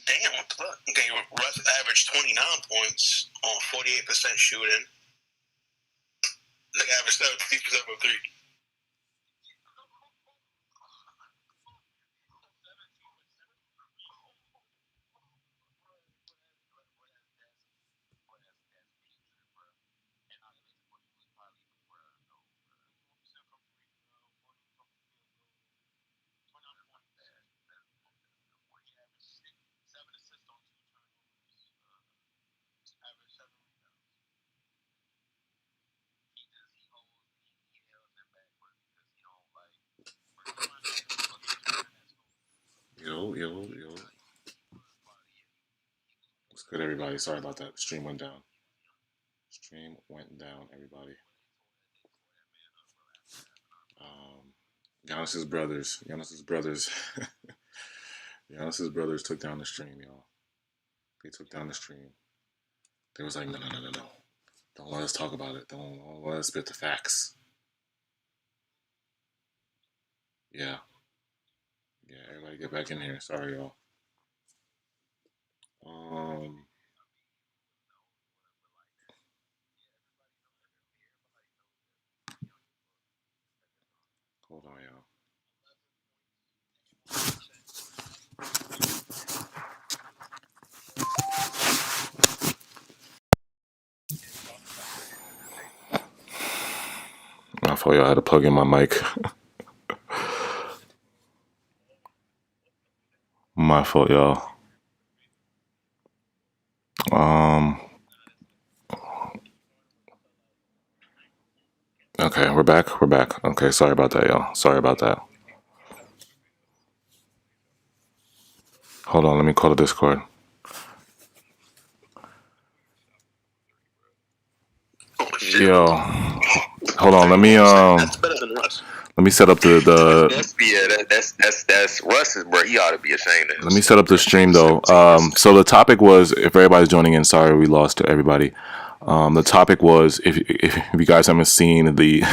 Damn, what the fuck? Okay, Russ averaged 29 points on 48% shooting. Like averaged 70% from three. Yo. What's good, everybody? Sorry about that. Stream went down. Everybody. Giannis's brothers. Giannis's brothers took down the stream, y'all. They took down the stream. They was like, no. Don't let us talk about it. Don't let us spit the facts. Yeah, everybody get back in here. Sorry, y'all. Hold on, y'all. I thought y'all had to plug in my mic. My fault, y'all. Okay, we're back. Okay, sorry about that, y'all. Sorry about that. Hold on, let me call the Discord. Yo, hold on. Let me That's better than Russ. Let me set up the. That's Russ, bro. He ought to be ashamed of himself. Let me set up the stream though. So the topic was, if everybody's joining in, sorry we lost everybody. The topic was, if you guys haven't seen the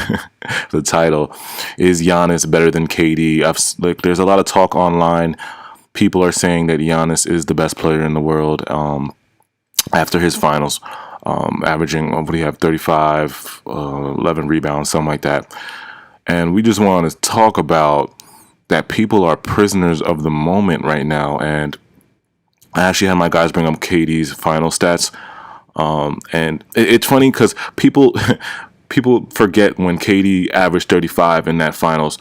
the title, is Giannis better than KD? There's a lot of talk online. People are saying that Giannis is the best player in the world after his finals, averaging, what do you have, 35, 11 rebounds, something like that. And we just want to talk about that people are prisoners of the moment right now. And I actually had my guys bring up KD's final stats. And it's funny because people forget when KD averaged 35 in that finals.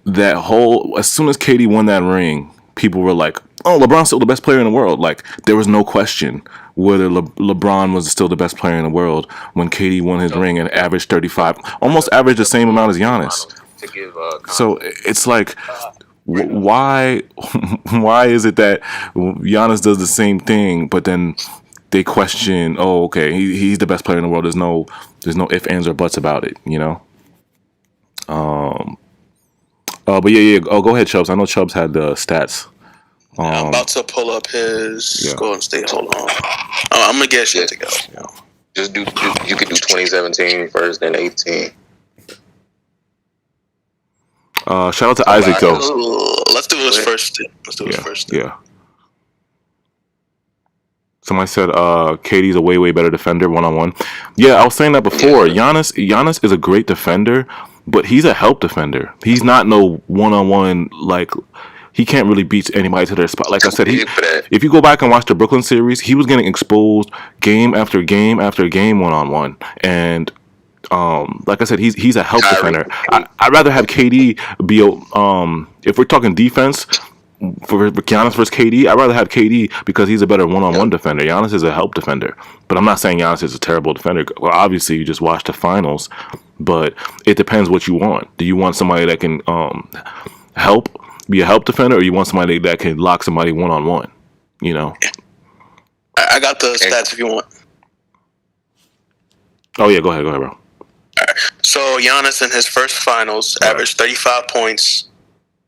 As soon as KD won that ring, people were like, oh, LeBron's still the best player in the world. Like, there was no question whether LeBron was still the best player in the world when KD won his ring and averaged 35, almost averaged the same amount as Giannis. So it's like, why is it that Giannis does the same thing, but then they question, oh, okay, he's the best player in the world. There's no ifs, ands, or buts about it, you know? But yeah. Oh, go ahead, Chubbs. I know Chubbs had the stats. I'm about to pull up his Golden State. Hold on. I'm gonna get shit together. Yeah. Just do. You could do 2017 first, then 18. Shout out to Isaac though. Let's do his first. Yeah. Somebody said KD's a way better defender one-on-one. Yeah, I was saying that before. Giannis is a great defender, but he's a help defender. He's not no one-on-one, like, he can't really beat anybody to their spot. Like I said, if you go back and watch the Brooklyn series, he was getting exposed game after game after game one-on-one. And like I said, he's a help defender. I'd rather have KD be if we're talking defense for Giannis versus KD, I'd rather have KD because he's a better one-on-one defender. Giannis is a help defender, but I'm not saying Giannis is a terrible defender. Well, obviously you just watched the finals, but it depends what you want. Do you want somebody that can be a help defender, or you want somebody that can lock somebody one-on-one? You know. I got the stats if you want. Oh yeah, go ahead, bro. All right. So Giannis in his first finals averaged 35 points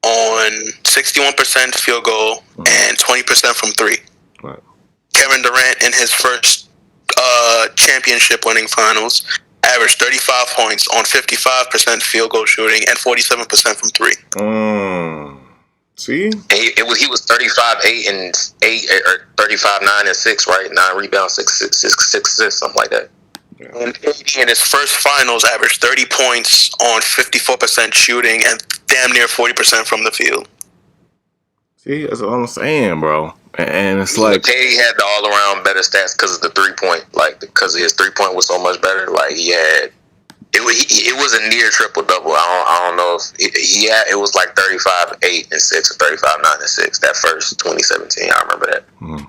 on 61% field goal and 20% from three. Right. Kevin Durant in his first championship-winning finals averaged 35 points on 55% field goal shooting and 47% from three. See, he was 35-8 or 35-9-6, right? 9 rebounds, 6 assists, something like that. Yeah. And KD in his first finals averaged 30 points on 54% shooting and damn near 40% from the field. See, that's what I'm saying, bro. And it's like KD had the all-around better stats because of the 3-point, like because his 3-point was so much better. Like he had, it was a near triple double. I don't know if it was like 35-8-6 or 35-9-6 that first 2017. I remember that. Mm-hmm.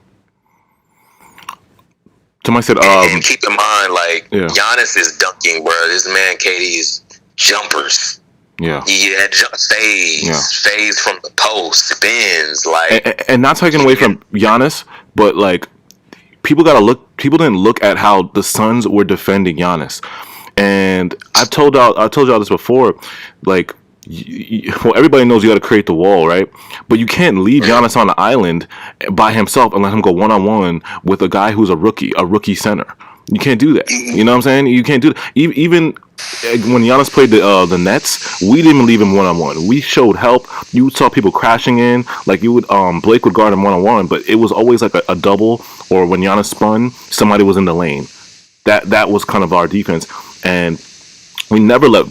Somebody said, and keep in mind, like Giannis is dunking, bro. This man KD's jumpers. Yeah, he had fades from the post, spins, like, and not taking away from Giannis, but like people didn't look at how the Suns were defending Giannis, and I told y'all this before, like. Well, everybody knows you got to create the wall, right? But you can't leave Giannis on the island by himself and let him go one-on-one with a guy who's a rookie center. You can't do that. You know what I'm saying? You can't do that. Even when Giannis played the Nets, we didn't even leave him one-on-one. We showed help. You saw people crashing in. Like you would, Blake would guard him one-on-one, but it was always like a double, or when Giannis spun, somebody was in the lane. That was kind of our defense, and we never left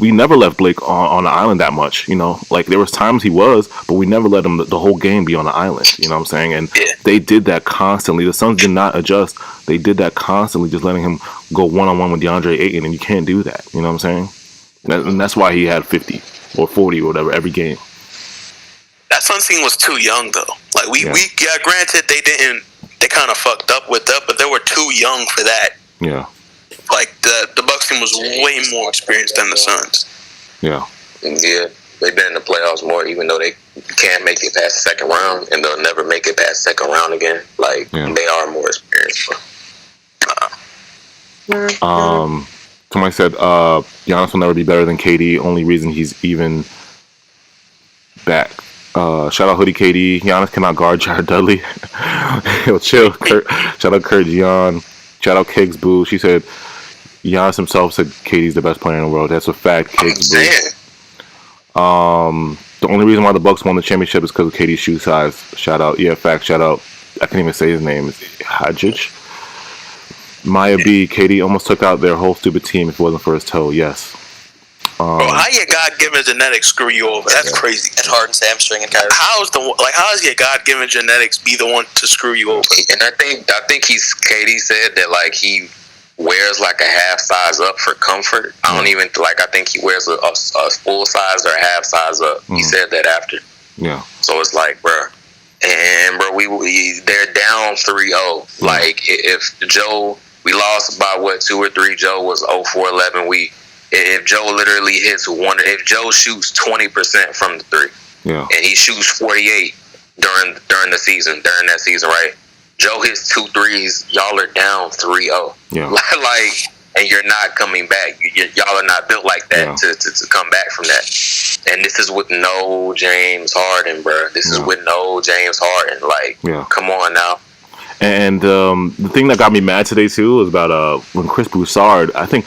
Blake on the island that much, you know. Like there was times he was, but we never let him the whole game be on the island. You know what I'm saying? And they did that constantly. The Suns did not adjust. They did that constantly, just letting him go one-on-one with DeAndre Ayton, and you can't do that. You know what I'm saying? And that's why he had 50 or 40 or whatever every game. That Suns team was too young though. Like we granted they kind of fucked up with that, but they were too young for that. Yeah. Like the Bucks team was way more experienced than the Suns. Yeah. Yeah, they've been in the playoffs more, even though they can't make it past the second round, and they'll never make it past the second round again. Like they are more experienced. Somebody said Giannis will never be better than KD. Only reason he's even back. Shout out Hoodie KD. Giannis cannot guard Jared Dudley. Yo, chill. Shout out Kurt Gian. Shout out Kiggs Boo. She said Giannis himself said KD's the best player in the world. That's a fact, Kiggs Boo. The only reason why the Bucks won the championship is because of KD's shoe size. Shout out. Yeah, fact. Shout out. I can't even say his name. It's Hadjic. Maya B. KD almost took out their whole stupid team if it wasn't for his toe. Yes. Bro, how your God-given genetics screw you over? That's crazy. And Harden's hamstring and Kyrie. How is your God-given genetics be the one to screw you over? And I think KD said that like he wears like a half size up for comfort. I don't even I think he wears a full size or a half size up. He said that after. Yeah. So it's like, bro, and bro, they're down 3-0. Like if we lost by 2 or 3. Joe was 0-for-11. If Joe literally if Joe shoots 20% from the 3, and he shoots 48 during that season, right? Joe hits 2 threes. Y'all are down 3-0. Yeah. Like, and you're not coming back. Y'all are not built like that to come back from that. And this is with no James Harden, bro. This is with no James Harden. Like, come on now. And the thing that got me mad today too was about when Chris Broussard. I think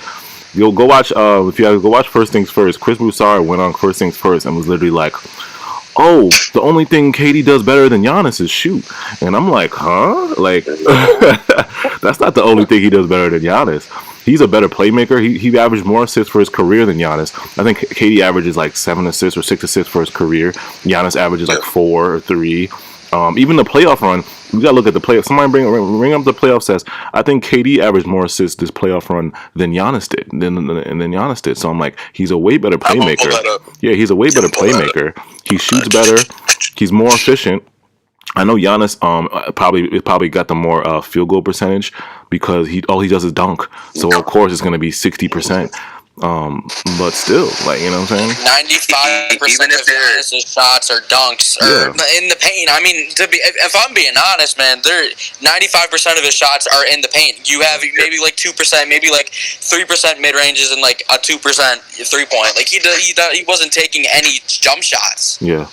you'll go watch. If you go watch First Things First, Chris Broussard went on First Things First and was literally like, "Oh, the only thing KD does better than Giannis is shoot." And I'm like, "Huh? Like, that's not the only thing he does better than Giannis. He's a better playmaker. He averaged more assists for his career than Giannis. I think KD averages like 7 assists or 6 assists for his career. Giannis averages like 4 or 3. Even the playoff run, we gotta look at the playoff. Somebody bring up the playoff stats. I think KD averaged more assists this playoff run than Giannis did. Than So I'm like, he's a way better playmaker. Yeah, he's a way better playmaker. He shoots better. He's more efficient. I know Giannis probably got the more field goal percentage because all he does is dunk. So of course it's gonna be 60%. But still, like, you know what I'm saying? 95% of Giannis' shots are dunks or in the paint. I mean, if I'm being honest, man, 95% of his shots are in the paint. You have maybe like 2%, maybe like 3% mid ranges and like a 2% 3-point. Like he wasn't taking any jump shots. Yeah.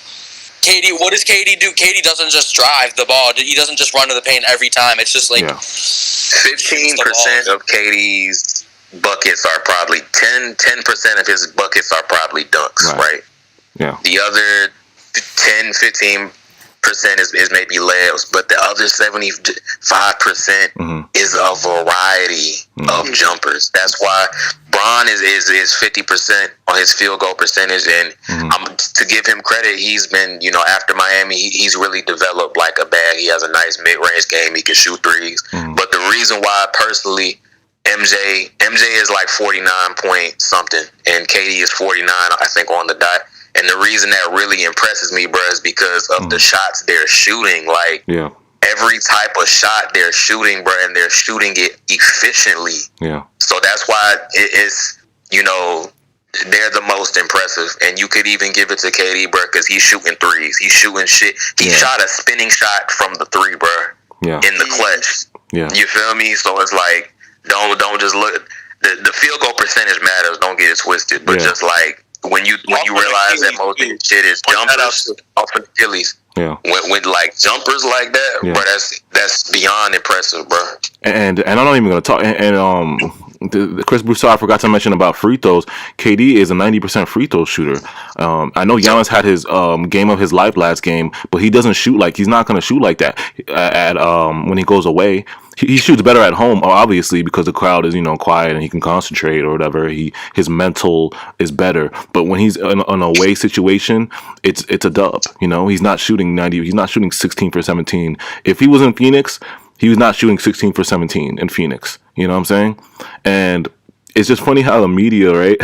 KD, what does KD do? KD doesn't just drive the ball. He doesn't just run to the paint every time. It's just like 15% of KD's buckets are probably 10% of his buckets are probably dunks, right? Yeah. The other 10-15% is maybe layups, but the other 75% is a variety of jumpers. That's why Bron is 50% on his field goal percentage, and to give him credit, he's been, after Miami, he's really developed like a bag. He has a nice mid-range game. He can shoot threes. But the reason why, personally, MJ is like 49 point something, and KD is 49, I think, on the dot. And the reason that really impresses me, bro, is because of the shots they're shooting. Like, every type of shot they're shooting, bro, and they're shooting it efficiently. Yeah. So that's why it's, they're the most impressive. And you could even give it to KD, bro, because he's shooting threes. He's shooting shit. He shot a spinning shot from the three, bro, in the clutch. Yeah. You feel me? So it's like, don't just look. The field goal percentage matters. Don't get it twisted. But just like, when you realize that most of this shit is jumpers off of Achilles. Yeah. When like jumpers like that, bro, that's beyond impressive, bro. And I'm not even gonna talk. And Chris Broussard forgot to mention about free throws. KD is a 90% free throw shooter. I know Giannis had his game of his life last game, but he doesn't shoot he's not gonna shoot like that at when he goes away. He shoots better at home, obviously, because the crowd is, quiet and he can concentrate or whatever. His mental is better. But when he's in an away situation, it's a dub. He's not shooting 90. He's not shooting 16 for 17. If he was in Phoenix, he was not shooting 16 for 17 in Phoenix. You know what I'm saying? And it's just funny how the media, right?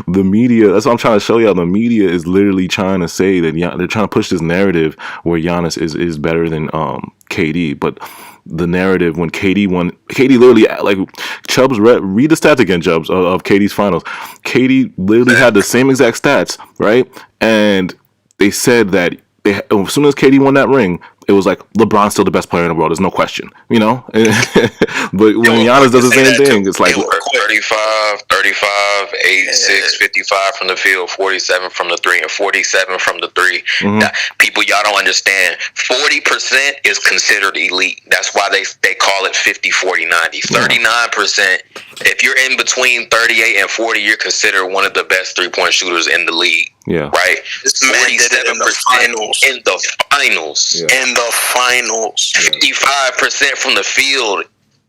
The media, that's what I'm trying to show y'all. The media is literally trying to say that they're trying to push this narrative where Giannis is better than KD. But the narrative when KD literally, like, Chubbs, read the stats again, Chubbs, of KD's finals. KD literally had the same exact stats, right? And they said that as soon as KD won that ring, it was like, LeBron's still the best player in the world. There's no question, But when Giannis does the same thing, it's like 35, 8-6, 55 from the field, 47 from the three, and 47 from the three. Now, people, y'all don't understand. 40% is considered elite. That's why they call it 50, 40, 90. 39%, if you're in between 38 and 40, you're considered one of the best three-point shooters in the league. Yeah. Right? 47% in the finals. Yeah. In the finals. 55% from the field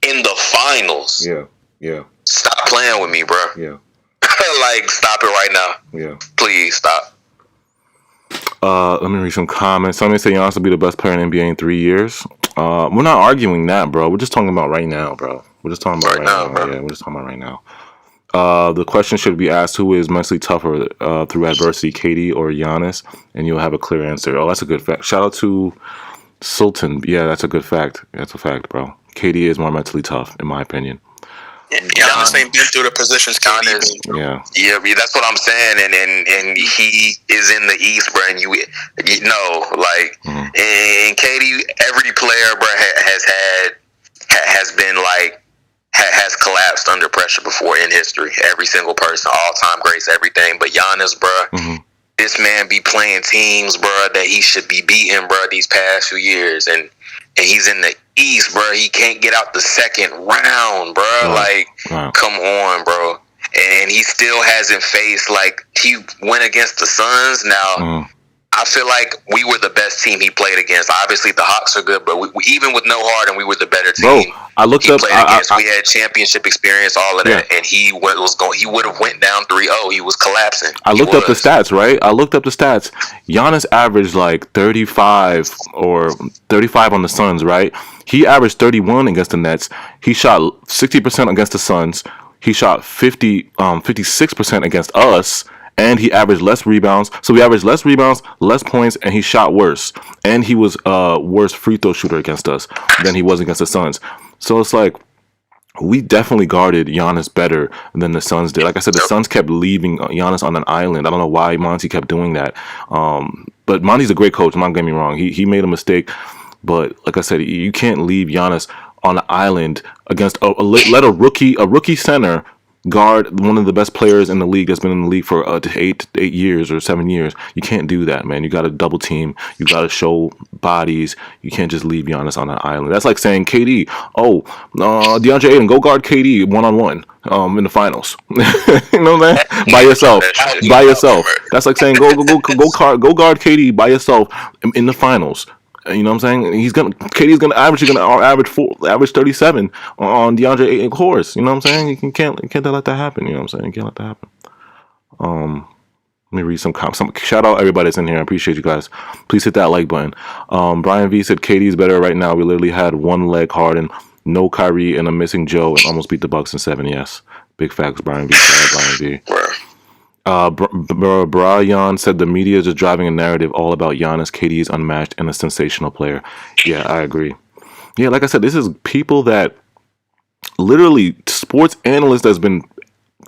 in the finals. Yeah. Yeah. Stop playing with me, bro. Yeah. Like, stop it right now. Yeah. Please stop. Let me read some comments. Somebody say Giannis will be the best player in NBA in 3 years. We're not arguing that, bro. We're just talking about right now, bro. We're just talking about right now. Bro. Yeah, we're just talking about right now. The question should be asked: who is mentally tougher through adversity, KD or Giannis? And you'll have a clear answer. Oh, that's a good fact. Shout out to Sultan. Yeah, that's a good fact. That's a fact, bro. KD is more mentally tough, in my opinion. And Giannis ain't been through the positions KD been. Yeah, that's what I'm saying. And he is in the East, bro. And you know, like, and KD, every player, bro, has been like, has collapsed under pressure before in history. Every single person, all-time greats, everything. But Giannis, bro, this man be playing teams, bro, that he should be beating, bro, these past few years. And he's in the East, bro. He can't get out the second round, bro. Come on, bro. And he still hasn't faced, like, he went against the Suns. Now, I feel like we were the best team he played against. Obviously, the Hawks are good, but we even with no Harden, we were the better team. Bro, I looked he up. Played against. We had championship experience, all of that, and he would have went down 3-0. He was collapsing. I looked up the stats, right? I looked up the stats. Giannis averaged like 35 on the Suns, right? He averaged 31 against the Nets. He shot 60% against the Suns. He shot 56% against us. And he averaged less rebounds. So he averaged less rebounds, less points, and he shot worse. And he was a worse free throw shooter against us than he was against the Suns. So it's like, we definitely guarded Giannis better than the Suns did. Like I said, the Suns kept leaving Giannis on an island. I don't know why Monty kept doing that. But Monty's a great coach, don't get me wrong. He made a mistake. But like I said, you can't leave Giannis on an island against let a rookie center guard one of the best players in the league that's been in the league for 8 years or 7 years. You can't do that, man. You got to double team. You got to show bodies. You can't just leave Giannis on an island. That's like saying KD, DeAndre Ayton, go guard KD one-on-one. in the finals. You know what I'm saying? By yourself. By yourself. That's like saying go guard KD by yourself in the finals. You know what I'm saying? KD's gonna average 37 on DeAndre Ayton course. You know what I'm saying? You can't let that happen. You know what I'm saying? You can't let that happen. Let me read some shout out everybody that's in here. I appreciate you guys. Please hit that like button. Brian V said KD is better right now. We literally had one leg Harden, no Kyrie, and a missing Joe, and almost beat the Bucks in 7. Yes, big facts. Brian V. Brian V. Brian said the media is just driving a narrative all about Giannis. KD is unmatched and a sensational player. Yeah, I agree. Yeah, like I said, this is people that literally sports analysts that's been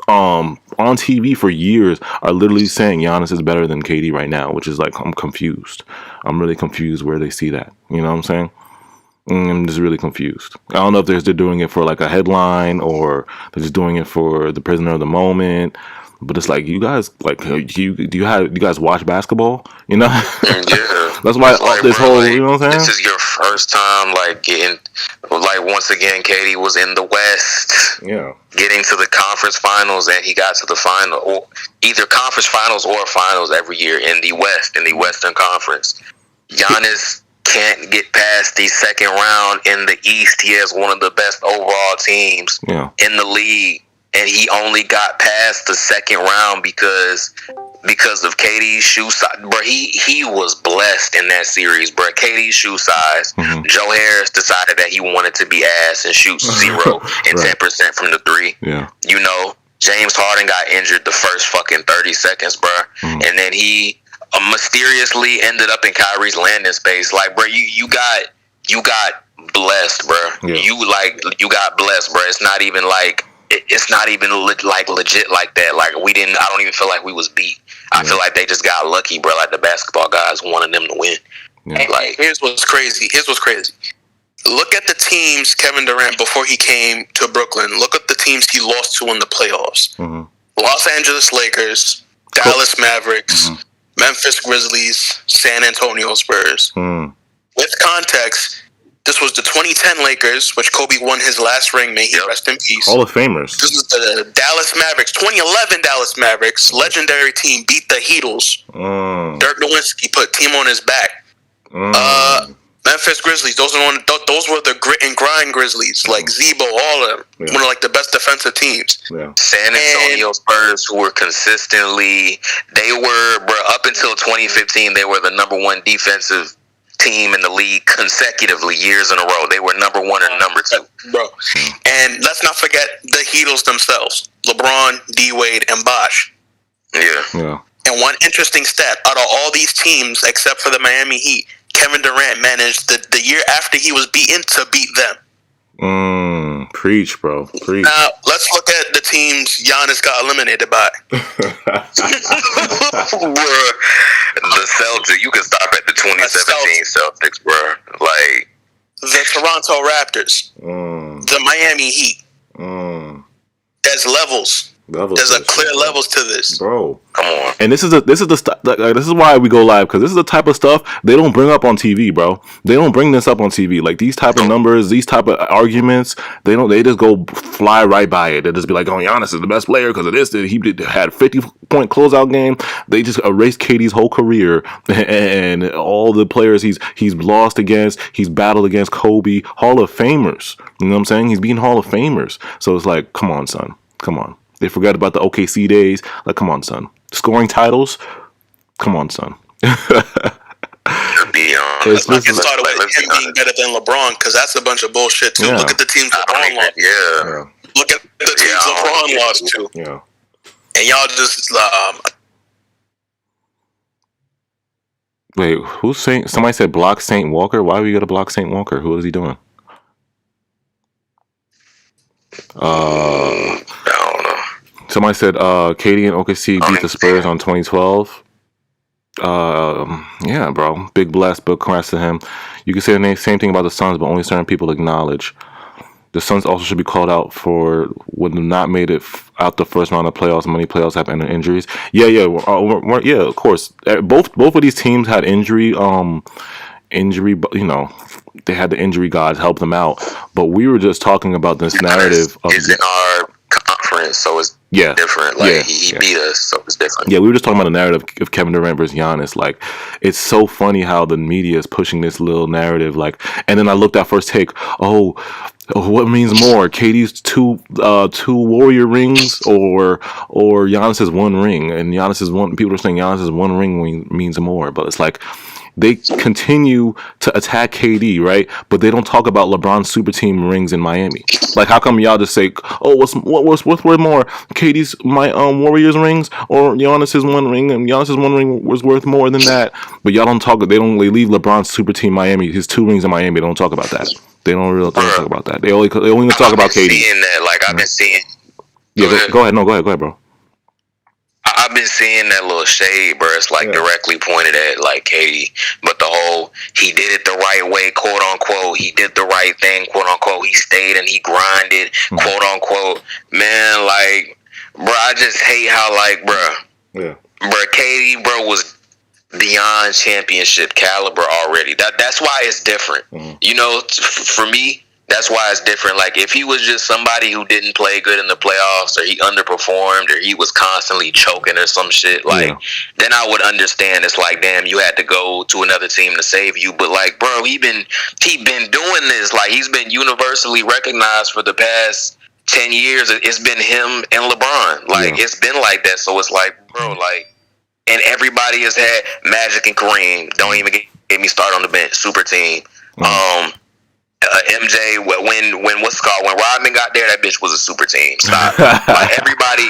on TV for years are literally saying Giannis is better than KD right now, which is like, I'm confused. I'm really confused where they see that. You know what I'm saying? I'm just really confused. I don't know if they're doing it for like a headline or they're just doing it for the prisoner of the moment. But it's like, you guys, like, do you guys watch basketball? You know? Yeah. That's why this whole, like, you know what I'm saying? This is your first time, like, getting, like, once again, KD was in the West. Yeah. Getting to the conference finals, and he got to the final, or either conference finals or finals every year in the West, in the Western Conference. Giannis can't get past the second round in the East. He has one of the best overall teams in the league. And he only got past the second round because of KD's shoe size. Bro, he was blessed in that series, bro. KD's shoe size. Mm-hmm. Joe Harris decided that he wanted to be ass and shoot 0 and 10% from the 3. Yeah. You know, James Harden got injured the first fucking 30 seconds, bro. Mm-hmm. And then he mysteriously ended up in Kyrie's landing space. Like, bro, you got blessed, bro. Yeah. You got blessed, bro. It's not even like, it's not even like legit like that. Like, I don't even feel like we was beat. I feel like they just got lucky, bro. Like, the basketball guys wanted them to win. Yeah. Like, here's what's crazy. Look at the teams Kevin Durant before he came to Brooklyn. Look at the teams he lost to in the playoffs. Mm-hmm. Los Angeles Lakers, Dallas Mavericks, Memphis Grizzlies, San Antonio Spurs. With context, this was the 2010 Lakers, which Kobe won his last ring. May he rest in peace. Hall of Famers. This is the Dallas Mavericks. 2011 Dallas Mavericks, legendary team, beat the Heatles. Dirk Nowitzki put team on his back. Memphis Grizzlies. Those were the grit and grind Grizzlies, like Zebo, all of them. Yeah. One of like the best defensive teams. Yeah. San Antonio Spurs, who were consistently, up until 2015, they were the number 1 defensive team in the league consecutively years in a row. They were number 1 and number 2, bro. And let's not forget the Heatles themselves: LeBron, D Wade, and Bosh. Yeah. And one interesting stat: out of all these teams, except for the Miami Heat, Kevin Durant managed the year after he was beaten to beat them. Preach, bro. Preach. Now let's look at the teams Giannis got eliminated by. The Celtics. You can stop at the 2017 Celtics, bro. Like the Toronto Raptors, the Miami Heat. There's levels. There's a clear levels to this, bro. Come on. And this is why we go live, because this is the type of stuff they don't bring up on TV, bro. They don't bring this up on TV. Like, these type of numbers, these type of arguments, they just go fly right by it. They just be like, oh, Giannis is the best player because of this. He had a 50-point closeout game. They just erased KD's whole career and all the players he's lost against. He's battled against Kobe, Hall of Famers. You know what I'm saying? He's beating Hall of Famers. So it's like, come on, son. Come on. They forgot about the OKC days. Like, come on, son. Scoring titles? Come on, son. Let's not get started with him being better than LeBron, because that's a bunch of bullshit, too. Yeah. Look at the teams LeBron lost. Yeah. Look at the teams LeBron lost to. Yeah. And y'all just... Wait, who's saying... Somebody said block St. Walker? Why are we going to block St. Walker? Who is he doing? I don't know. Somebody said KD and OKC beat the Spurs on 2012. Yeah, bro. Big bless, but congrats to him. You can say the same thing about the Suns, but only certain people acknowledge. The Suns also should be called out for when they not made it out the first round of playoffs. Many playoffs have ended injuries. Yeah, of course. Both of these teams had injury, you know, they had the injury gods help them out. But we were just talking about this narrative. Is in our conference. different, so it's different. Like he beat us, so it's different. Yeah, we were just talking about the narrative of Kevin Durant versus Giannis. Like, it's so funny how the media is pushing this little narrative. Like, and then I looked at First Take. Oh, what means more? KD's two Warrior rings or Giannis's one ring? And Giannis's one. People are saying Giannis's one ring means more, but it's like they continue to attack KD, right? But they don't talk about LeBron's super team rings in Miami. Like, how come y'all just say, "Oh, what's worth more? KD's Warriors rings or Giannis's one ring?" And Giannis's one ring was worth more than that. But y'all don't talk. They leave LeBron's super team Miami, his two rings in Miami. They don't talk about that. They don't talk about that. They only talk about KD. Seeing that, like I've been seeing. Yeah, go ahead. No, go ahead, bro. I've been seeing that little shade, bro. It's like directly pointed at like KD, but the whole he did it the right way, quote unquote. He did the right thing, quote unquote. He stayed and he grinded, quote unquote. Man, like, bro, I just hate how like, bro, KD, bro, was beyond championship caliber already. That's why it's different. You know, for me. That's why it's different. Like, if he was just somebody who didn't play good in the playoffs, or he underperformed, or he was constantly choking or some shit, like, then I would understand. It's like, damn, you had to go to another team to save you. But like, bro, he been doing this. Like, he's been universally recognized for the past 10 years. It's been him and LeBron. Like, it's been like that. So it's like, bro, like, and everybody has had Magic and Kareem. Don't even get me started on the bench. Super team. MJ, when what's it called? When Rodman got there, that bitch was a super team. Stop. Like, everybody,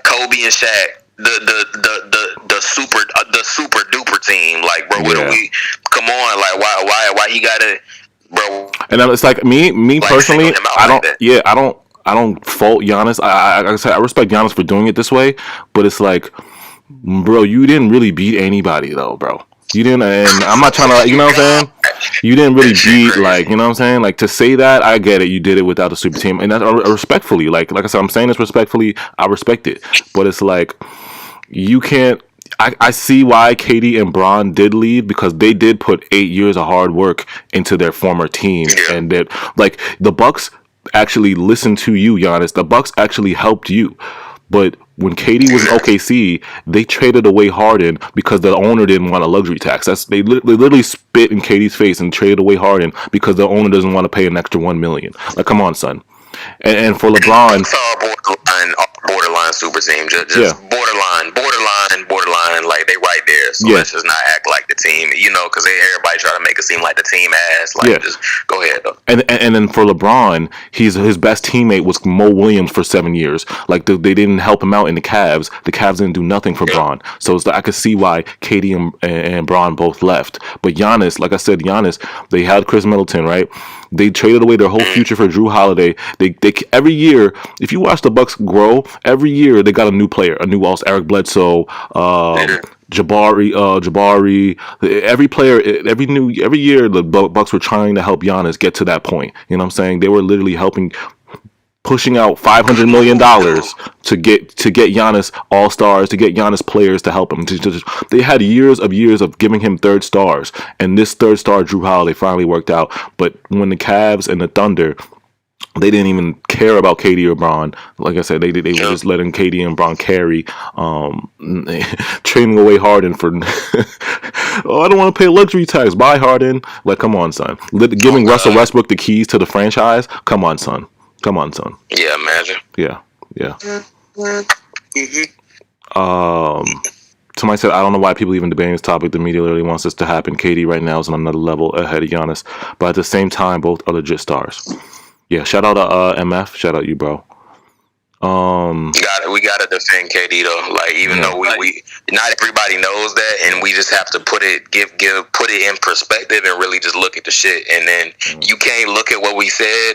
Kobe and Shaq, the super duper team. Like, bro, what do we? Come on, like, why he gotta, bro? And it's like me like, personally, I don't. Like, I don't fault Giannis. Like I said, I respect Giannis for doing it this way, but it's like, bro, you didn't really beat anybody though, bro. You didn't, and I'm not trying to, you know what I'm saying? You didn't really beat, like, you know what I'm saying? Like, to say that, I get it. You did it without a super team, and that's respectfully. Like I said, I'm saying this respectfully. I respect it, but it's like, you can't. I see why KD and Bron did leave, because they did put 8 years of hard work into their former team, and that, like, the Bucks actually listened to you, Giannis. The Bucks actually helped you, but when KD was in OKC, they traded away Harden because the owner didn't want a luxury tax. They literally spit in KD's face and traded away Harden because the owner doesn't want to pay an extra $1 million. Like, come on, son. And for LeBron, it's all borderline super team, just borderline. Like, they right there. So let's just not act like the team, you know, because everybody try to make it seem like the team ass. Like, just go ahead though. And then for LeBron, his best teammate was Mo Williams for 7 years. Like, they didn't help him out in the Cavs. The Cavs didn't do nothing for Bron. So I could see why KD and Bron both left. But Giannis, like I said, they had Chris Middleton, right? They traded away their whole future for Drew Holiday. They every year, if you watch the Bucks grow, every year they got a new player, a new Eric Bledsoe, Jabari. Every player, every year the Bucks were trying to help Giannis get to that point. You know what I'm saying? They were literally pushing out $500 million to get Giannis all-stars, to get Giannis players to help him. They had years of giving him third stars, and this third star, Drew Holiday, finally worked out. But when the Cavs and the Thunder, they didn't even care about KD or Bron. Like I said, they were just letting KD and Bron carry, trading away Harden for, I don't want to pay luxury tax. Bye, Harden. Like, come on, son. Giving Russell Westbrook the keys to the franchise. Come on, son. Yeah, imagine. Yeah. Somebody said, I don't know why people even debating this topic. The media literally wants this to happen. KD right now is on another level ahead of Giannis, but at the same time, both are legit stars. Yeah, shout out to MF. Shout out you, bro. We gotta defend KD though. Like, even though we not everybody knows that, and we just have to put it in perspective and really just look at the shit. And then you can't look at what we said,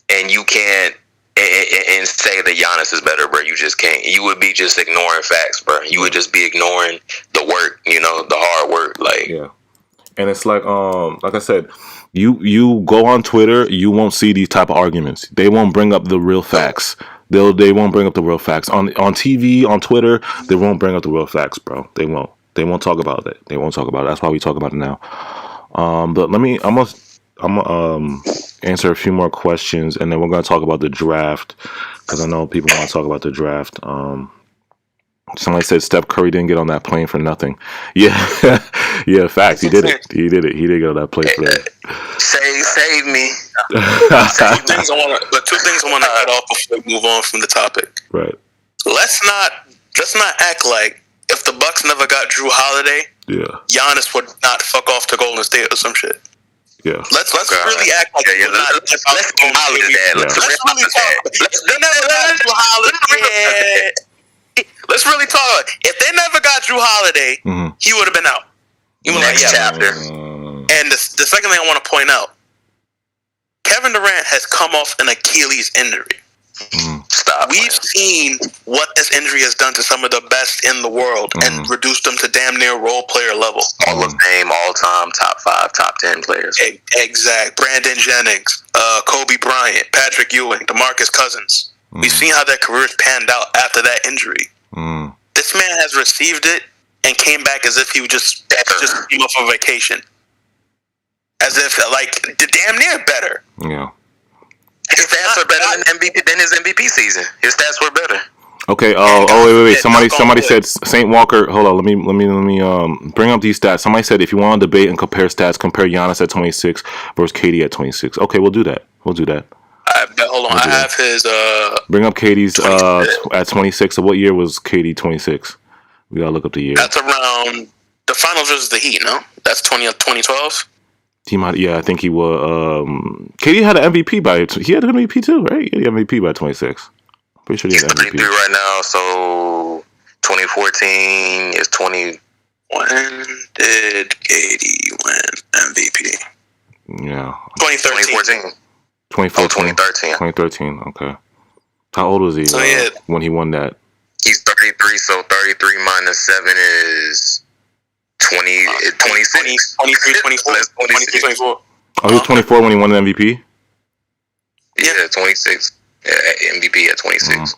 and you can't and say that Giannis is better, bro. You just can't. You would be just ignoring facts, bro. You would just be ignoring the work, you know, the hard work. Like, yeah. And it's like I said, you go on Twitter, you won't see these type of arguments. They won't bring up the real facts. They won't bring up the real facts on TV, on Twitter. They won't bring up the real facts, bro. They won't talk about it. That's why we talk about it now. But I'm gonna answer a few more questions, and then we're gonna talk about the draft because I know people want to talk about the draft. Somebody said Steph Curry didn't get on that plane for nothing. Yeah, yeah, facts. He did it. He did it. He did get on that plane for that. Save me. Two things I want to cut off before we move on from the topic. Right. Let's not act like if the Bucks never got Drew Holiday, Giannis would not fuck off to Golden State or some shit. Yeah. Let's really act like let's acknowledge that. Let's really talk. They never got Drew Holiday. Let's really talk. If they never got Drew Holiday, he would have been out. Next chapter. And the second thing I want to point out, Kevin Durant has come off an Achilles injury. We've seen what this injury has done to some of the best in the world and reduced them to damn near role player level. Hall of Fame, all-time, top 5, top 10 players. Exact. Brandon Jennings, Kobe Bryant, Patrick Ewing, DeMarcus Cousins. We've seen how their careers panned out after that injury. This man has received it and came back as if he just came off a vacation. As if, damn near better. Yeah. His stats are better than his MVP season. His stats were better. Okay. Wait. Somebody said Saint Walker. Hold on. Let me bring up these stats. Somebody said if you want to debate and compare stats, compare Giannis at 26 versus KD at 26. Okay, we'll do that. Hold on. I have his. Bring up KD's at 26. So what year was KD 26? We gotta look up the year. That's around the finals versus the Heat. No, that's 2012. I think he was. KD had an MVP he had an MVP too, right? He had an MVP by 26. Pretty sure he had an MVP. He's 33 right now, so 2014 is 20. When did KD win MVP? Yeah. 2013. 2013. Okay. How old was he when he won that? He's 33, so 33 minus 7 is 26. 24. Oh, he was 24 when he won the MVP? Yeah, 26. MVP at 26.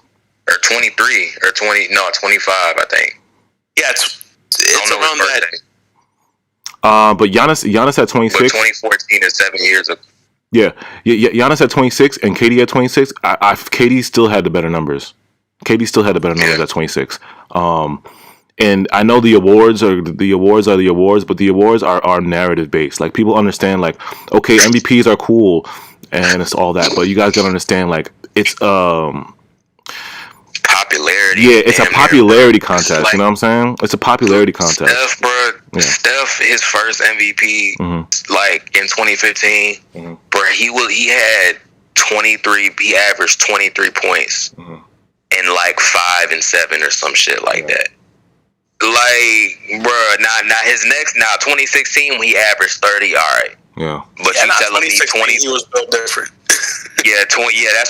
Or 23. Or 20. No, 25, I think. Yeah, it's around that. But Giannis at 26. But 2014 is 7 years ago. Yeah. Giannis at 26 and KD at 26. KD still had the better numbers. KD still had the better numbers at 26. And I know the awards are the awards, but the awards are narrative based. Like people understand, like, okay, MVPs are cool and it's all that, but you guys gotta understand, like, it's popularity. Yeah, it's a popularity contest. Like, you know what I'm saying? It's a popularity contest. Steph, his first MVP, like in 2015, bro, he had 23. He averaged 23 points in like 5 and 7 or some shit like that. Like, bro, now his next 2016 when he averaged 30. All right, yeah, but you telling me 20? He was built different. That's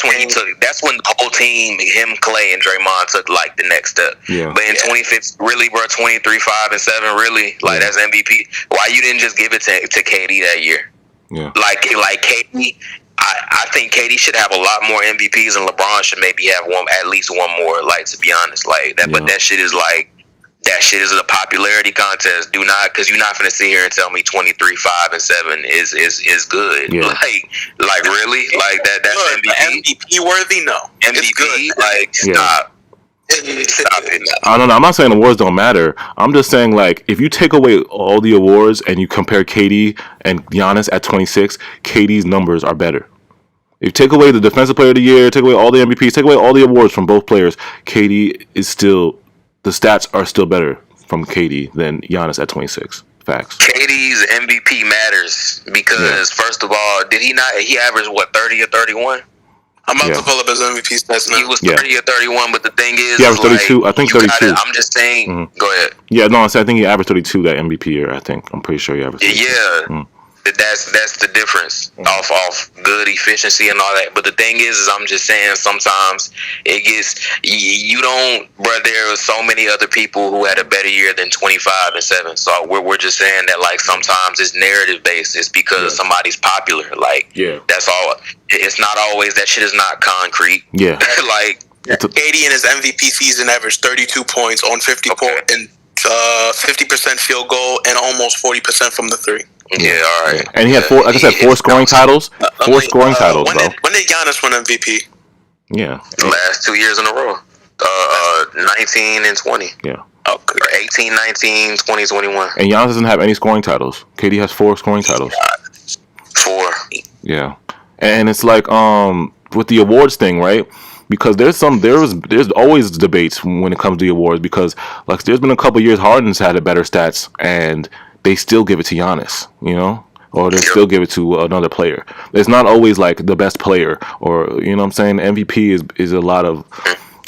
when he took. That's when the whole team, him, Clay, and Draymond took like the next step. Yeah. But in 2015, really, bro, 23, 5, and 7, really, like that's MVP. Why you didn't just give it to KD that year? Yeah. Like KD, I think KD should have a lot more MVPs, and LeBron should maybe have at least one more. Like, to be honest, like that. Yeah. But that shit is like. That shit is a popularity contest. Do not, because you're not gonna sit here and tell me 23, 5, and 7 is good. Yeah. Like really, like that's MVP worthy. No, MVP. Like stop. Stop it. I don't know. I'm not saying awards don't matter. I'm just saying, like, if you take away all the awards and you compare KD and Giannis at 26, KD's numbers are better. If you take away the Defensive Player of the Year, take away all the MVPs, take away all the awards from both players, KD is still. The stats are still better from KD than Giannis at 26. Facts. KD's MVP matters because, first of all, did he not? He averaged, 30 or 31? I'm about to pull up his MVP stats now. He was 30 or 31, but the thing is... He averaged 32. I think 32. I'm just saying... Go ahead. Yeah, no, I think he averaged 32 that MVP year, I think. I'm pretty sure he averaged 32. Yeah. That's the difference off good efficiency and all that. But the thing is I'm just saying sometimes it gets you don't, bro. There are so many other people who had a better year than 25 and 7. So we're just saying that, like, sometimes it's narrative based. It's because somebody's popular. Like, that's all. It's not always, that shit is not concrete. Yeah, like KD in his MVP season averaged 32 points on 50 and 50% field goal and almost 40% from the 3. Yeah, all right. And he had four, like I said, four scoring titles. Four scoring titles, bro. When did Giannis win MVP? Yeah. The last 2 years in a row. 19 and 20. Yeah. Okay. 18, 19, 20, 21. And Giannis doesn't have any scoring titles. KD has 4 scoring titles. 4. Yeah. And it's like with the awards thing, right? Because there's always debates when it comes to the awards, because like there's been a couple years Harden's had a better stats and they still give it to Giannis, you know? Or they still give it to another player. It's not always like the best player, or you know what I'm saying? MVP is a lot of,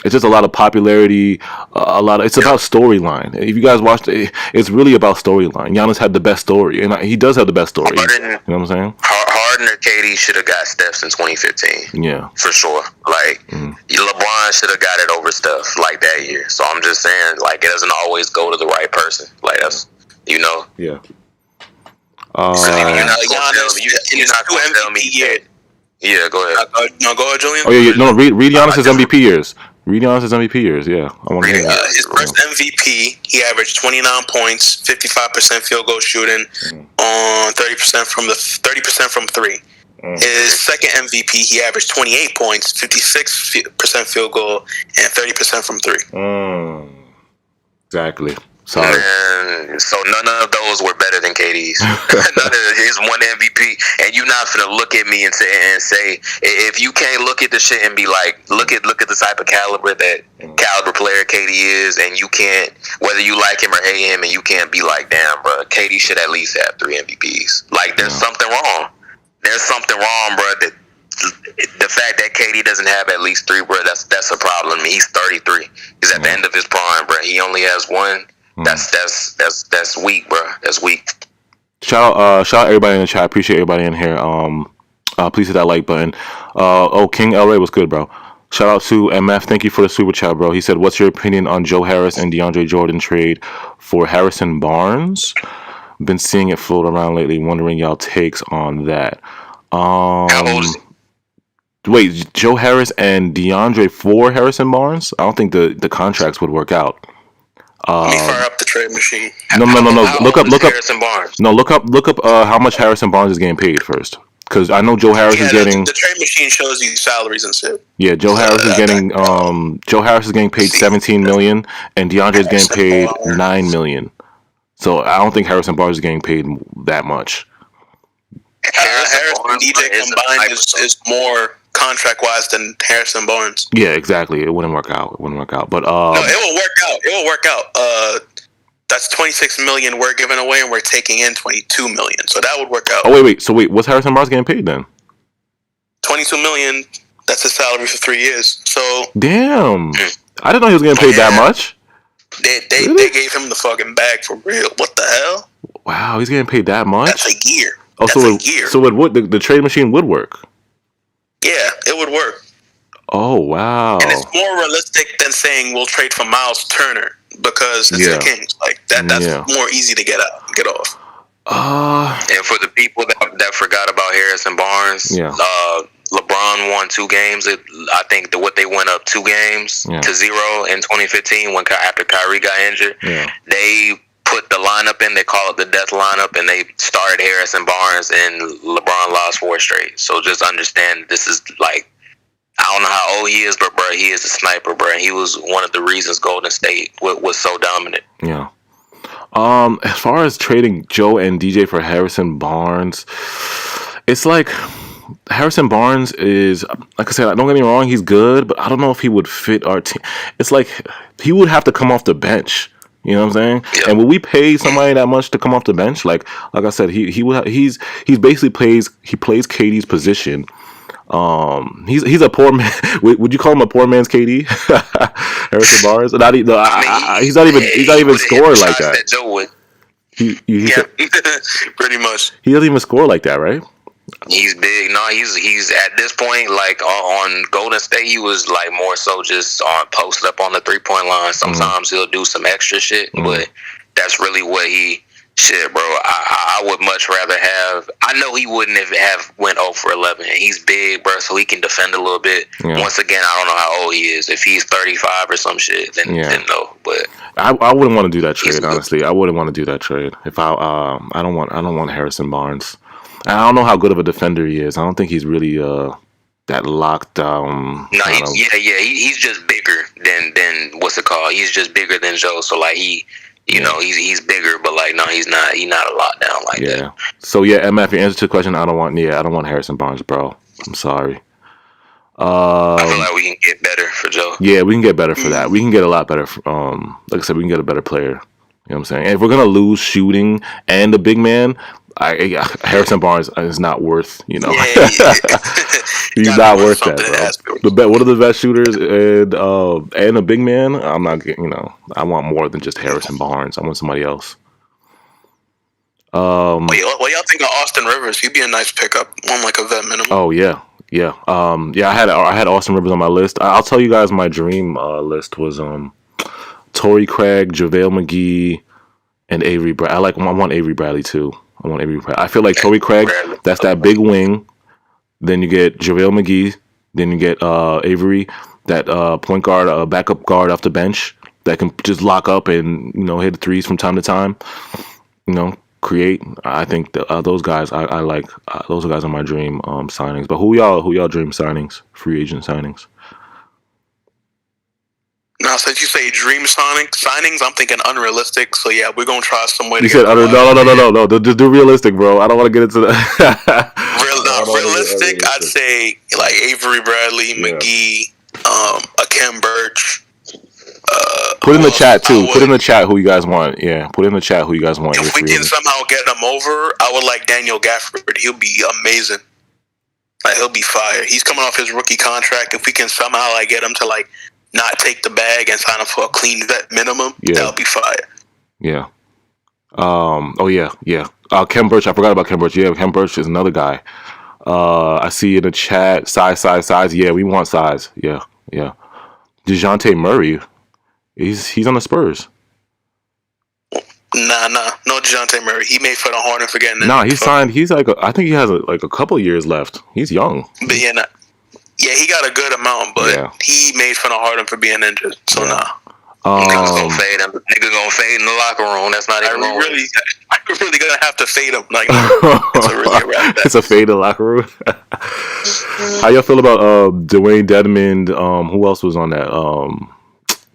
it's just a lot of popularity, it's about storyline. If you guys watched it, it's really about storyline. Giannis had the best story, and he does have the best story. You know what I'm saying? Harden or KD should have got Steph's in 2015. Yeah. For sure. Like, LeBron should have got it over Steph like that year. So I'm just saying, like, it doesn't always go to the right person. Like, that's, you know? Yeah. So you're not going to tell me. Yeah, go ahead. No, go ahead, Julian. Oh yeah, no. Read Giannis' MVP years. Read Giannis' MVP years. Yeah, I want to hear that. His first MVP, he averaged 29 points, 55% field goal shooting, on 30% from three. His second MVP, he averaged 28 points, 56% field goal, and 30% from three. Exactly. Sorry. So none of those were better than KD's. None of his one MVP, and you're not gonna look at me and say if you can't look at the shit and be like, look at the type of caliber player KD is, and you can't, whether you like him or hate him, and you can't be like, damn, bro, KD should at least have 3 MVPs. Like, there's something wrong. There's something wrong, bro. The fact that KD doesn't have at least 3, bro, that's a problem. He's 33. He's at the end of his prime, bro. He only has 1. That's weak, bro. That's weak. Shout out everybody in the chat. Appreciate everybody in here. Please hit that like button. King El Ray was good, bro. Shout out to MF. Thank you for the super chat, bro. He said, "What's your opinion on Joe Harris and DeAndre Jordan trade for Harrison Barnes? Been seeing it float around lately. Wondering y'all takes on that." How old is he? Wait, Joe Harris and DeAndre for Harrison Barnes? I don't think the contracts would work out. Let me fire up the trade machine. No. Look up Harrison Barnes. No, look up how much Harrison Barnes is getting paid first, because I know Joe Harris is getting. The trade machine shows you salaries and shit. Yeah, Joe Harris is getting. Joe Harris is getting paid $17 million, and DeAndre is getting paid $9 million. So I don't think Harrison Barnes is getting paid that much. Harris and DJ combined is more contract-wise than Harrison Barnes. Yeah, exactly. It wouldn't work out. But no, it will work out. That's $26 million we're giving away, and we're taking in $22 million. So that would work out. Oh wait. So what's Harrison Barnes getting paid then? $22 million. That's his salary for 3 years. So damn, I didn't know he was getting paid that much. They gave him the fucking bag for real. What the hell? Wow, he's getting paid that much. That's a year. Oh, so it would the trade machine would work. Yeah, it would work. Oh, wow. And it's more realistic than saying we'll trade for Miles Turner, because it's the Kings. Like that's more easy to get off. And for the people that forgot about Harrison Barnes, LeBron won 2 games. I think what they went up 2 games to 0 in 2015 after Kyrie got injured. Yeah. They put the lineup in. They call it the death lineup, and they started Harrison Barnes, and LeBron lost 4 straight. So just understand, this is like, I don't know how old he is, but bro, he is a sniper, bro. He was one of the reasons Golden State was so dominant. Yeah. As far as trading Joe and DJ for Harrison Barnes, it's like Harrison Barnes is, like I said, don't get me wrong, he's good, but I don't know if he would fit our team. It's like he would have to come off the bench. You know what I'm saying? Yep. And would we pay somebody that much to come off the bench? Like I said, he's basically plays KD's position. He's a poor man. Would you call him a poor man's KD? Harrison Barnes? He's not even scoring like that. Joe would. Pretty much. He doesn't even score like that, right? He's big. No, he's at this point, like on Golden State, he was like more so just on posted up on the 3-point line. Sometimes he'll do some extra shit, but that's really what he Shit, bro. I would much rather have. I know he wouldn't have went 0 for 11. He's big, bro, so he can defend a little bit. Yeah. Once again, I don't know how old he is. If he's 35 or some shit, then no. But I wouldn't want to do that trade. Honestly, I wouldn't want to do that trade. If I don't want Harrison Barnes. I don't know how good of a defender he is. I don't think he's really that locked down. No, he's just bigger than what's it called? He's just bigger than Joe. So like you know, he's bigger, but like no, he's not a lockdown like that. So MF, your answer to the question, I don't want Harrison Barnes, bro. I'm sorry. I feel like we can get better for Joe. Yeah, we can get better for that. We can get a lot better. Like I said, we can get a better player. You know what I'm saying? And if we're gonna lose shooting and the big man, Harrison Barnes is not worth. You know, he's not worth that, bro. One of the best shooters and a big man. I'm not getting. You know, I want more than just Harrison Barnes. I want somebody else. What y'all think of Austin Rivers? He'd be a nice pickup on like a vet minimum. Oh yeah. I had Austin Rivers on my list. I'll tell you guys my dream list was Torrey Craig, JaVale McGee, and Avery Bradley. I want Avery Bradley too. I feel like Torrey Craig, that's that big wing. Then you get JaVale McGee. Then you get Avery, that point guard, backup guard off the bench that can just lock up and hit threes from time to time. Create. I think those guys I like. Those guys are my dream signings. But who y'all dream signings? Free agent signings. Now, since you say dream signings, I'm thinking unrealistic. So yeah, we're gonna try some way. You said no. Do realistic, bro. I don't want to get into that. Realistic. I'd say like Avery Bradley, McGee, Akem Birch. Put in the chat too. Put in the chat who you guys want. Yeah, put in the chat who you guys want. If we can somehow get him over, I would like Daniel Gafford. He'll be amazing. Like he'll be fire. He's coming off his rookie contract. If we can somehow get him to not take the bag and sign up for a clean vet minimum, that'll be fire. Yeah. Kem Birch. I forgot about Kem Birch. Yeah, Kem Birch is another guy. I see in the chat size. Yeah, we want size. Yeah. DeJounte Murray. He's on the Spurs. Nah, no DeJounte Murray. He made for the Hornets for getting. Nah, he's signed. He's I think he has a couple of years left. He's young. But he got a good amount, but he made for the Hornets for being injured. So nah. Niggas gonna fade him. Niggas gonna fade in the locker room. That's not even I'm really gonna have to fade him. It's a fade in the locker room. How y'all feel about Dwayne Dedmon? Who else was on that?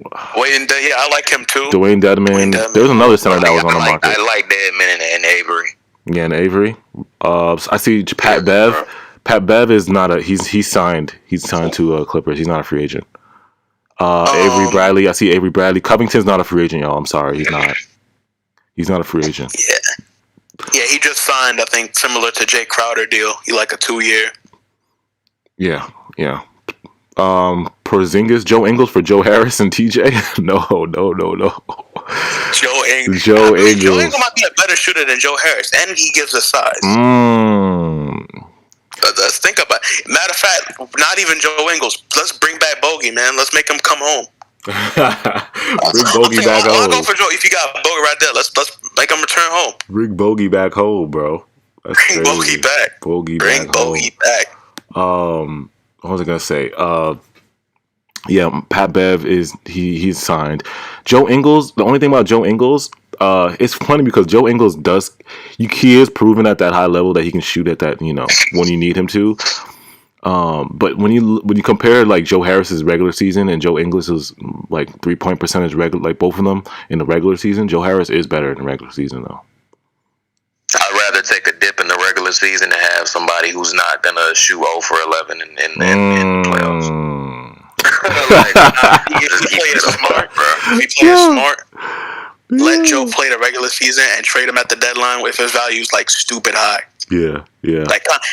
I like him too. Dwayne Dedmon. There was another center that was on the market. I like Dedmon and Avery. Yeah, and Avery. I see Pat Bev. Pat Bev is not he's signed. He's signed to Clippers. He's not a free agent. Avery Bradley. I see Avery Bradley. Covington's not a free agent, y'all. I'm sorry, he's not. He's not a free agent. Yeah, he just signed. I think similar to Jay Crowder deal. He like a 2-year. Yeah. Porzingis, Joe Ingles for Joe Harris and TJ. No. Joe Ingles. Joe Ingles might be a better shooter than Joe Harris, and he gives us size. Let's think about it. Matter of fact, not even Joe Ingles. Let's bring back Bogey, man. Let's make him come home. Bring Bogey back home. I'll go for Joe. If you got Bogey right there, let's make him return home. Bring Bogey back home, bro. Bring Bogey back. Bring Bogey back. What was I gonna say? Pat Bev he's signed. Joe Ingles. The only thing about Joe Ingles, it's funny because Joe Ingles he is proven at that high level that he can shoot at that, when you need him to. But when you compare Joe Harris's regular season and Joe Ingles' 3-point percentage both of them in the regular season, Joe Harris is better in the regular season though. I'd rather take a dip in the regular season and have somebody who's not gonna shoot 0 for 11 in the playoffs. If he plays smart, let Joe play the regular season and trade him at the deadline if his value is stupid high. Yeah.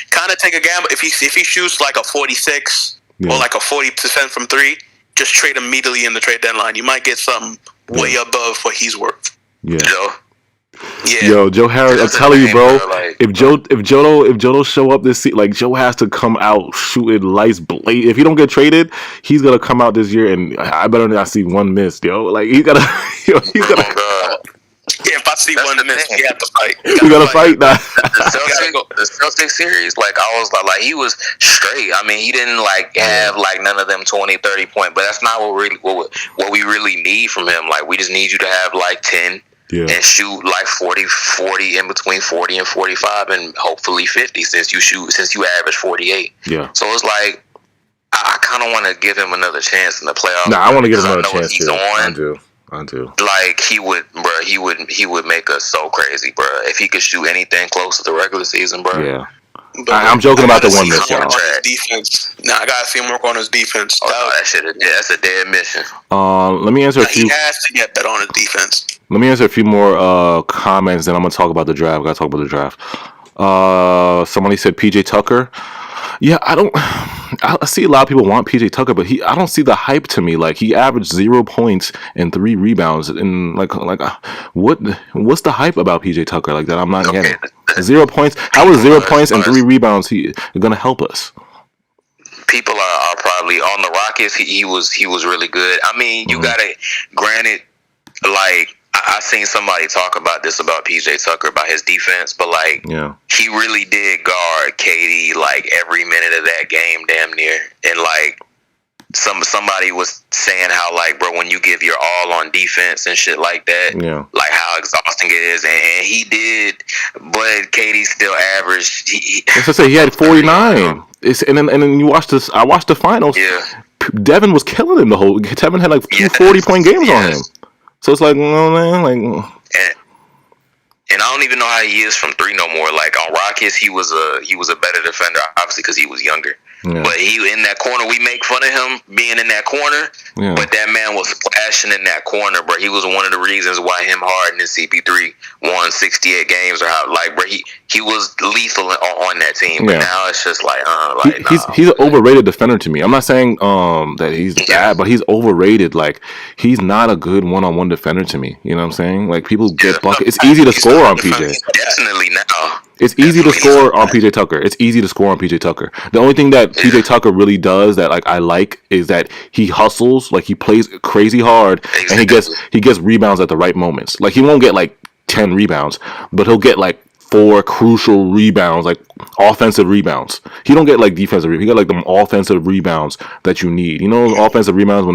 Kind of take a gamble. If he shoots a 46 or a 40% from 3, just trade him immediately in the trade deadline. You might get something way above what he's worth. Yeah. Joe. Yeah. Yo, Joe Harris, I'm telling you, bro. If Joe don't show up this season, Joe has to come out shooting lights blade. If he don't get traded, he's gonna come out this year, and I better not see one miss, yo. He's gonna. If I see one miss, we have to fight. We gotta fight now. The Celtics series, like I was like he was straight. I mean, he didn't like have like none of them 20, 30 point, but that's not what we really need from him. Like we just need you to have like 10 and shoot like 40 in between 40 and 45 and hopefully 50 since you average 48. Yeah. So it's like I kind of want to give him another chance in the playoffs. Nah, I want to give him another chance too. I do. Like he would make us so crazy, bro. If he could shoot anything close to the regular season, bro. Yeah. I'm joking about the one miss, y'all. Defense. Nah, I gotta see him work on his defense. That's a dead mission. Let me answer a few. He has to get better on his defense. Let me answer a few more comments, then I'm gonna talk about the draft. I gotta talk about the draft. Somebody said PJ Tucker. Yeah, I see a lot of people want PJ Tucker, but I don't see the hype to me. Like he averaged 0 points and 3 rebounds, and what's the hype about PJ Tucker like that? I'm not getting 0 points. How is 0 points and 3 rebounds gonna help us? People are probably on the Rockets. He was really good. I mean, you gotta granted, like. I seen somebody talk about this about PJ Tucker about his defense, but like he really did guard KD like every minute of that game, damn near. And like somebody was saying how like bro, when you give your all on defense and shit like that, like how exhausting it is. And he did, but KD still averaged. As I say, he had 49. And then you watch this. I watched the finals. Yeah, Devin was killing him the whole. Devin had like 2 40-point games on him. So it's like, man, like, and I don't even know how he is from 3 no more. Like on Rockets, he was a better defender, obviously because he was younger. Yeah. But he in that corner, we make fun of him being in that corner. Yeah. But that man was splashing in that corner, bro. He was one of the reasons why him, Harden, and CP3 won 68 games, or how like, bro, he was lethal on that team. But now it's just like, he's an overrated defender to me. I'm not saying that he's bad, but he's overrated. Like he's not a good one-on-one defender to me. You know what I'm saying? Like people get buckets. It's easy to score on PJ. Definitely now. It's easy to score on PJ Tucker. It's easy to score on PJ Tucker. The only thing that PJ Tucker really does that like I like is that he hustles, like he plays crazy hard, and he gets rebounds at the right moments. Like he won't get like 10 rebounds, but he'll get like 4 crucial rebounds, like offensive rebounds. He don't get like defensive rebounds. He got like them offensive rebounds that you need. You know those offensive rebounds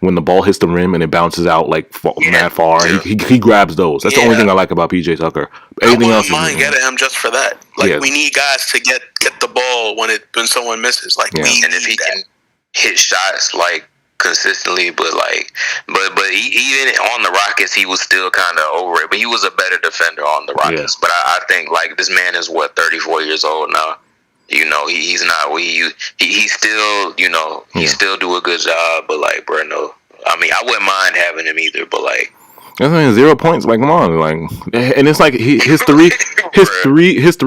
when the ball hits the rim and it bounces out like mad far. Yeah. He grabs those. That's the only thing I like about PJ Tucker. Anything else? I wouldn't mind getting him just for that. Like we need guys to get the ball when someone misses. Like and if he can hit shots like consistently, but even on the Rockets, he was still kind of over it. But he was a better defender on the Rockets. Yeah. But I think like this man is 34 years old now. You know, he's not. He still, you know, he still do a good job. But like, bro, no. I mean, I wouldn't mind having him either. But like, I mean, 0 points. Like, come on, like, and it's like his three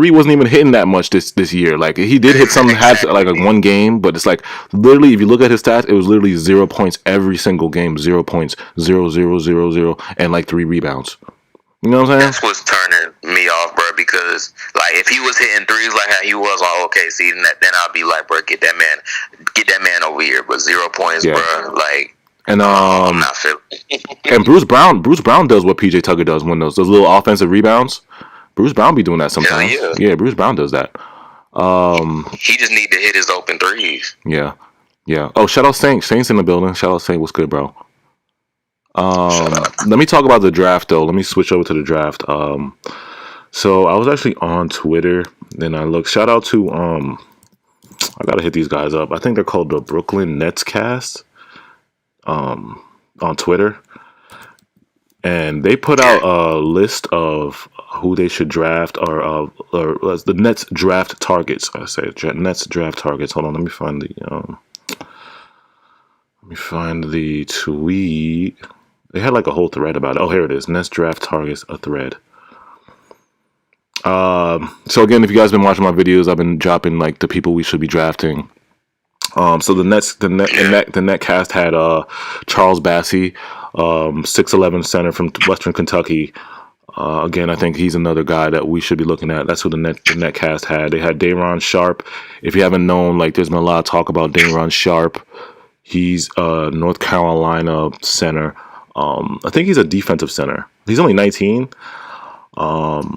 wasn't even hitting that much this year. Like, he did hit some, had like one game, but it's like literally, if you look at his stats, it was literally 0 points every single game. 0 points, 0, 0, 0, 0, and like 3 rebounds. You know what I'm saying? That's what's turning me off, bro. Because like, if he was hitting threes like how he was on OKC, then I'll be like, bro, get that man over here. But 0 points, bro, like. And and Bruce Brown does what PJ Tucker does when those little offensive rebounds. Bruce Brown be doing that sometimes. Yeah, Bruce Brown does that. He just need to hit his open threes. Yeah. Oh, shout out Saints in the building. Shout out Saints. What's good, bro? Let me talk about the draft though. Let me switch over to the draft. So I was actually on Twitter, and I looked. Shout out to I gotta hit these guys up. I think they're called the BrooklynNets cast. On Twitter, and they put out a list of who they should draft, or the Nets draft targets. I say Nets draft targets. Hold on, let me find the tweet. They had like a whole thread about it. Oh, here it is. Nets draft targets, a thread. So again, if you guys been watching my videos, I've been dropping like the people we should be drafting. So the Netcast had Charles Bassey, 6'11" center from Western Kentucky. Again, I think he's another guy that we should be looking at. That's who the Netcast had. They had Day'Ron Sharpe. If you haven't known, like there's been a lot of talk about Day'Ron Sharpe. He's North Carolina center. I think he's a defensive center. He's only 19. Usman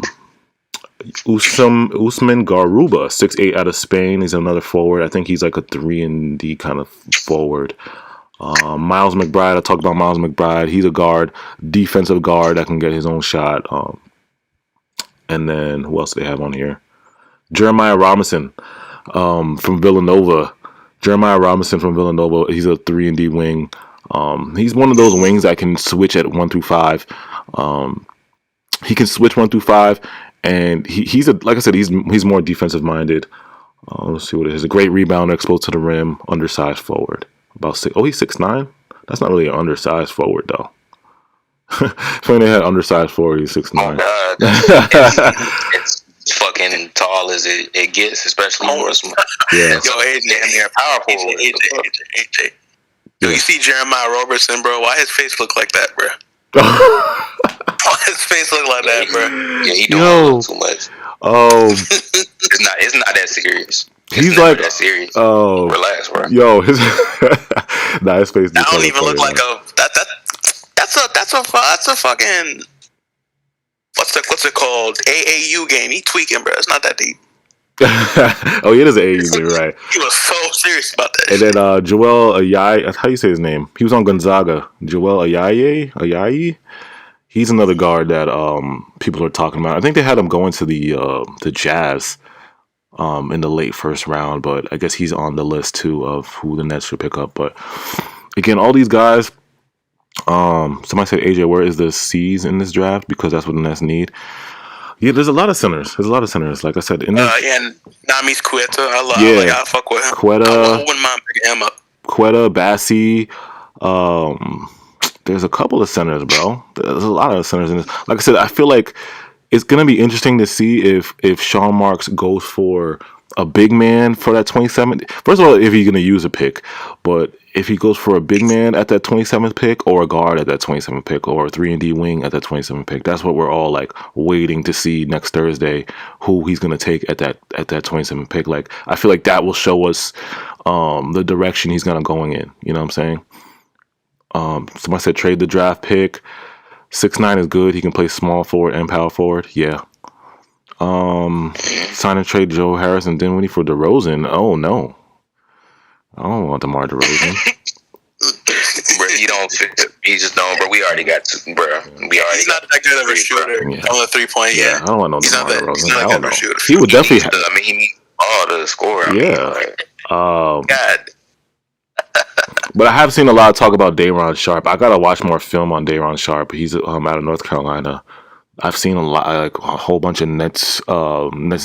Garuba, 6'8" out of Spain. He's another forward. I think he's like a 3-and-D kind of forward. Miles McBride, I talked about Miles McBride. He's a guard, defensive guard that can get his own shot. And then who else do they have on here? Jeremiah Robinson from Villanova. Jeremiah Robinson from Villanova. He's a 3-and-D wing. He's one of those wings that can switch at 1 through 5. He can switch 1 through 5, and he's like I said, he's more defensive minded. Let's see what it is. A great rebounder, exposed to the rim, undersized forward. He's 6'9". That's not really an undersized forward though. If they had undersized forward, he's 6'9". Oh God, it's fucking tall as it gets, especially more small. Yeah. Yo, AJ, powerful. AJ. Yo, you see Jeremiah Robertson, bro? Why his face look like that, bro? Why his face look like that, bro? Yeah, he doing too much. Oh, it's not that serious. He's like that serious. Oh, relax, bro. Yo, his face. That don't even look like that's a fucking what's it called? AAU game. He tweaking, bro. It's not that deep. Oh, it is an AAU game, right? He was so serious about that. And then Joel Ayayi, how you say his name? He was on Gonzaga. Joel Ayayi. He's another guard that people are talking about. I think they had him going to the Jazz in the late first round, but I guess he's on the list too of who the Nets should pick up. But again, all these guys. Somebody said, AJ, where is the C's in this draft? Because that's what the Nets need. Yeah, there's a lot of centers. Like I said, and Namis Quetta. I fuck with him. Quetta. I wouldn't mind picking him up. Quetta, Bassi. There's a couple of centers, bro. There's a lot of centers in this. Like I said, I feel like it's gonna be interesting to see if Sean Marks goes for a big man for that 27th. First of all, if he's gonna use a pick, but if he goes for a big man at that 27th pick, or a guard at that 27th pick, or a 3-and-D wing at that 27th pick, that's what we're all like waiting to see next Thursday, who he's gonna take at that 27th pick. Like, I feel like that will show us the direction he's gonna going in. You know what I'm saying? Somebody said trade the draft pick. 6'9" is good. He can play small forward and power forward. Yeah. Sign and trade Joe Harris and Dinwiddie for DeRozan. Oh no, I don't want DeMar DeRozan. Bro, you don't fit. You just don't, bro. We already got two, bro. He's not that good of a shooter on the 3-point. Yeah, I don't want no DeMar DeRozan. He's not that good of a shooter. He would definitely. He needs all the score. God. But I have seen a lot of talk about Day'Ron Sharpe. I gotta watch more film on Day'Ron Sharpe. He's out of North Carolina. I've seen a whole bunch of Nets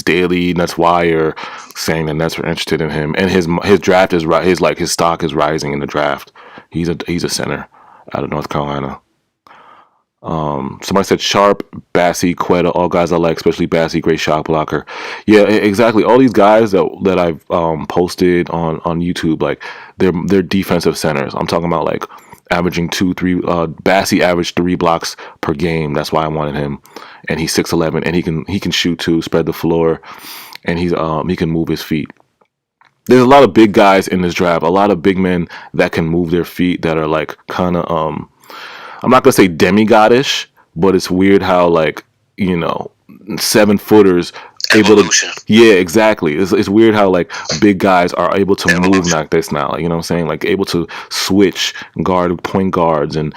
Daily, Nets Wire saying the Nets were interested in him, and his draft is right. His stock is rising in the draft. He's a center out of North Carolina. Somebody said Sharpe, Bassi, Quetta, all guys I like, especially Bassi, great shot blocker. Yeah, exactly. All these guys that I've posted on YouTube, like they're defensive centers. I'm talking about like averaging 2-3. Bassi averaged 3 blocks per game. That's why I wanted him. And he's 6'11", and he can shoot too, spread the floor, and he can move his feet. There's a lot of big guys in this draft. A lot of big men that can move their feet that are like kind of I'm not gonna say demigodish, but it's weird how 7-footers able to. Yeah, exactly. It's weird how like big guys are able to move like this now. Like, you know what I'm saying? Like able to switch guard point guards and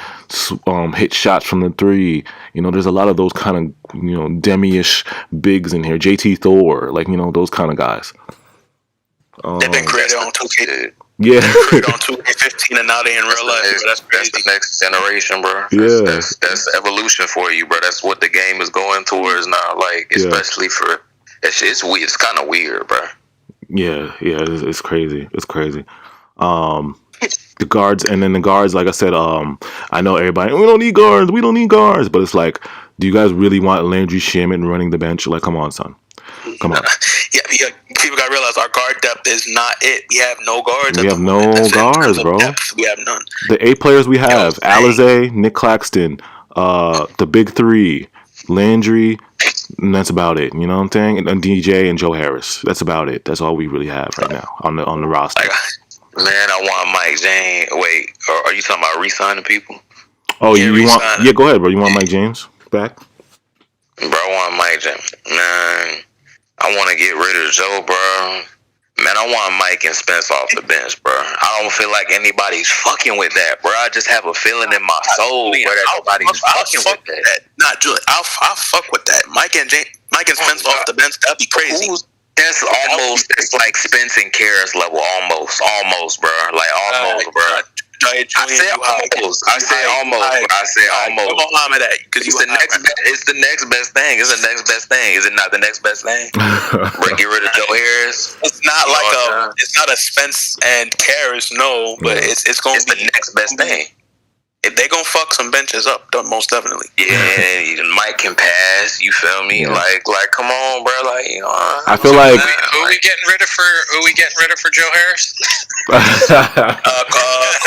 hit shots from the 3. You know, there's a lot of those kind of demi-ish bigs in here. JT Thor, those kind of guys. They've been created on 2K. Yeah, on 2K15, and now they in real life. That's the next generation, bro. That's evolution for you, bro. That's what the game is going towards now. Like, especially for it's kind of weird, bro. Yeah, it's crazy. It's crazy. The guards, like I said, I know everybody. We don't need guards, but it's like, do you guys really want Landry Shamet running the bench? Like, come on, son. Come on. Yeah, people gotta realize our guard depth is not it. We have no guards. We have no guards, bro. We have none. The 8 players we have: Alizé, Nick Claxton, the big 3, Landry, and that's about it. You know what I'm saying? And DJ and Joe Harris. That's about it. That's all we really have right now on the roster. Man, I want Mike James. Wait, are you talking about re-signing people? Oh, you want? Yeah, go ahead, bro. You want Mike James? Back. Bro, I want Mike James. Man, I want to get rid of Joe, bro. Man, I want Mike and Spence off the bench, bro. I don't feel like anybody's fucking with that, bro. I just have a feeling in my soul where nobody's fucking with that. Not Julian. I'll fuck with that. Mike and Spence off the bench. That'd be crazy. That's almost. It's like Spence and Karras level, almost, bro. Like almost, bro. I said almost. I said almost. Come on, with that, because it's the next. It's the next best thing. It's the next best thing. Is it not the next best thing? Get rid of Joe Harris. It's not like it's not a Spence and Karras, no, but it's going to be the next best thing. If they gonna fuck some benches up, most definitely. Yeah, Mike can pass. You feel me? Yeah. Like, come on, bro. Like, you know. I feel like who we getting rid of for Joe Harris?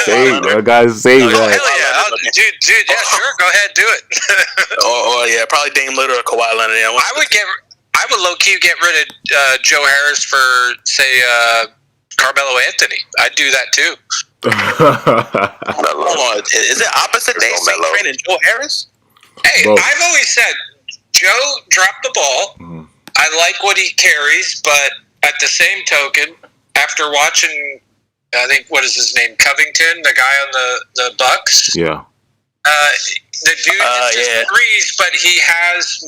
Save, bro, guys, save that. Hell yeah, dude, yeah, sure, go ahead, do it. or yeah, probably Dame Lillard or Kawhi Leonard. I would low key get rid of Joe Harris for say Carmelo Anthony. I'd do that too. Hold on, is it opposite day Saint and Joe Harris? Hey, both. I've always said Joe dropped the ball. Mm-hmm. I like what he carries, but at the same token, after watching, I think what is his name, Covington, the guy on the Bucks. Yeah. The dude just threes, but he has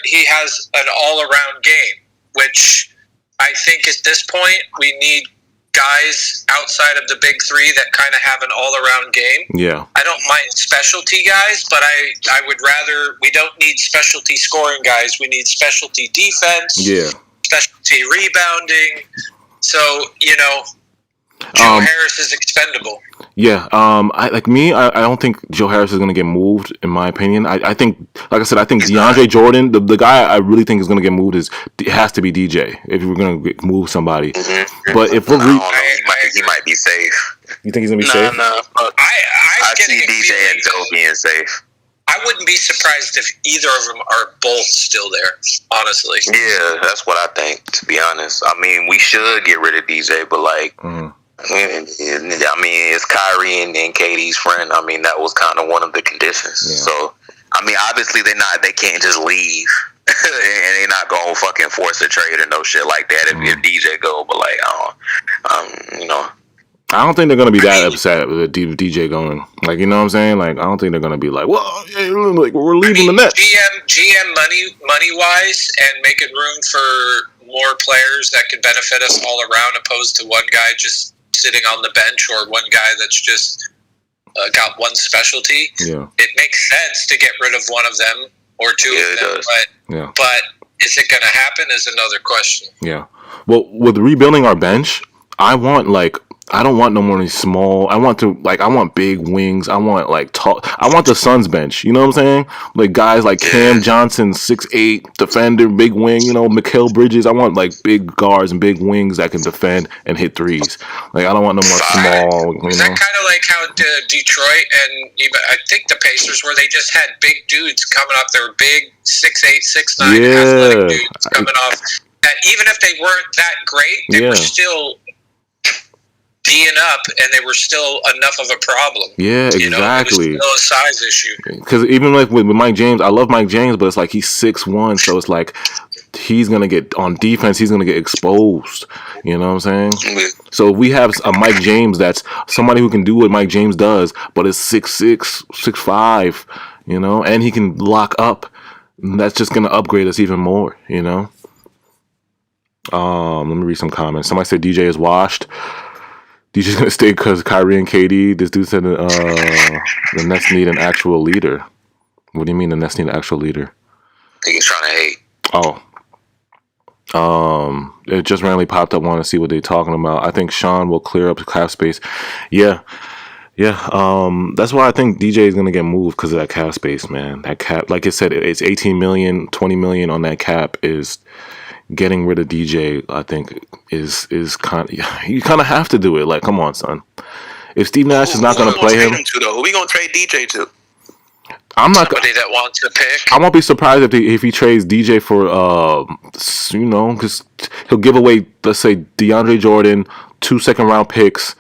he has an all around game, which I think at this point we need guys outside of the big three that kind of have an all-around game. Yeah. I don't mind specialty guys, but I would rather, we don't need specialty scoring guys. We need specialty defense. Yeah. Specialty rebounding. So, Joe Harris is expendable. Yeah. I don't think Joe Harris is going to get moved, in my opinion. I think, like I said, DeAndre Jordan, the guy I really think is going to get moved it has to be DJ if we're going to move somebody. Mm-hmm. But if we're he might be safe. You think he's going to be safe? No. I see DJ and Joe being safe. I wouldn't be surprised if either of them are both still there, honestly. Yeah, that's what I think, to be honest. I mean, we should get rid of DJ, but I mean, it's Kyrie and KD's friend. I mean, that was kind of one of the conditions. Yeah. So, I mean, obviously they can't just leave and they're not gonna fucking force a trade or no shit like that if DJ go. But I don't think they're gonna be that upset with DJ going. Like, you know what I'm saying? Like, I don't think they're gonna be like, well, we're leaving the Nets. GM money wise, and making room for more players that could benefit us all around, opposed to one guy just sitting on the bench or one guy that's just got one specialty. Yeah. It makes sense to get rid of one of them or two of them, but is it going to happen is another question. Yeah. Well, with rebuilding our bench, I don't want no more small. I want big wings. I want tall. I want the Suns bench. You know what I'm saying? Like guys like Cam Johnson, 6'8", defender, big wing. Mikal Bridges. I want big guards and big wings that can defend and hit threes. I don't want no more small. Is that kind of like how Detroit and even I think the Pacers, where they just had big dudes coming up? They were big 6'8", 6'9", athletic dudes coming off. That even if they weren't that great, they were still D'ing up, and they were still enough of a problem. Yeah, exactly. It was still a size issue. Because even with Mike James, I love Mike James, but it's like he's 6'1", so it's like he's gonna get on defense. He's gonna get exposed. You know what I'm saying? Mm-hmm. So if we have a Mike James that's somebody who can do what Mike James does, but is 6'6", 6'5", and he can lock up. That's just gonna upgrade us even more. Let me read some comments. Somebody said DJ is washed. DJ's gonna stay because Kyrie and KD. This dude said the Nets need an actual leader. What do you mean the Nets need an actual leader? I think he's trying to hate. It just randomly popped up. Want to see what they're talking about. I think Sean will clear up cap space. Yeah. That's why I think DJ is gonna get moved because of that cap space, man. That cap, like I said, it's 18 million, 20 million on that cap. Is getting rid of DJ, I think, is kind of, you kind of have to do it. Like, come on, son. If Steve Nash is not going to play him, who we going to trade DJ to? I'm not somebody that wants to pick. I won't be surprised if he trades DJ for because he'll give away, let's say, DeAndre Jordan, 2 second-round picks,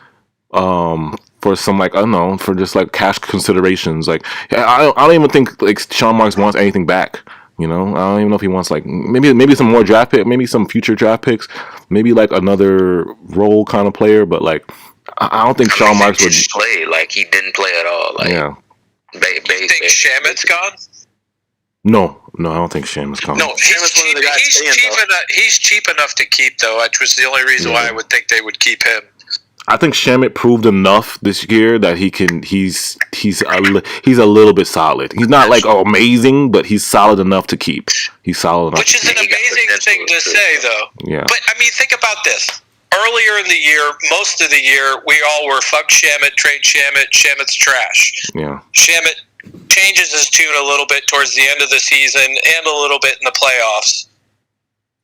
for for some like I don't know, for just like cash considerations. Like I don't even think like Sean Marks wants anything back. You know, I don't even know if he wants like maybe some more draft pick, maybe some future draft picks, maybe like another role kind of player. But like I don't think Sean Marks would play. Like he didn't play at all. Like you think Shamit's gone? No, I don't think Shamit's gone. No, he's cheap enough to keep though, which was the only reason why I would think they would keep him. I think Shamit proved enough this year that he's a little bit solid. He's not like amazing, but he's solid enough to keep. He's solid enough. Which is an amazing thing to say, though. Yeah. But I mean, think about this. Earlier in the year, most of the year, we all were fuck Shamit, trade Shamit, Shamit's trash. Yeah. Shamit changes his tune a little bit towards the end of the season and a little bit in the playoffs.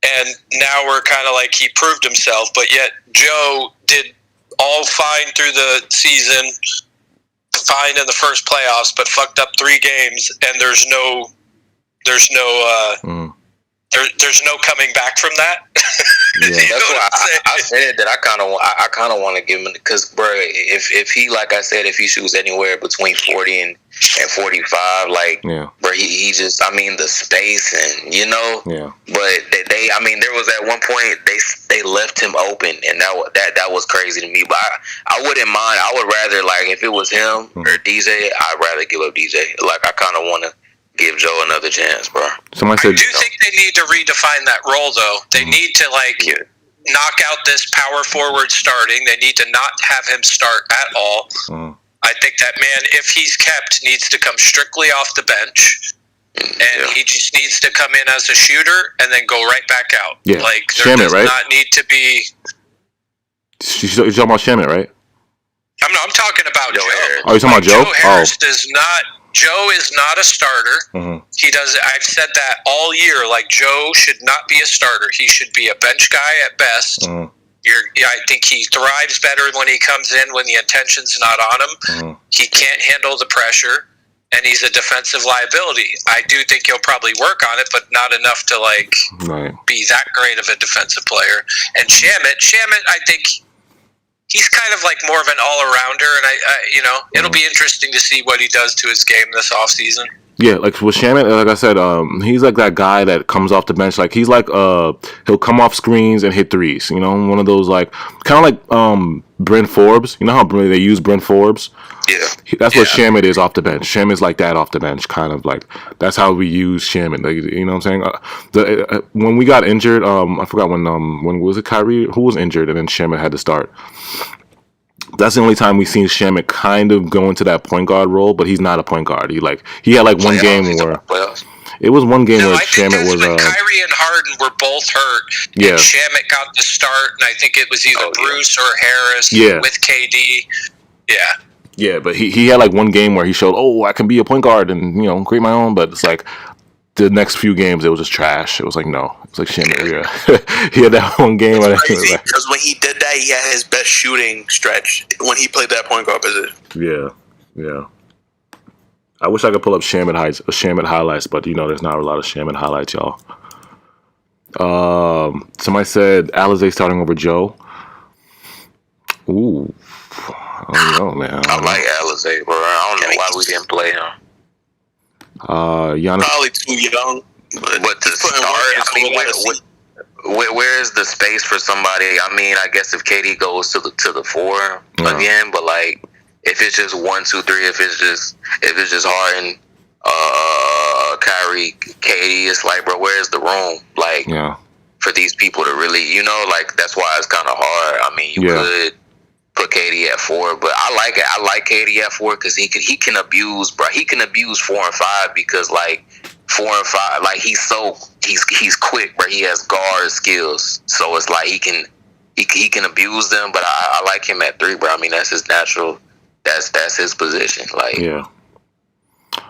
And now we're kind of like he proved himself, but yet Joe did all fine through the season, fine in the first playoffs, but fucked up 3 games, and there's no coming back from that. Yeah, that's why I said that I kind of want to give him, because bro, if he, like I said, if he shoots anywhere between 40 and 45, like bro, he just, I mean, the space and but they I mean, there was at one point they left him open, and that was crazy to me. But I wouldn't mind. I would rather, like, if it was him or DJ, I'd rather give up DJ. Like, I kind of want to give Joe another chance, bro. Somebody said, I do think they need to redefine that role, though. They need to knock out this power forward starting. They need to not have him start at all. I think that man, if he's kept, needs to come strictly off the bench, and he just needs to come in as a shooter and then go right back out. Yeah, like there Shamit, does right? not need to be. You're talking about Shamit, right? I'm talking about Joe. Oh, you're talking about Joe? Joe Harris does not. Joe is not a starter. He does. I've said that all year. Like, Joe should not be a starter. He should be a bench guy at best. I think he thrives better when he comes in when the attention's not on him. He can't handle the pressure, and he's a defensive liability. I do think he'll probably work on it, but not enough to be that great of a defensive player. And Shamit, I think he's kind of like more of an all-arounder, and it'll be interesting to see what he does to his game this offseason. Yeah, like with Shamit, like I said, he's like that guy that comes off the bench. Like, he's like he'll come off screens and hit threes. You know, one of those like kind of like Brent Forbes. You know how they use Brent Forbes? Yeah, that's what Shamit is off the bench. Shamit's like that off the bench, kind of like that's how we use Shamit. Like, you know what I'm saying? When we got injured, I forgot when was it Kyrie who was injured, and then Shamit had to start. That's the only time we've seen Shamit kind of go into that point guard role, but he's not a point guard. He had like one game where it was one game where Shamit was. Kyrie and Harden were both hurt. Yeah, and Shamit got the start, and I think it was either Bruce or Harris. With KD. Yeah, but he had like one game where he showed, I can be a point guard and create my own. But it's like the next few games it was just trash. It was like it's like Shamit. Yeah, he had that one game because when he did that, he had his best shooting stretch when he played that point guard position. Yeah. I wish I could pull up Shamit highlights, but there's not a lot of Shamit highlights, y'all. Somebody said Alizé starting over Joe. Ooh, I don't know, man. I like Alizé, bro. I don't know why we didn't play him. Giannis probably too young. But to start, I mean, where is the space for somebody? I mean, I guess if KD goes to the 4 again, but like if it's just 1, 2, 3, if it's just Harden, Kyrie, KD, it's like, bro, where's the room? Like, for these people to really, like, that's why it's kind of hard. I mean, you could put KD at 4, but I like it. I like KD at 4 because he can abuse, bro. He can abuse 4 and 5 because like 4 and 5, like he's quick, bro. He has guard skills, so it's like he can abuse them. But I like him at 3, bro. I mean, that's his natural. That's his position. Like,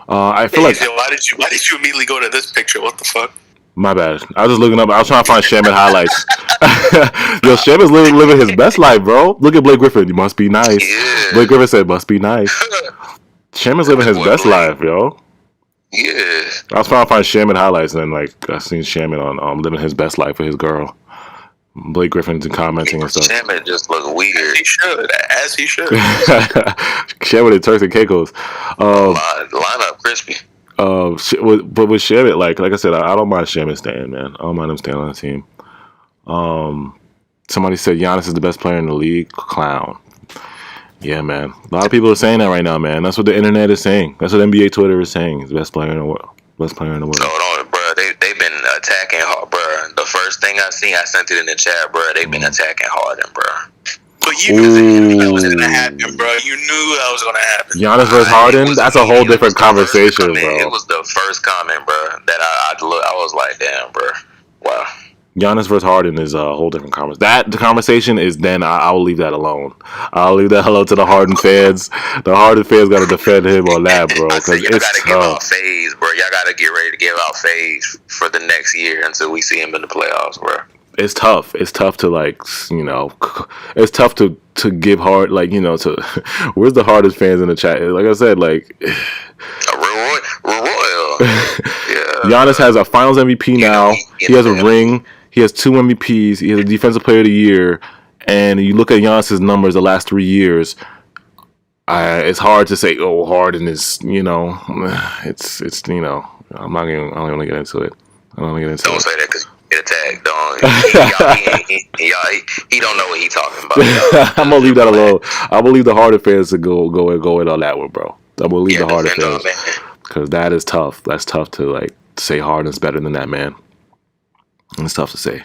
I feel like why did you immediately go to this picture? What the fuck? My bad. I was just looking up. I was trying to find Shamit highlights. Yo, Shamit's living his best life, bro. Look at Blake Griffin. You must be nice. Yeah. Blake Griffin said, "Must be nice." Shamit's living his best life, yo. Yeah. I was trying to find Shamit highlights, and then I seen Shamit on living his best life with his girl. Blake Griffin's commenting and stuff. Shaman just look weird. As he should. Shaman and Turks and Caicos. Line up crispy. But with Shaman, like I said, I don't mind Shaman staying, man. I don't mind him staying on the team. Somebody said Giannis is the best player in the league. Clown. Yeah, man. A lot of people are saying that right now, man. That's what the internet is saying. That's what NBA Twitter is saying. He's the best player in the world. Best player in the world. Hold on, bro. They've been attacking hard, bro. The first thing I seen, I sent it in the chat, bro. They've been attacking Harden, bro. But you knew that was gonna happen, bro. You knew that was gonna happen. Giannis versus Harden? That's a whole different conversation, bro. It was the first comment, bro, that I was like, damn, bro. Wow. Giannis versus Harden is a whole different conversation. The conversation is then I'll leave that alone. I'll leave that alone to the Harden fans. The Harden fans got to defend him on that, bro. Because y'all got to give out phase, bro. Y'all got to get ready to give out phase for the next year until we see him in the playoffs, bro. It's tough. It's tough to it's tough to give hard to. Where's the hardest fans in the chat? Like I said, Royal. Yeah. Giannis has a Finals MVP now. He has a ring. He has 2 MVPs. He has a Defensive Player of the Year. And you look at Giannis's numbers the last 3 years. It's hard to say, oh, Harden is, it's I'm not even. I don't want to get into it. Don't say that because get attacked. Don't. He don't know what he's talking about. I'm gonna leave that alone. I believe the Harden fans to go in on that one, bro. I'm gonna leave the Harden fans because that is tough. That's tough to say Harden's better than that man. And it's tough to say,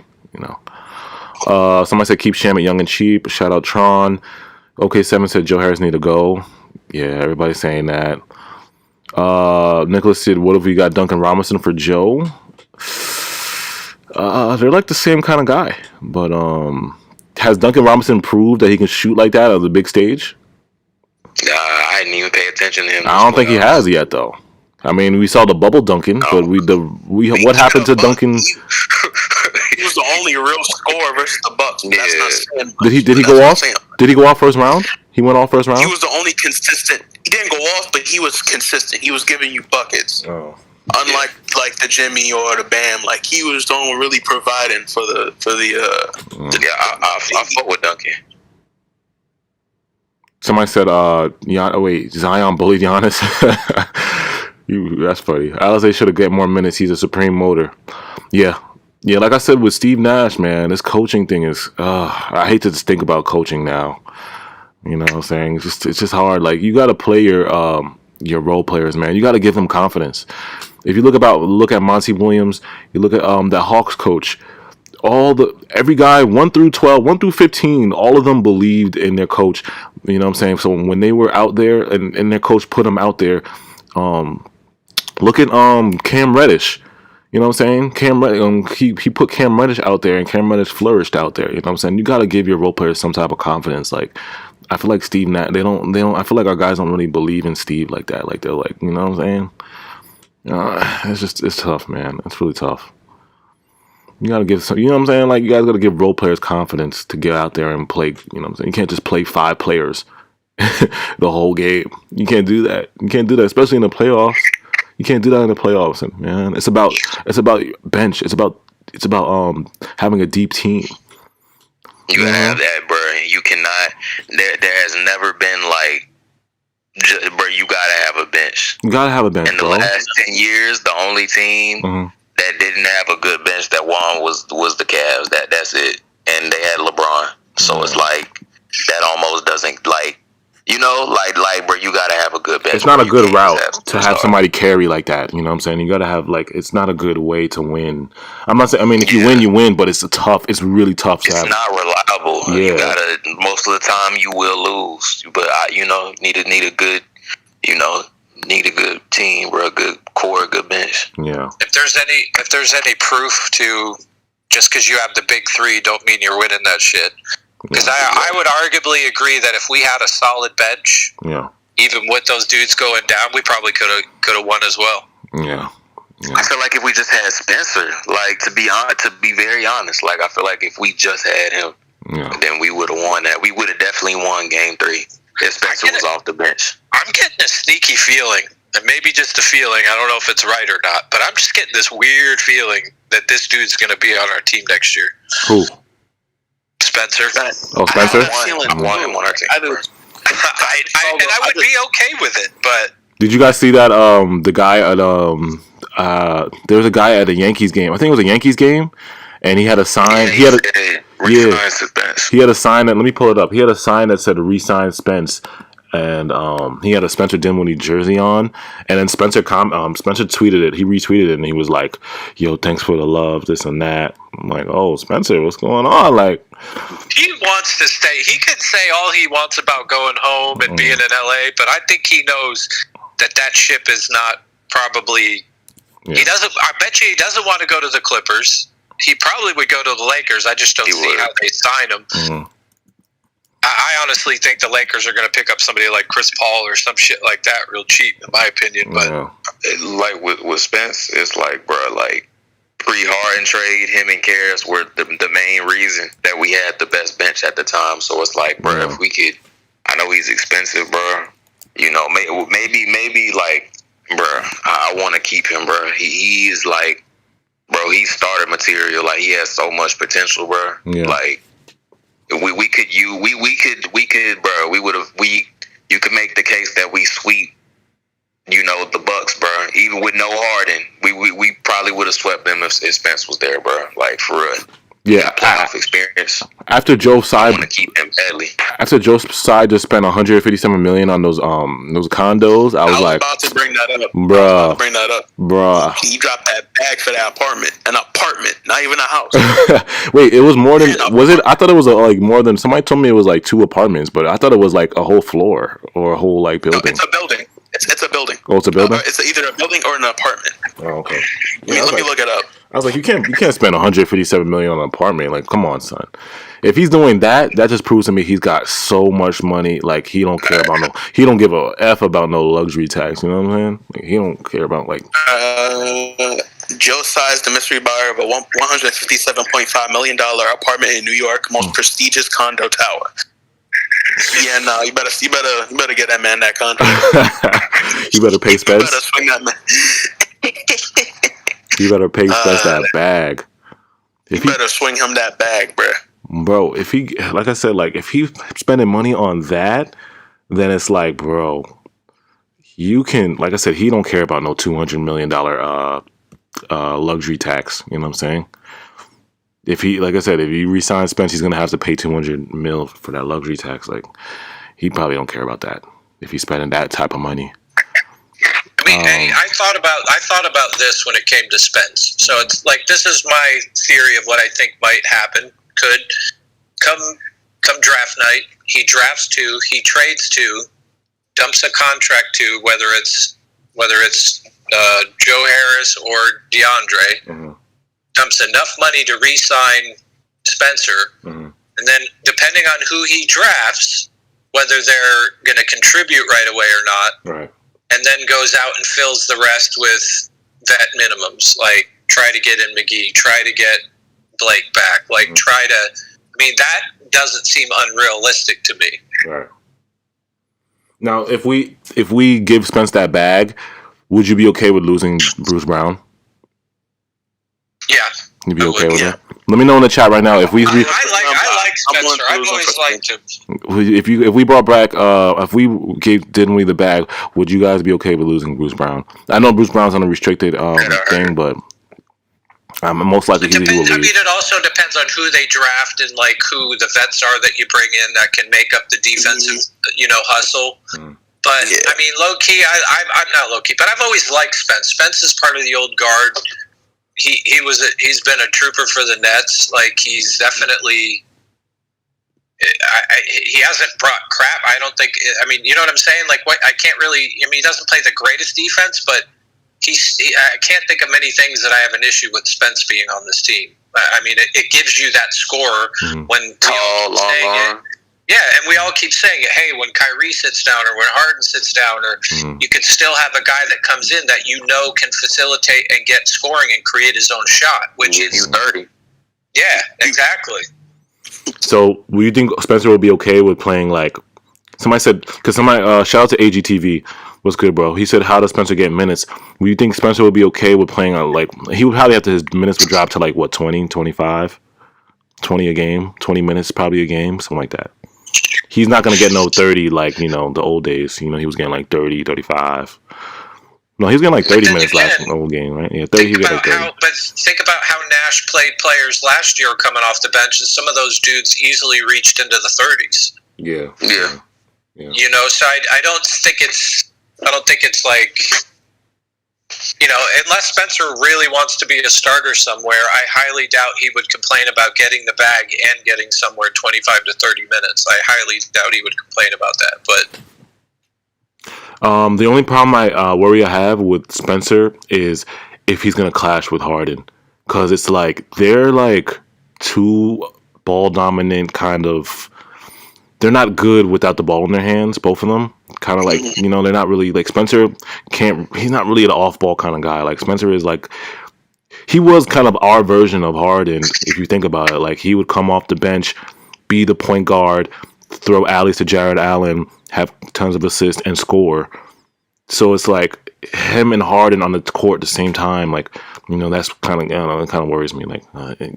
Somebody said keep Shaman young and cheap. Shout out Tron. OK7 said Joe Harris need to go. Yeah, everybody's saying that. Nicholas said, what if we got Duncan Robinson for Joe? They're like the same kind of guy. But has Duncan Robinson proved that he can shoot like that on the big stage? I didn't even pay attention to him. I don't think he has yet, though. I mean, we saw the bubble Duncan, but what happened to Duncan? He was the only real scorer versus the Bucks. Yeah. That's not saying. Did he go off? Did he go off first round? He went off first round? He was the only consistent. He didn't go off, but he was consistent. He was giving you buckets. Oh. Unlike the Jimmy or the Bam, he was the one really providing for the. I fuck with Duncan. Somebody said, Zion bullied Giannis. That's funny. Alizé should have get more minutes. He's a supreme motor. Yeah. Like I said with Steve Nash, man, this coaching thing is. I hate to just think about coaching now. You know what I'm saying? It's just hard. You got to play your role players, man. You got to give them confidence. If you look at Monty Williams, you look at the Hawks coach. Every guy 1 through 12, 1 through 15, all of them believed in their coach. You know what I'm saying? So when they were out there and their coach put them out there. Look at Cam Reddish. You know what I'm saying? Cam Reddish, he put Cam Reddish out there, and Cam Reddish flourished out there. You know what I'm saying? You got to give your role players some type of confidence. I feel like Steve, they don't. I feel like our guys don't really believe in Steve like that. They're you know what I'm saying? It's tough, man. It's really tough. You got to give some. You know what I'm saying? You guys got to give role players confidence to get out there and play. You know what I'm saying? You can't just play 5 players the whole game. You can't do that. You can't do that, especially in the playoffs. You can't do that in the playoffs, man. It's about bench. It's about having a deep team. You gotta have that, bro. You cannot. There has never been bro. You gotta have a bench. You gotta have a bench. In the last 10 years, the only team that didn't have a good bench that won was the Cavs. That's it. And they had LeBron. So it's that almost doesn't bro, you gotta have a good bench. It's not a good route to have somebody carry like that. You know what I'm saying? You gotta have it's not a good way to win. I'm not saying. I mean, if you win, you win. But it's really tough. It's not reliable. Yeah. You gotta. Most of the time, you will lose. But need a good. Need a good team, bro. A good core, a good bench. Yeah. If there's any proof to just because you have the big 3, don't mean you're winning that shit. Because I would arguably agree that if we had a solid bench, even with those dudes going down, we probably could have won as well. Yeah. I feel like if we just had Spencer, to be very honest, I feel like if we just had him, then we would have won that. We would have definitely won Game 3 if Spencer was off the bench. I'm getting a sneaky feeling, and maybe just a feeling. I don't know if it's right or not, but I'm just getting this weird feeling that this dude's going to be on our team next year. Who? Spencer. Oh, Spencer. I want him on our team. I do. And I would be okay with it, but Did you guys see that? The guy at there was a guy at a Yankees game. I think it was a Yankees game, and he had a sign. He had a sign that. Let me pull it up. He had a sign that said "Resign Spence," and he had a Spencer Dinwiddie jersey on. And then Spencer tweeted it. He retweeted it, and he was like, "Yo, thanks for the love, this and that." I'm like, "Oh, Spencer, what's going on?" Like, he wants to stay. He can say all he wants about going home and being in LA, but I think he knows that ship is not probably. Yeah. He doesn't. I bet you he doesn't want to go to the Clippers. He probably would go to the Lakers. I just don't see how they sign him. Mm-hmm. I honestly think the Lakers are going to pick up somebody like Chris Paul or some shit like that real cheap, in my opinion. But like with Spence, it's like, bro, like pre-Harden trade, him and Karras were the main reason that we had the best bench at the time. So it's like, bro, if we could, I know he's expensive, bro. You know, maybe like, bro, I want to keep him, bro. He is like, bro, he's starter material. Like, he has so much potential, bro. Yeah. Like, we could, bro. You could make the case that we sweep, you know, the Bucks, bro. Even with no Harden, we probably would have swept them if Spence was there, bro. Like, for real. Yeah, playoff experience. After Joe Tsai, want to keep him badly. After Joe Tsai just spent $157 million on those condos, I was like, about to bring that up, bruh. He dropped that bag for that apartment, not even a house. Wait, it was more than was it? I thought it was like more than. Somebody told me it was like 2 apartments, but I thought it was like a whole floor or a whole like building. No, it's a building. It's a building. Oh, it's a building. It's either a building or an apartment. Oh, okay. Let me look it up. I was like, you can't spend $157 million on an apartment. Like, come on, son. If he's doing that, that just proves to me he's got so much money. Like, he don't care about he don't give a F about no luxury tax. You know what I'm saying? Like, he don't care about like. Joe Tsai is the mystery buyer of a $157.5 million apartment in New York, most prestigious condo tower. Yeah, no, you better get that man that condo. You better pay Spence. You better swing that man. You better pay Spence that bag. You better swing him that bag, bro. If he, like I said, like if he's spending money on that, then it's like, bro, you can, like I said, he don't care about no $200 million luxury tax. You know what I'm saying? If he, like I said, if he resigns Spence, he's gonna have to pay $200 million for that luxury tax. Like, he probably don't care about that if he's spending that type of money. I mean, hey, I thought about this when it came to Spence. So it's like, this is my theory of what I think might happen. Could come draft night, he drafts 2, he trades 2, dumps a contract to whether it's Joe Harris or DeAndre. Mm-hmm. Dumps enough money to re-sign Spencer, and then depending on who he drafts, whether they're going to contribute right away or not, right, and then goes out and fills the rest with vet minimums, like try to get in McGee, try to get Blake back, like try to. I mean, that doesn't seem unrealistic to me. Right. Now, if we give Spence that bag, would you be okay with losing Bruce Brown? Yeah. You'd be okay with that? Let me know in the chat right now if we. I like Spencer. I've always liked him. If we brought back, if we gave Dinwiddie the bag, would you guys be okay with losing Bruce Brown? I know Bruce Brown's on a restricted thing, but most likely he will leave. I mean, it also depends on who they draft and like who the vets are that you bring in that can make up the defensive, hustle. But I mean, low key, I'm not low key, but I've always liked Spence. Spence is part of the old guard. He's been a trooper for the Nets. Like, he's definitely. He hasn't brought crap. I don't think. I mean, you know what I'm saying? Like, what I can't really. I mean, he doesn't play the greatest defense, but I can't think of many things that I have an issue with Spence being on this team. I mean, it gives you that score when tall, long arm. Yeah, and we all keep saying it. Hey, when Kyrie sits down or when Harden sits down, or you can still have a guy that comes in that can facilitate and get scoring and create his own shot, which is 30. Yeah, exactly. So, will you think Spencer will be okay with playing like somebody said? Because shout out to AGTV. What's good, bro? He said, "How does Spencer get minutes?" Will you think Spencer will be okay with playing on like he would probably have to his minutes would drop to like what 20, 25? 20 a game, 20 minutes probably a game, something like that. He's not going to get no 30 like, the old days. He was getting like 30, 35. No, he was getting like 30 minutes last whole game, right? Yeah, 30. But think about how Nash played players last year coming off the bench, and some of those dudes easily reached into the 30s. Yeah. So I don't think it's like, unless Spencer really wants to be a starter somewhere, I highly doubt he would complain about getting the bag and getting somewhere 25 to 30 minutes. I highly doubt he would complain about that, but. The only problem worry I have with Spencer is if he's gonna clash with Harden, because it's like they're like two ball dominant kind of. They're not good without the ball in their hands, both of them. Kind of like they're not really like Spencer can't. He's not really an off ball kind of guy. Like Spencer is like. He was kind of our version of Harden, if you think about it. Like he would come off the bench, be the point guard, throw alleys to Jared Allen, have tons of assists, and score. So it's like him and Harden on the court at the same time. Like, that's kind of, it kind of worries me. Like,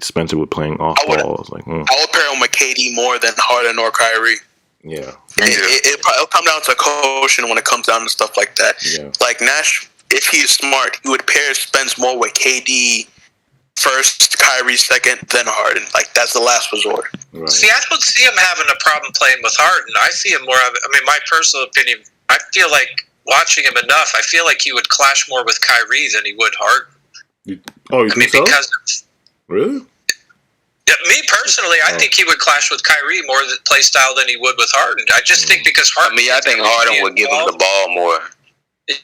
Spencer would playing off ball. Like, I would pair him with KD more than Harden or Kyrie. Yeah. It'll come down to coaching when it comes down to stuff like that. Yeah. Like Nash, if he's smart, he would pair Spence more with KD first, Kyrie second, then Harden. Like, that's the last resort. Right. See, I don't see him having a problem playing with Harden. I see him more of, my personal opinion, I feel like watching him enough, I feel like he would clash more with Kyrie than he would Harden. You think so? Really? Yeah, me personally, I think he would clash with Kyrie more play style than he would with Harden. I just think because Harden. I think Harden would give him the ball more.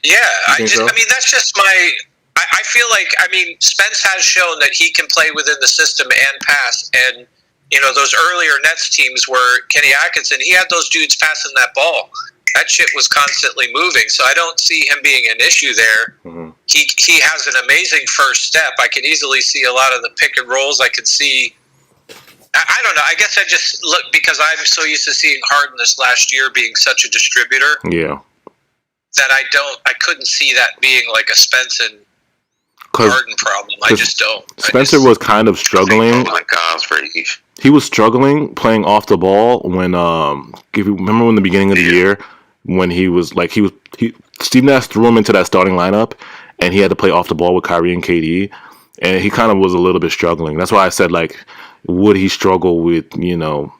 Yeah, so? that's just my. I feel like Spence has shown that he can play within the system and pass, and those earlier Nets teams where Kenny Atkinson, he had those dudes passing that ball. That shit was constantly moving, so I don't see him being an issue there. Mm-hmm. He has an amazing first step. I can easily see a lot of the pick and rolls. I could see. I don't know. I guess I just look because I'm so used to seeing Harden this last year being such a distributor. Yeah. That I couldn't see that being like a Spence and Harden problem. I just don't. Spencer was kind of struggling. He was struggling playing off the ball when if you remember in the beginning of the year when he Steve Nash threw him into that starting lineup and he had to play off the ball with Kyrie and KD, and he kind of was a little bit struggling. That's why I said, like, would he struggle with the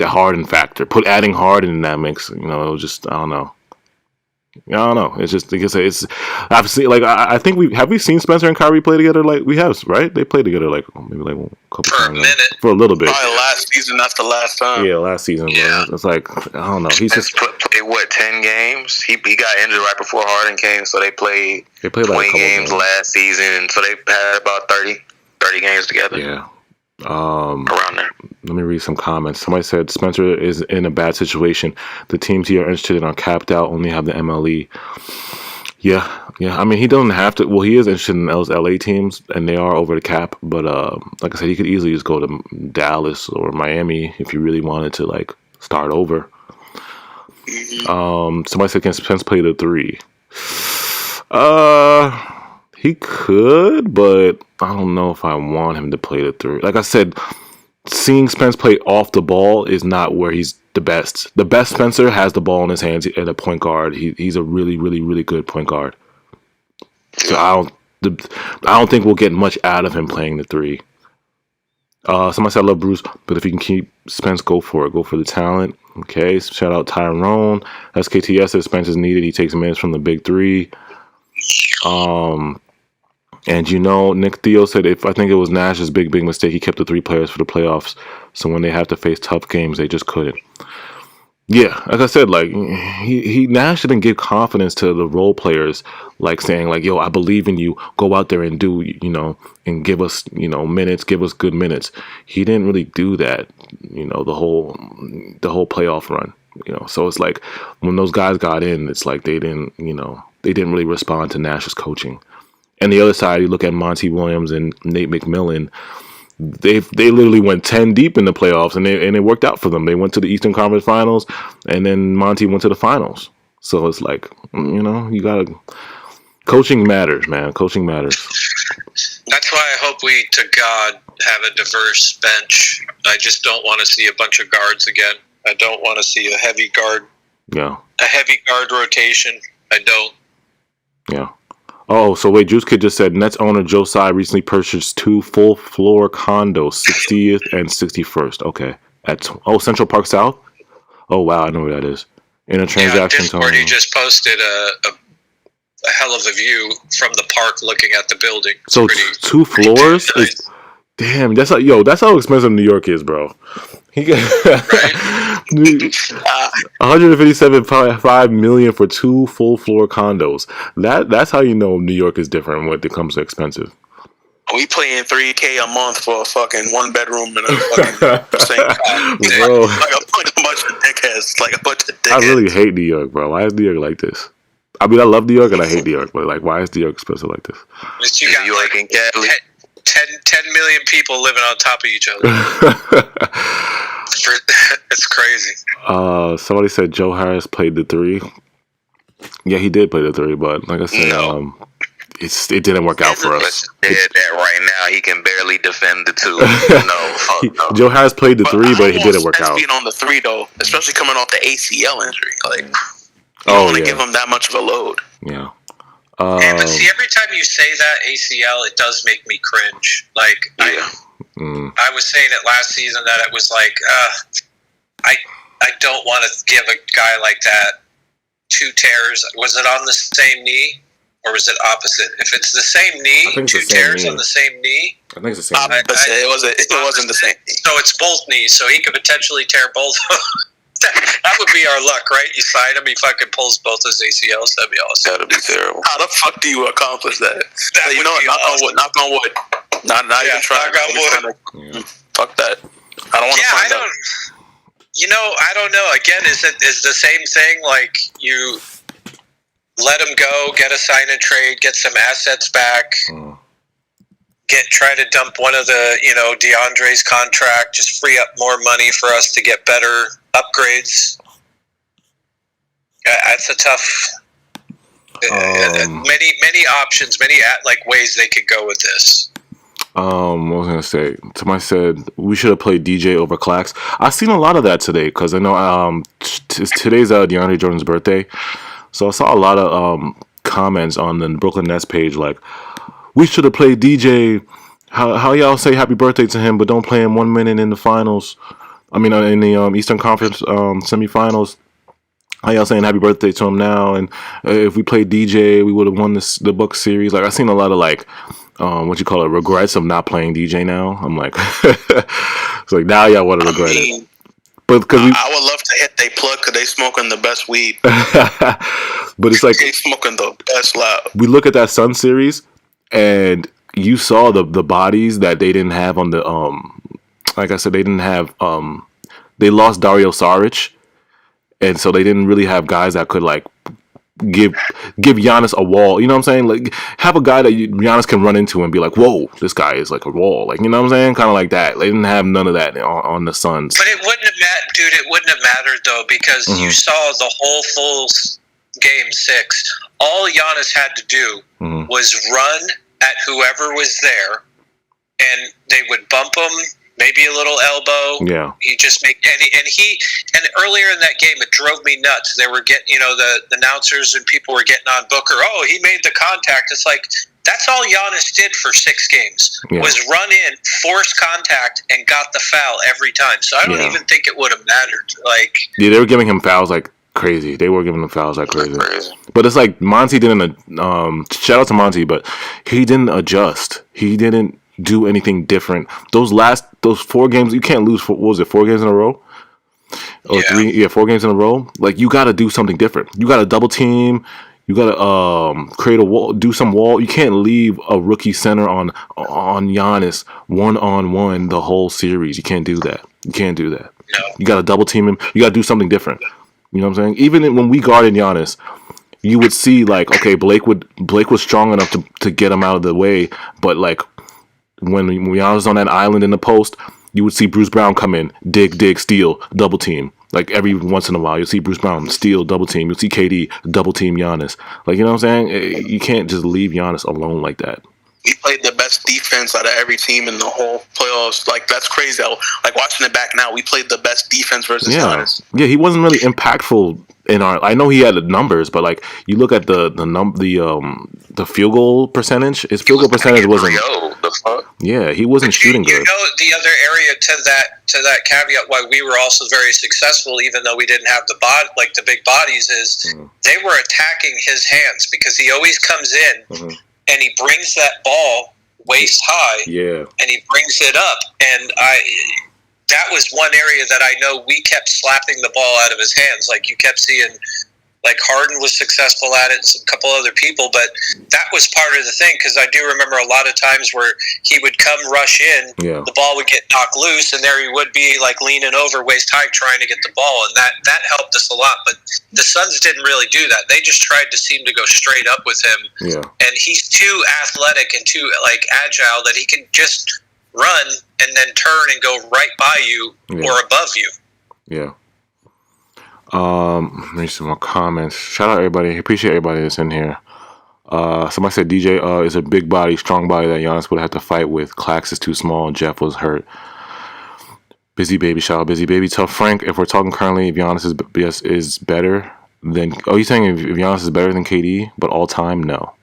Harden factor? Adding Harden in that mix, it was just, I don't know. It's just because I've seen, like, I think we seen Spencer and Kyrie play together. Like, we have, right? They played together like maybe like a couple for times a minute, for a little bit. Probably last season. That's the last time. Yeah, last season. Yeah, it's like, I don't know. He's just played 10 games. He got injured right before Harden came, so they played 20 like games last season, and so they had about 30 games together. Yeah. Around there. Let me read some comments. Somebody said Spencer is in a bad situation. The teams he are interested in are capped out, only have the MLE. Yeah. He doesn't have to. Well, he is interested in those LA teams, and they are over the cap. But like I said, he could easily just go to Dallas or Miami if he really wanted to, like, start over. Somebody said, can Spence play the 3? He could, but I don't know if I want him to play the 3. Like I said, seeing Spence play off the ball is not where he's the best. The best Spencer has the ball in his hands at a point guard. He's a really, really, really good point guard. So I don't think we'll get much out of him playing the 3. Somebody said I love Bruce, but if you can keep Spence, go for it. Go for the talent. Okay, shout out Tyrone. SKTS says Spence is needed. He takes minutes from the big 3. And Nick Theo said, I think it was Nash's big mistake. He kept the 3 players for the playoffs. So when they have to face tough games, they just couldn't. Yeah, like I said, like Nash didn't give confidence to the role players, like saying, like, yo, I believe in you. Go out there and do, and give us, minutes, give us good minutes. He didn't really do that, the whole playoff run. So it's like when those guys got in, it's like they didn't really respond to Nash's coaching. And the other side, you look at Monty Williams and Nate McMillan. They literally went 10 deep in the playoffs, and it worked out for them. They went to the Eastern Conference Finals, and then Monty went to the finals. So it's like, you gotta. Coaching matters, man. Coaching matters. That's why I hope we, to God, have a diverse bench. I just don't want to see a bunch of guards again. I don't want to see a heavy guard. Yeah. A heavy guard rotation. I don't. Yeah. Oh, so wait, Juice Kid just said Nets owner Joe Tsai recently purchased 2 full floor condos, 60th and 61st. Okay. At Central Park South? Oh wow, I know where that is. In a transaction. Discord, he just posted a hell of a view from the park looking at the building. It's so 2 floors? Nice. Damn, that's how expensive New York is, bro. He got $157.5 million for 2 full floor condos. That's how you know New York is different when it comes to expensive. We paying $3K a month for a fucking 1 bedroom in a fucking same house. Bro. Like a bunch of dickheads. Like a bunch of dickheads. I really hate New York, bro. Why is New York like this? I mean, I love New York and I hate New York, but like, why is New York expensive like this? You got New York and Cali. 10 million people living on top of each other. It's crazy. Somebody said Joe Harris played the 3. Yeah, he did play the 3, but like I said, it didn't work out for us. That right now he can barely defend the 2. No. Joe Harris played the 3, but it didn't work out. Being on the 3 though, especially coming off the ACL injury, like you don't want to give him that much of a load. Yeah. But see, every time you say that ACL, it does make me cringe. Like, I was saying it last season that it was like, I don't want to give a guy like that 2 tears. Was it on the same knee or was it opposite? If it's the same knee, 2 tears on the same knee. I think it's the same. Opposite. It wasn't the same. So it's both knees. So he could potentially tear both. That would be our luck, right? You sign him, he fucking pulls both his ACLs. That'd be awesome. That'd be terrible. How the fuck do you accomplish that? That you know what? Knock on wood. Not even trying. Knock on wood. Fuck that. I don't want to find out. I don't know. Again, is the same thing? Like, you let him go, get a sign and trade, get some assets back, try to dump one of the, DeAndre's contract, just free up more money for us to get better upgrades. That's a tough. Many options, many ways they could go with this. What was I gonna say? Somebody said we should have played DJ over Clax. I've seen a lot of that today because I know today's DeAndre Jordan's birthday, so I saw a lot of comments on the Brooklyn Nets page like, we should have played DJ. How y'all say happy birthday to him, but don't play him 1 minute in the finals? I mean, in the Eastern Conference semifinals. How y'all saying happy birthday to him now? And if we played DJ, we would have won the Bucks series. Like, I've seen a lot of regrets of not playing DJ now. I'm like, it's like now y'all want to regret it. But because I would love to hit they plug because they smoking the best weed. But it's like they smoking the best loud. We look at that Sun series, and you saw the bodies that they didn't have on the like I said, they didn't have they lost Dario Saric, and so they didn't really have guys that could like give Giannis a wall. You know what I'm saying? Like, have a guy that Giannis can run into and be like, whoa, this guy is like a wall. Like, you know what I'm saying? Kind of like that. They didn't have none of that on the Suns. But it wouldn't have it wouldn't have mattered though, because you saw the whole full game 6. All Giannis had to do was run at whoever was there, and they would bump him, maybe a little elbow. Yeah. He just and earlier in that game, it drove me nuts. They were getting, the announcers and people were getting on Booker. Oh, he made the contact. It's like, that's all Giannis did for 6 games was run in, force contact, and got the foul every time. So I don't even think it would have mattered. Like, yeah, they were giving him fouls like crazy. They were giving him fouls like crazy. But it's like Monty didn't. Shout out to Monty, but he didn't adjust. He didn't do anything different. Those 4 games, you can't lose. What was it? 4 games in a row? Or 3? Yeah, 4 games in a row. Like, you got to do something different. You got to double team. You got to create a wall, do some wall. You can't leave a rookie center on Giannis 1-on-1 the whole series. You can't do that. No. You got to double team him. You got to do something different. You know what I'm saying? Even when we guarded Giannis, you would see like, okay, Blake was strong enough to get him out of the way, but like when Giannis was on that island in the post, you would see Bruce Brown come in, dig, steal, double team. Like every once in a while, you'll see Bruce Brown steal, double team. You'll see KD double team Giannis. Like, you know what I'm saying? You can't just leave Giannis alone like that. we played the best defense out of every team in the whole playoffs. Like, that's crazy. Like, watching it back now, we played the best defense versus Giannis. Yeah, he wasn't really impactful in our. I know he had the numbers, but like you look at the field goal percentage. His field goal percentage wasn't. Yeah, he wasn't shooting good. You know, the other area to that caveat why we were also very successful, even though we didn't have the big bodies, is they were attacking his hands because he always comes in and he brings that ball waist high. Yeah, and he brings it up, and that was one area that I know we kept slapping the ball out of his hands. Like, you kept seeing, like, Harden was successful at it and a couple other people, but that was part of the thing, because I do remember a lot of times where he would come rush in, the ball would get knocked loose, and there he would be, like, leaning over waist high trying to get the ball, and that helped us a lot. But the Suns didn't really do that. They just tried to seem to go straight up with him, and he's too athletic and too, like, agile that he can just run and then turn and go right by you or above you. Yeah. Let me see more comments. Shout out everybody. Appreciate everybody that's in here. Somebody said DJ is a big body, strong body that Giannis would have to fight with. Clax is too small. Jeff was hurt. Busy baby, shout out Busy baby. Tell Frank if we're talking currently, if Giannis is better than. Oh, he's saying if Giannis is better than KD, but all time, no.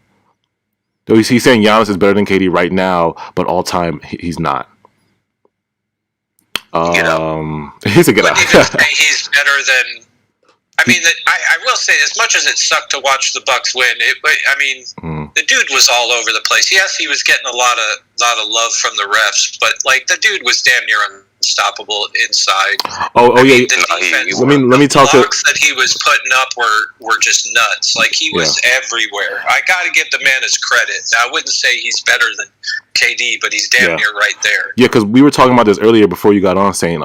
So he's saying Giannis is better than KD right now, but all time he's not. He's a good out. He's better than. I mean, I will say, as much as it sucked to watch the Bucks win, the dude was all over the place. Yes, he was getting a lot of love from the refs, but like the dude was damn near unstoppable inside. Let me talk. The blocks that he was putting up were just nuts. Like, he was everywhere. I got to give the man his credit. Now, I wouldn't say he's better than KD, but he's damn near right there. Yeah, because we were talking about this earlier before you got on, saying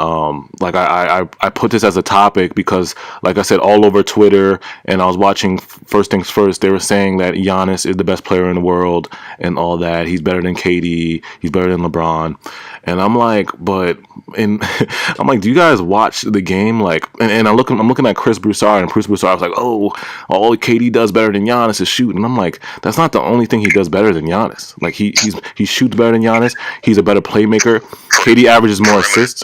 like I put this as a topic because, like I said, all over Twitter, and I was watching First Things First. They were saying that Giannis is the best player in the world and all that. He's better than KD. He's better than LeBron. And I'm like, I'm like, do you guys watch the game? Like, and I'm looking at Chris Broussard, and Chris Broussard was like, all KD does better than Giannis is shooting. And I'm like, that's not the only thing he does better than Giannis. Like, he shoots better than Giannis. He's a better playmaker. KD averages more assists.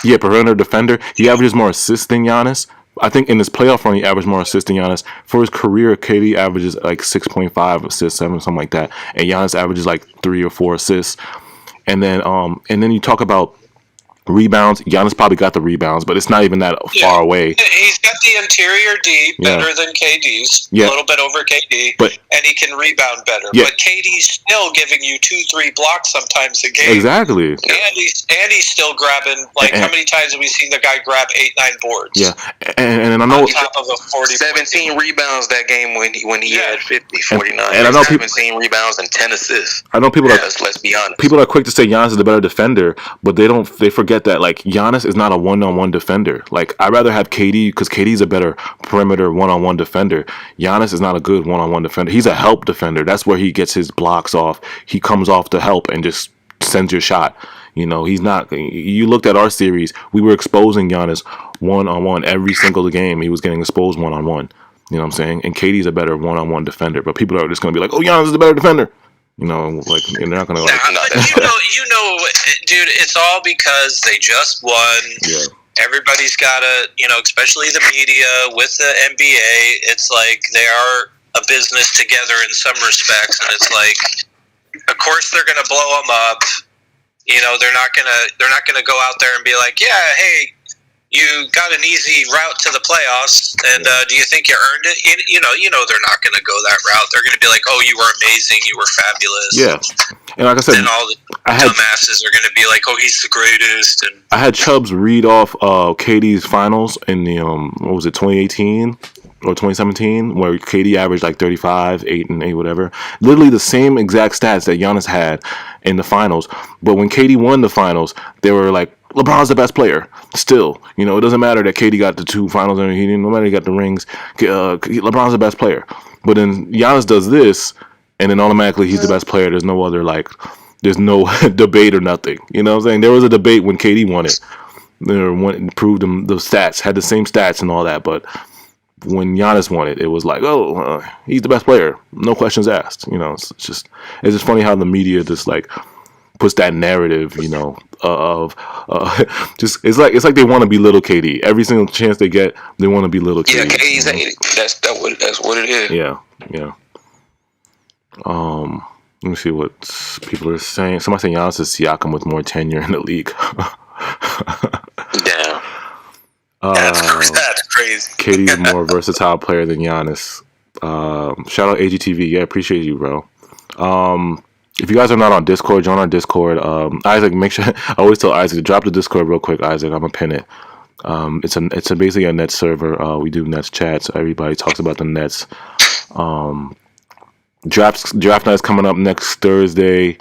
Yeah, perimeter defender. He averages more assists than Giannis. I think in this playoff run, he averaged more assists than Giannis. For his career, KD averages like 6.5 assists, 7, something like that. And Giannis averages like 3 or 4 assists. And then you talk about rebounds. Giannis probably got the rebounds, but it's not even that far away. He's got the interior D better than KD's, a little bit over KD, and he can rebound better. Yeah. But KD's still giving you 2-3 blocks sometimes a game. Exactly. And he's still grabbing, like, how many times have we seen the guy grab 8-9 boards? Yeah, and I know on top of a 40 17 rebounds that game when he had 49. And I know 17 rebounds and 10 assists. I know people let's be honest. People are quick to say Giannis is the better defender, but they forget that, like, Giannis is not a one-on-one defender. Like, I'd rather have KD because KD's a better perimeter one-on-one defender. Giannis is not a good one-on-one defender. He's a help defender. That's where he gets his blocks off. He comes off to help and just sends your shot. You know, he's not. You looked at our series. We were exposing Giannis one-on-one every single game. He was getting exposed one-on-one. You know what I'm saying? And KD's a better one-on-one defender. But people are just going to be like, oh, Giannis is a better defender. You know, like, and they're not going to like. Dude, it's all because they just won. Yeah. Everybody's got especially the media with the NBA. It's like they are a business together in some respects, and it's like, of course they're going to blow them up. You know, they're not gonna go out there and be like, yeah, hey, you got an easy route to the playoffs, and do you think you earned it? You know, they're not going to go that route. They're going to be like, oh, you were amazing, you were fabulous. Yeah, and like I said, then all the dumbasses are going to be like, oh, he's the greatest. And I had Chubbs read off KD's finals in the 2018 or 2017, where KD averaged like 35, 8 and 8, whatever. Literally the same exact stats that Giannis had in the finals. But when KD won the finals, they were like, LeBron's the best player. Still, you know, it doesn't matter that KD got the 2 finals and he didn't. No matter he got the rings. LeBron's the best player. But then Giannis does this, and then automatically he's the best player. There's no other there's no debate or nothing. You know what I'm saying? There was a debate when KD won it. Proved him the stats, had the same stats and all that, but when Giannis won it was like, oh, he's the best player, no questions asked. It's just funny how the media just like puts that narrative, of just it's like they want to belittle KD every single chance they get. They want to belittle KD. Yeah, KD's hated. That's what it is. Yeah. Let me see what people are saying. Somebody saying Giannis is Siakam with more tenure in the league. Damn. That's crazy. KD's a more versatile player than Giannis. Shout out AGTV. Yeah, appreciate you, bro. If you guys are not on Discord, join our Discord. Isaac, make sure. I always tell Isaac to drop the Discord real quick. Isaac, I'm gonna pin it. It's basically a Nets server. We do Nets chats. So everybody talks about the Nets. Draft night is coming up next Thursday.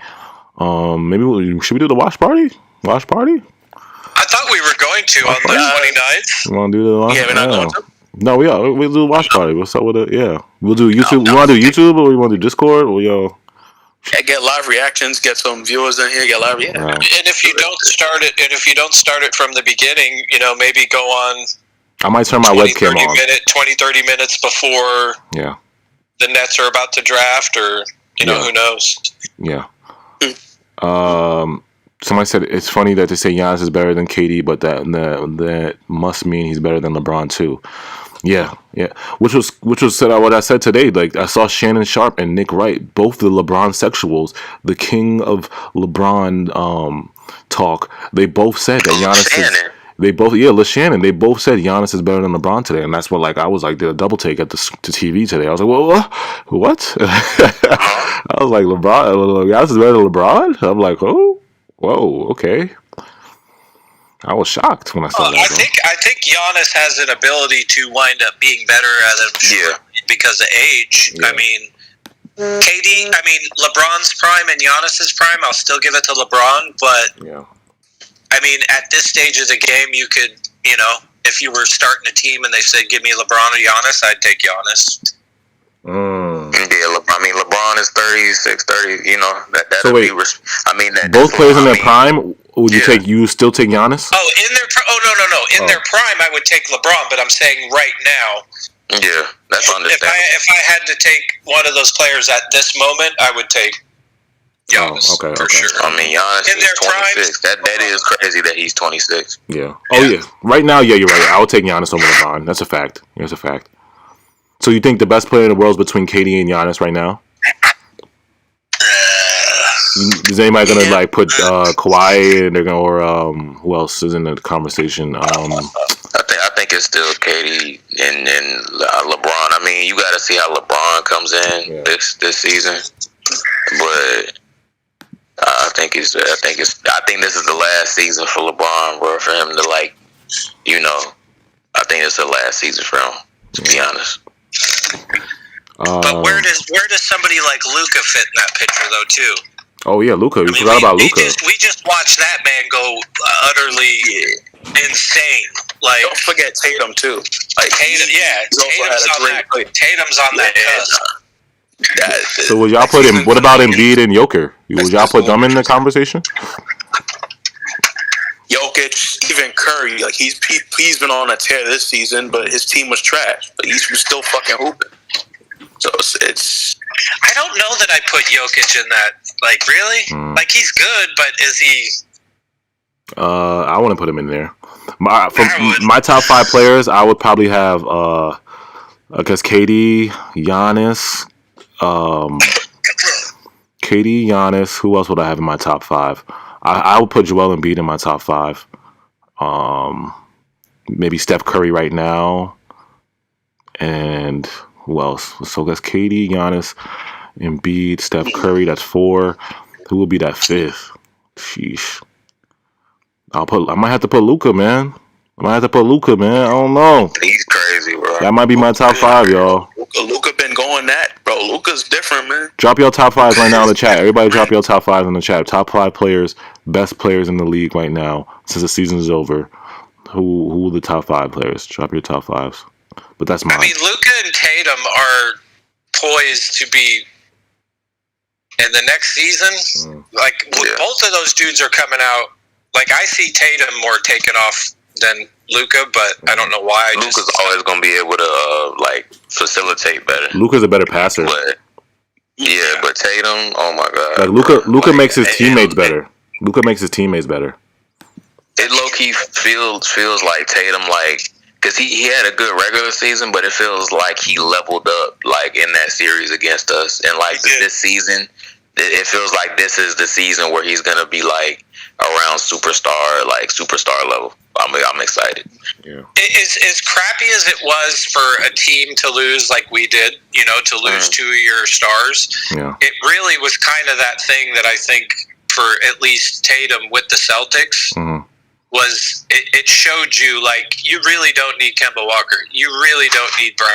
Maybe should we do the watch party? Watch party? I thought we were going to on the 29th. You want to do the watch? Yeah, we're not going to. No, we'll do the watch party. What's up with it? Yeah, we'll do YouTube. We want to do YouTube, or we want to do Discord, or Yeah, get live reactions, get some viewers in here, get live. Yeah. And if you don't start it from the beginning, maybe go on. I might turn my webcam on. 20-30 minutes before. Yeah. The Nets are about to draft, or who knows? Yeah. Somebody said it's funny that they say Giannis is better than KD, but that must mean he's better than LeBron too. Yeah. Which was what I said today. Like, I saw Shannon Sharp and Nick Wright, both the LeBron sexuals, the king of LeBron talk. They both said that Giannis is. They both, LeShannon. They both said Giannis is better than LeBron today, and that's what I was like, did a double take at the TV today. I was like, what? I was like, Giannis is better than LeBron. I'm like, oh, whoa, okay. I was shocked when I saw that. I think Giannis has an ability to wind up being better at him because of age. Yeah. I mean, KD. I mean, LeBron's prime and Giannis's prime. I'll still give it to LeBron, but I mean, at this stage of the game, you could, if you were starting a team and they said, give me LeBron or Giannis, I'd take Giannis. Yeah, LeBron is 36, 30, so wait, both players in their prime, would you take, you still take Giannis? Oh, no. In their prime, I would take LeBron, but I'm saying right now. Yeah, that's understandable. If I had to take one of those players at this moment, I would take Giannis, for sure. I mean, Giannis is 26. That is crazy that he's 26. Yeah. Oh, yeah. Right now, you're right. I would take Giannis over LeBron. That's a fact. That's a fact. So you think the best player in the world is between KD and Giannis right now? Is anybody gonna put Kawhi and they're gonna, or who else is in the conversation? I think it's still KD and LeBron. I mean, you got to see how LeBron comes in this season, but. I think this is the last season for LeBron, bro. For him to I think it's the last season for him. To be honest. But where does somebody like Luka fit in that picture though too? Oh yeah, Luka. We forgot about Luka. We just watched that man go utterly insane. Like, don't forget Tatum too. Like Tatum, Tatum's on that cusp. So would y'all put him? What about Embiid and Joker? Would y'all put them in the conversation? Jokic, even Curry, he's been on a tear this season, but his team was trash. But he was still fucking hooping. So it's. I don't know that I put Jokic in that. Like, really? He's good, but is he? I wouldn't put him in there. My top 5 players, I would probably have. I guess KD, Giannis. KD, Giannis. Who else would I have in my top 5? I would put Joel Embiid in my top 5. Maybe Steph Curry right now. And who else? So that's KD, Giannis, Embiid, Steph Curry. That's 4. Who will be that 5th? Sheesh. I might have to put Luka, man. I don't know. He's crazy, bro. That might be my top 5, y'all. Luka been going that, bro. Luka's different, man. Drop your top 5s right now in the chat. Everybody drop your top 5s in the chat. Top 5 players, best players in the league right now since the season is over. Who are the top 5 players? Drop your top 5s. But that's mine. I mean, Luka and Tatum are poised to be in the next season. Both of those dudes are coming out. I see Tatum more taken off than Luka, but I don't know why. Luka's always going to be able to facilitate better. Luka's a better passer. But Tatum, oh my god! Like Luka makes his teammates better. Luka makes his teammates better. It low key feels like Tatum, because he had a good regular season, but it feels like he leveled up in that series against us, and this season, it feels like this is the season where he's gonna be around superstar level. I'm excited. Yeah. As crappy as it was for a team to lose like we did, to lose two of your stars, it really was kind of that thing that I think for at least Tatum with the Celtics was it showed you you really don't need Kemba Walker, you really don't need Brown.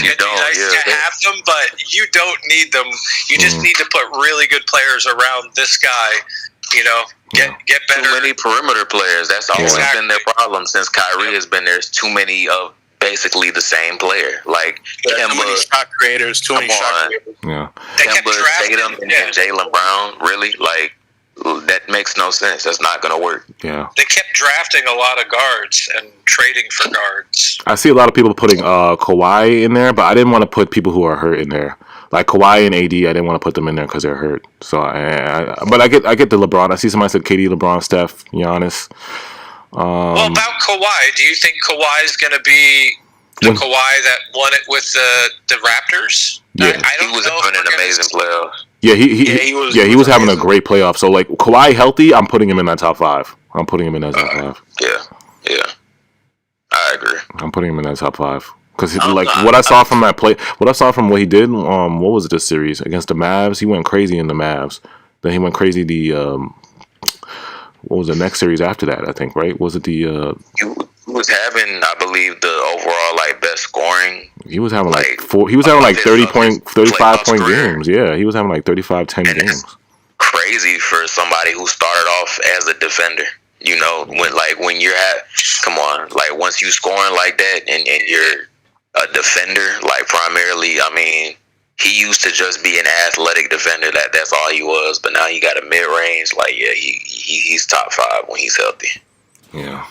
It'd be nice to have them, but you don't need them. You just need to put really good players around this guy. Get better. Too many perimeter players. That's always been their problem since Kyrie has been there. There's too many of basically the same player. Kemba, too many shot creators. Too many shot creators. Yeah. Kemba, Tatum, and Jaylen Brown. Really, that makes no sense. That's not going to work. Yeah. They kept drafting a lot of guards and trading for guards. I see a lot of people putting Kawhi in there, but I didn't want to put people who are hurt in there. Like Kawhi and AD, I didn't want to put them in there because they're hurt. So, but I get the LeBron. I see somebody said KD, LeBron, Steph, Giannis. Well, about Kawhi, do you think Kawhi is going to be the Kawhi that won it with the Raptors? Yeah, he was having an amazing playoff. Yeah, he was having a great playoff. So Kawhi healthy, I'm putting him in that top 5. I'm putting him in that top 5. Yeah, I agree. I'm putting him in that top 5. Because what I saw from that play, what I saw from what he did, what was it, this series against the Mavs? He went crazy in the Mavs. Then he went crazy what was the next series after that? I think, right? Was it the? He was having, I believe, the overall best scoring. He was having He was having 35 point games. Yeah, he was having 35-10 games. Crazy for somebody who started off as a defender. When you're come on, once you scoring like that and you're a defender, primarily, he used to just be an athletic defender. That's all he was. But now he got a mid range. He's top 5 when he's healthy. Yeah.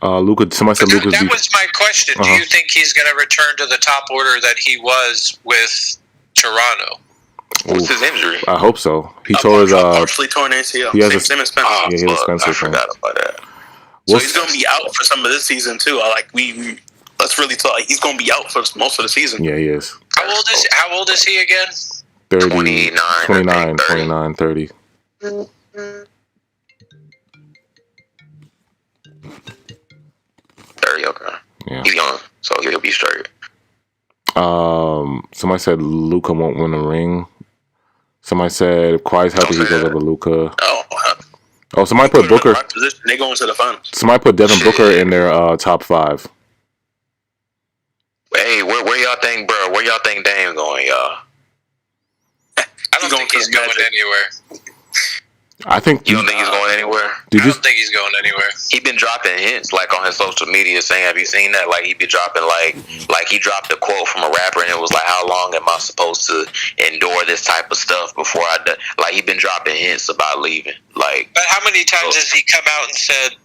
Luka. Somebody said Luka. That was my question. Do you think he's going to return to the top order that he was with Toronto? What's his injury? I hope so. He tore his partially torn ACL. He has Same as Spencer. Yeah, he has Spencer. I forgot about that. So he's going to be out for some of this season too. Let's really talk. He's going to be out for most of the season. Yeah, he is. How old is he again? 29, 30. 30, okay. Yeah. He's young, so he'll be straight. Somebody said Luka won't win a ring. Somebody said if Kawhi's healthy, he goes over Luka. Oh, somebody put Booker. They go into the finals. Somebody put Devin Booker in their top 5. Hey, where y'all think, bro? Where y'all think Dame going, y'all? I don't think he's going anywhere. I think you don't think he's going anywhere. I don't think he's going anywhere. He been dropping hints on his social media saying, "Have you seen that?" He be dropping he dropped a quote from a rapper and it was "How long am I supposed to endure this type of stuff before I do?" He been dropping hints about leaving. But how many times has he come out and said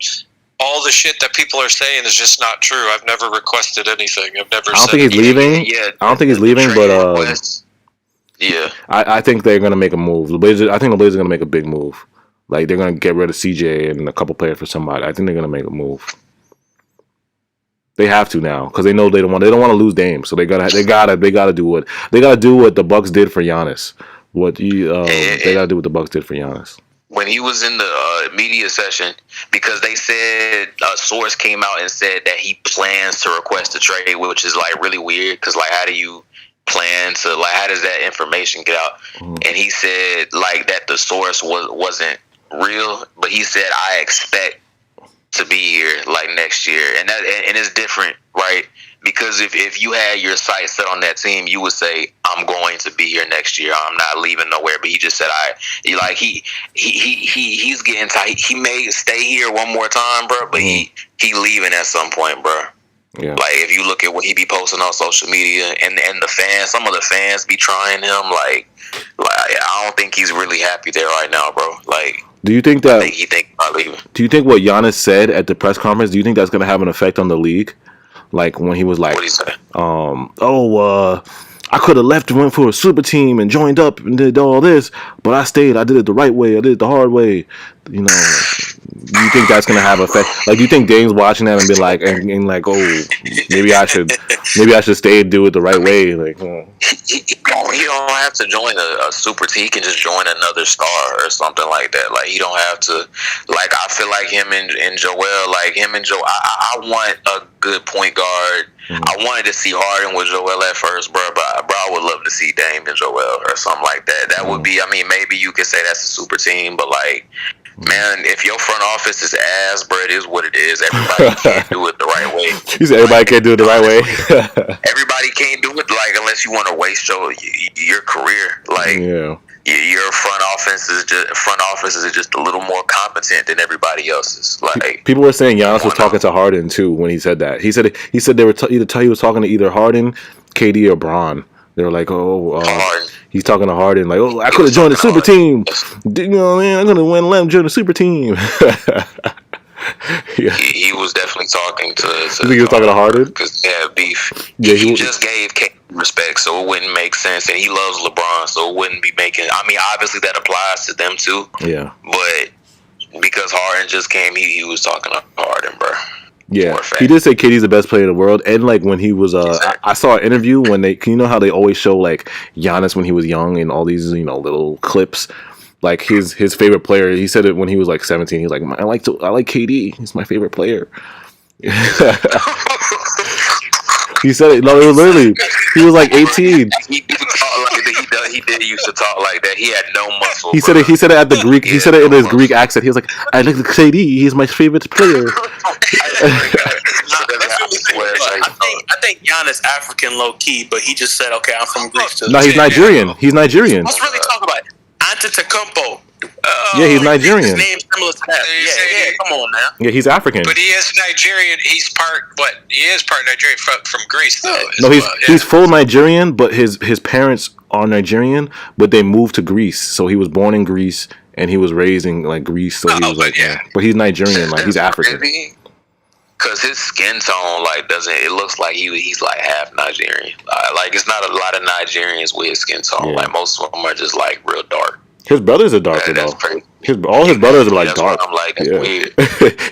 all the shit that people are saying is just not true? I've never requested anything. I've never. I don't think he's leaving. Yeah, I don't think he's leaving, but yeah, I think they're gonna make a move. I think the Blazers are gonna make a big move. They're gonna get rid of CJ and a couple players for somebody. I think they're gonna make a move. They have to now because they know they don't want to lose Dame. So they gotta do what the Bucks did for Giannis. They gotta do what the Bucks did for Giannis. When he was in the media session, because they said a source came out and said that he plans to request a trade, which is really weird because how do you plan to how does that information get out? And he said that the source wasn't real, but he said I expect to be here next year, and it's different, right? Because if you had your sights set on that team, you would say I'm going to be here next year. I'm not leaving nowhere. But he just said he's getting tight. He may stay here one more time, bro, but he leaving at some point, bro. Yeah. If you look at what he be posting on social media and the fans, some of the fans be trying him. I don't think he's really happy there right now, bro. Do you think that? He think about leaving. Do you think what Giannis said at the press conference? Do you think that's going to have an effect on the league? Like when he was like, what he say? I could have left and went for a super team and joined up and did all this, but I stayed. I did it the right way. I did it the hard way. You know, do you think that's gonna have effect? Like, do you think Dame's watching that and be like, and like, oh, maybe I should stay and do it the right way? Like, he don't have to join a super team. He can just join another star or something like that. Like, he don't have to. Like, I feel like him and Joel. Like him and Joe. I want a good point guard. I wanted to see Harden with Joel at first, bro. But I would love to see Dame and Joel or something like that. That would be. I mean, maybe you could say that's a super team, but like, man, if your front office is ass, bro, it is what it is. Everybody can't do it the right way. You said everybody can't do it the right way. Everybody can't do it, like, unless you want to waste your career. Like, your front office is just a little more competent than everybody else's. Like, people were saying Giannis was talking to Harden too when he said that. He said they were he was talking to either Harden, KD, or Bron. They were like, he's talking to Harden, like, I could have joined the super team. You know, man, I could have went and let him join the super team. He was definitely talking to. You think he was talking to Harden? Because they have beef. Yeah, he just gave KD respect, so it wouldn't make sense. And he loves LeBron, so it wouldn't be making. I mean, obviously that applies to them too. Yeah. But because Harden just came, he was talking to Harden, bro. Yeah, he did say KD's the best player in the world, and like when he was, I saw an interview when you know how they always show like Giannis when he was young and all these little clips, like his favorite player. He said it when he was like 17. He was like, I like KD. He's my favorite player. He said it. No, it was literally. He was like 18. He did used to talk like that. He had no muscle. He said it. He said it at the Greek. He said it in his Greek accent. He was like, I like the KD. He's my favorite player. I think Giannis African low key, but he just said, "Okay, I'm from Greece." No, he's Nigerian. He's Nigerian. Let's really talk about it. Antetokounmpo. Yeah, he's Nigerian. His name's similar to that. Yeah, come on now. Yeah, he's African. But he is Nigerian. He's part He is part Nigerian from Greece, though. No, he's full Nigerian, but his parents are Nigerian, but they moved to Greece. So he was born in Greece and he was raised in like Greece. So he was like, but he's Nigerian, like he's African. Because his skin tone it looks like he's like half Nigerian. Like, it's not a lot of Nigerians with his skin tone. Like, most of them are just like real dark. His brothers are darker though. All his brothers are like dark. I'm like, that's weird.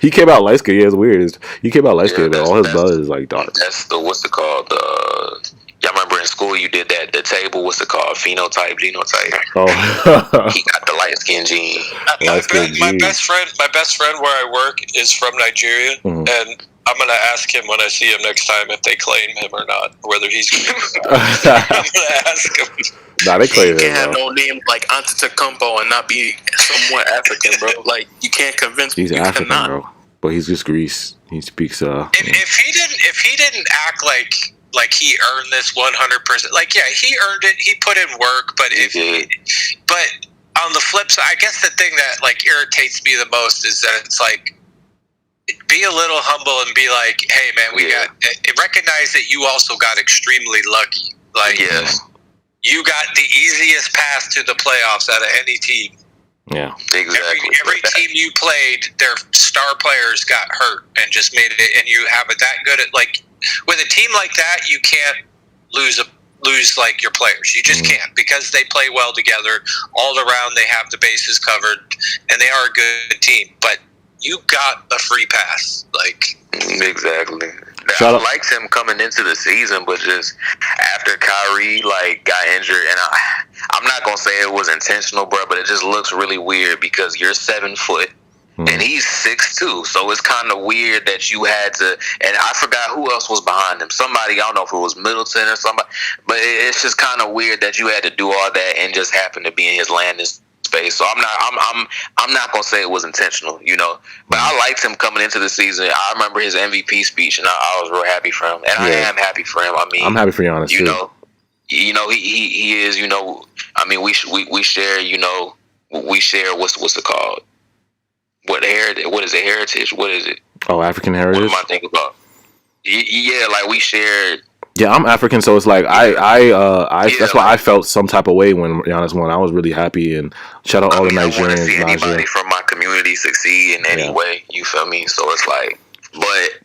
He came out light skinned. Yeah, it's weird. He came out light skinned, but all his brothers is like dark. That's what's it called? Y'all remember in school you did the table? What's it called? Phenotype, genotype. Oh, he got the light skin gene. My best friend where I work is from Nigeria, and I'm gonna ask him when I see him next time if they claim him or not, whether he's. I'm gonna ask him. Nah, they claim him. You can't have no name like Antetokounmpo and not be somewhat African, bro. Like, you can't convince me. He's African, bro, but he's just Greece. He speaks. If he didn't act like he earned this 100%, like, yeah, he earned it. He put in work, but on the flip side, I guess the thing that like irritates me the most is that it's like, be a little humble and be like, hey man, recognize that you also got extremely lucky. Like, you got the easiest path to the playoffs out of any team. Yeah, exactly. Every team you played, their star players got hurt and just made it, and you have it that good at, like, with a team like that, you can't lose like your players. You just can't, because they play well together all around. They have the bases covered, and they are a good team. But you got a free pass, like, exactly. I liked him coming into the season, but just after Kyrie got injured, and I'm not gonna say it was intentional, bro, but it just looks really weird because you're 7 foot. And he's 6'2", so it's kind of weird that you had to. And I forgot who else was behind him. Somebody, I don't know if it was Middleton or somebody, but it's just kind of weird that you had to do all that and just happen to be in his landing space. So I'm not gonna say it was intentional, But I liked him coming into the season. I remember his MVP speech, and I was real happy for him. And I am happy for him. I mean, I'm happy for Giannis too. He is. I mean, we share. We share. What's it called? What is it? Heritage? What is it? Oh, African heritage. What am I thinking about? Yeah, like we shared. Yeah, I'm African, so it's like that's why I felt some type of way when Giannis won. I was really happy, and shout out all the Nigerians. Anybody from my community succeed in any way. You feel me? So it's like, but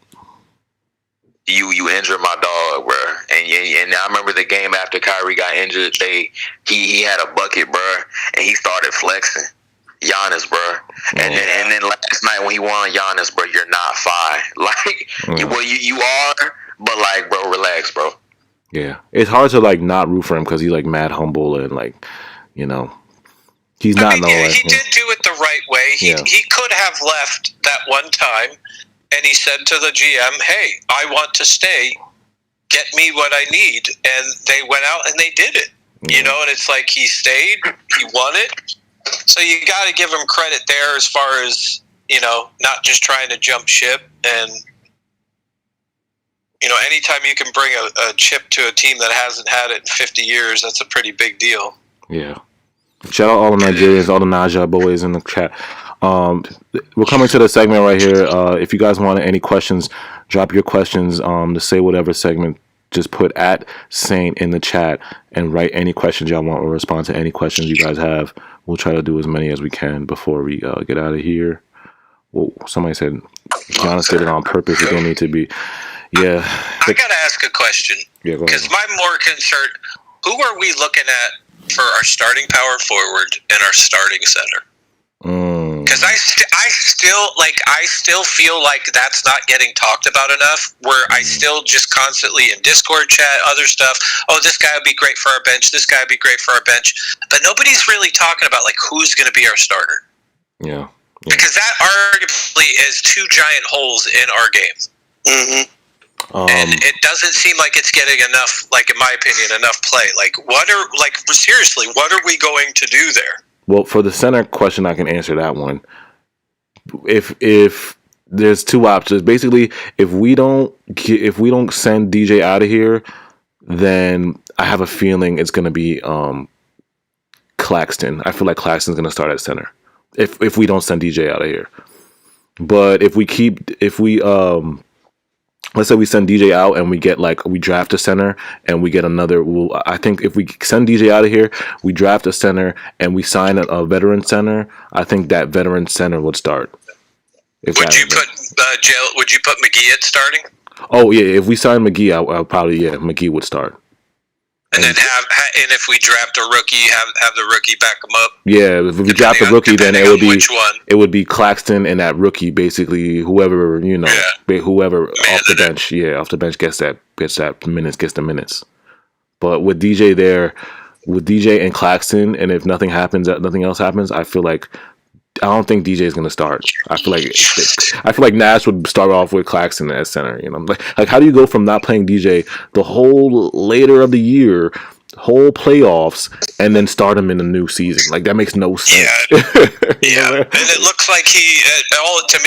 you injured my dog, bro. And I remember the game after Kyrie got injured. He had a bucket, bro, and he started flexing. Giannis, bro. And then last night when he won, Giannis, bro, you're not fine. Like, you are, but like, bro, relax, bro. Yeah, it's hard to like not root for him because he's like mad humble and like, you know, he's not. He did do it the right way. He could have left that one time, and he said to the GM, "Hey, I want to stay. Get me what I need." And they went out and they did it. You know, and it's like he stayed, he won it. So you got to give him credit there as far as, you know, not just trying to jump ship. And, you know, anytime you can bring a chip to a team that hasn't had it in 50 years, that's a pretty big deal. Yeah. Shout out all the Nigerians, all the Naja boys in the chat. We're coming to the segment right here. If you guys want any questions, drop your questions to Say Whatever segment. Just put @Saint in the chat and write any questions y'all want or respond to any questions you guys have. We'll try to do as many as we can before we get out of here. Well, somebody said Giannis did it on purpose. It don't need to be. Yeah. I got to ask a question. Yeah, go ahead. Because my more concern, who are we looking at for our starting power forward and our starting center? Because I still feel like that's not getting talked about enough. Where I still just constantly in Discord chat, other stuff. Oh, this guy would be great for our bench. This guy would be great for our bench. But nobody's really talking about like who's going to be our starter. Yeah. Because that arguably is two giant holes in our game. Mm-hmm. And it doesn't seem like it's getting enough, like in my opinion, enough play. Like seriously, what are we going to do there? Well, for the center question, I can answer that one. If there's two options, basically, if we don't send DJ out of here, then I have a feeling it's going to be Claxton. I feel like Claxton's going to start at center if we don't send DJ out of here. But if we let's say we send DJ out and we draft a center and we get another. Well, I think if we send DJ out of here, we draft a center and we sign a veteran center. I think that veteran center would start. Would you put McGee at starting? Oh yeah, if we sign McGee, I'll probably McGee would start. And then if we draft a rookie, have the rookie back him up. Yeah, if we draft a rookie, then it would be which one. It would be Claxton and that rookie, basically whoever whoever off the bench, off the bench gets the minutes. But with DJ there, with DJ and Claxton, and if nothing else happens, I feel like I don't think DJ is gonna start. I feel like Nash would start off with Claxton as center. You know, like how do you go from not playing DJ the whole later of the year, whole playoffs, and then start him in the new season? Like that makes no sense. Yeah, and it looks like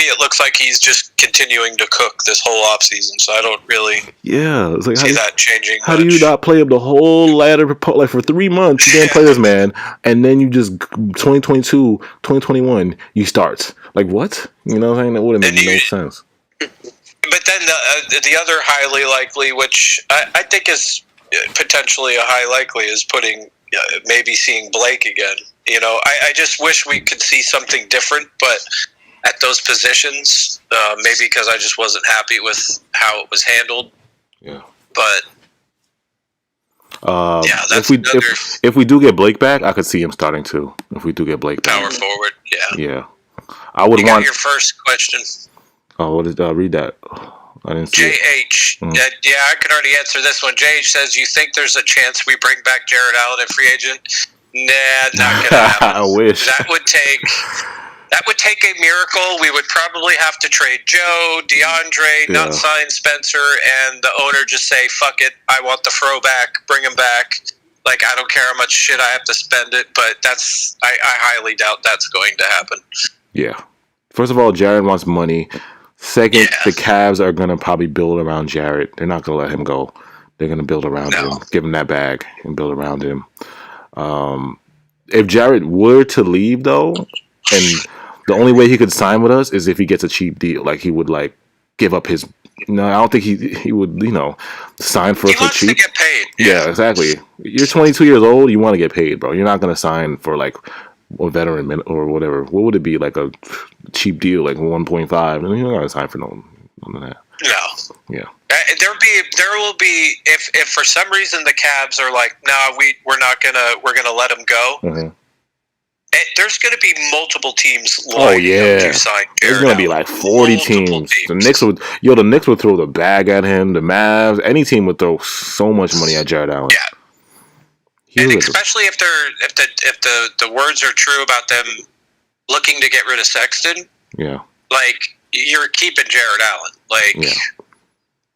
it looks like he's just continuing to cook this whole offseason. So I don't really it's like, see that changing. How do you not play him the whole ladder like for 3 months? You didn't play this man, and then you just 2022, 2021, you start. Like what? You know what I'm saying? That would have made no sense. But then the other highly likely, which I think is potentially a high likely, is putting maybe seeing Blake again. You know, I just wish we could see something different, but at those positions, maybe because I just wasn't happy with how it was handled. Yeah. But that's if we do get Blake back, I could see him starting too. If we do get Blake back, power forward, yeah. I would want your first question. Oh, what did read that? I didn't see JH, I can already answer this one. JH says, "You think there's a chance we bring back Jared Allen at free agent?" Nah, not gonna happen. I wish that would take a miracle. We would probably have to trade Joe, DeAndre, not sign Spencer, and the owner just say, "Fuck it, I want the throwback, bring him back." Like I don't care how much shit I have to spend it, but I highly doubt that's going to happen. Yeah. First of all, Jared wants money. Second, the Cavs are going to probably build around Jared. They're not going to let him go. They're going to build around him, give him that bag, and build around him. If Jared were to leave, though, and the only way he could sign with us is if he gets a cheap deal. Like, he would, give up his... No, I don't think he would, sign for us for cheap. He wants to get paid. Yeah, exactly. You're 22 years old. You want to get paid, bro. You're not going to sign for, a veteran or whatever. What would it be? Like a cheap deal, like 1.5, and you don't got time for none of that. No. Yeah. There will be if for some reason the Cavs are like, nah, we're gonna let him go. Mm-hmm. There's going to be multiple teams lining up to sign Jared There's going to be like 40 teams. The Knicks would throw the bag at him. The Mavs, any team would throw so much money at Jared Allen. Yeah. And especially if the words are true about them looking to get rid of Sexton. Yeah. Like, you're keeping Jared Allen. Like,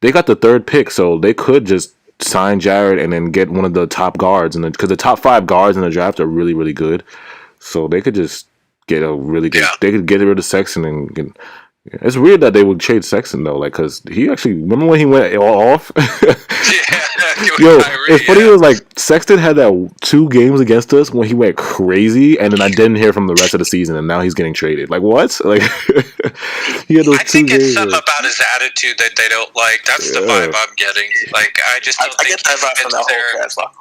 they got the third pick, so they could just sign Jared and then get one of the top guards, because the top 5 guards in the draft are really, really good. So they could just get a really good. They could get rid of Sexton and get. It's weird that they would trade Sexton though, like, because he actually, remember when he went off? Yo, it's funny. It was like Sexton had that 2 games against us when he went crazy, and then I didn't hear from the rest of the season, and now he's getting traded. Like, what? Like, he had those 2 games. I think it's something about his attitude that they don't like. That's the vibe I'm getting. Like, I just don't think I get that vibe from that whole cast locker.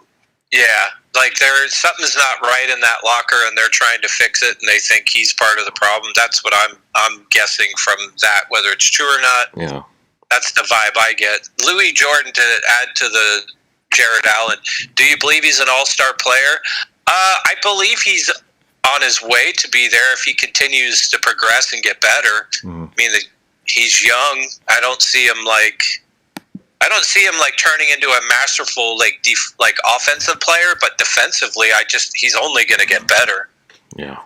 Yeah, like something's not right in that locker, and they're trying to fix it, and they think he's part of the problem. That's what I'm guessing from that, whether it's true or not. Yeah, that's the vibe I get. Louis Jordan, to add to the Jared Allen, do you believe he's an all-star player? I believe he's on his way to be there if he continues to progress and get better. Mm. I mean, he's young. I don't see him like turning into a masterful like offensive player, but defensively, he's only going to get better. Yeah.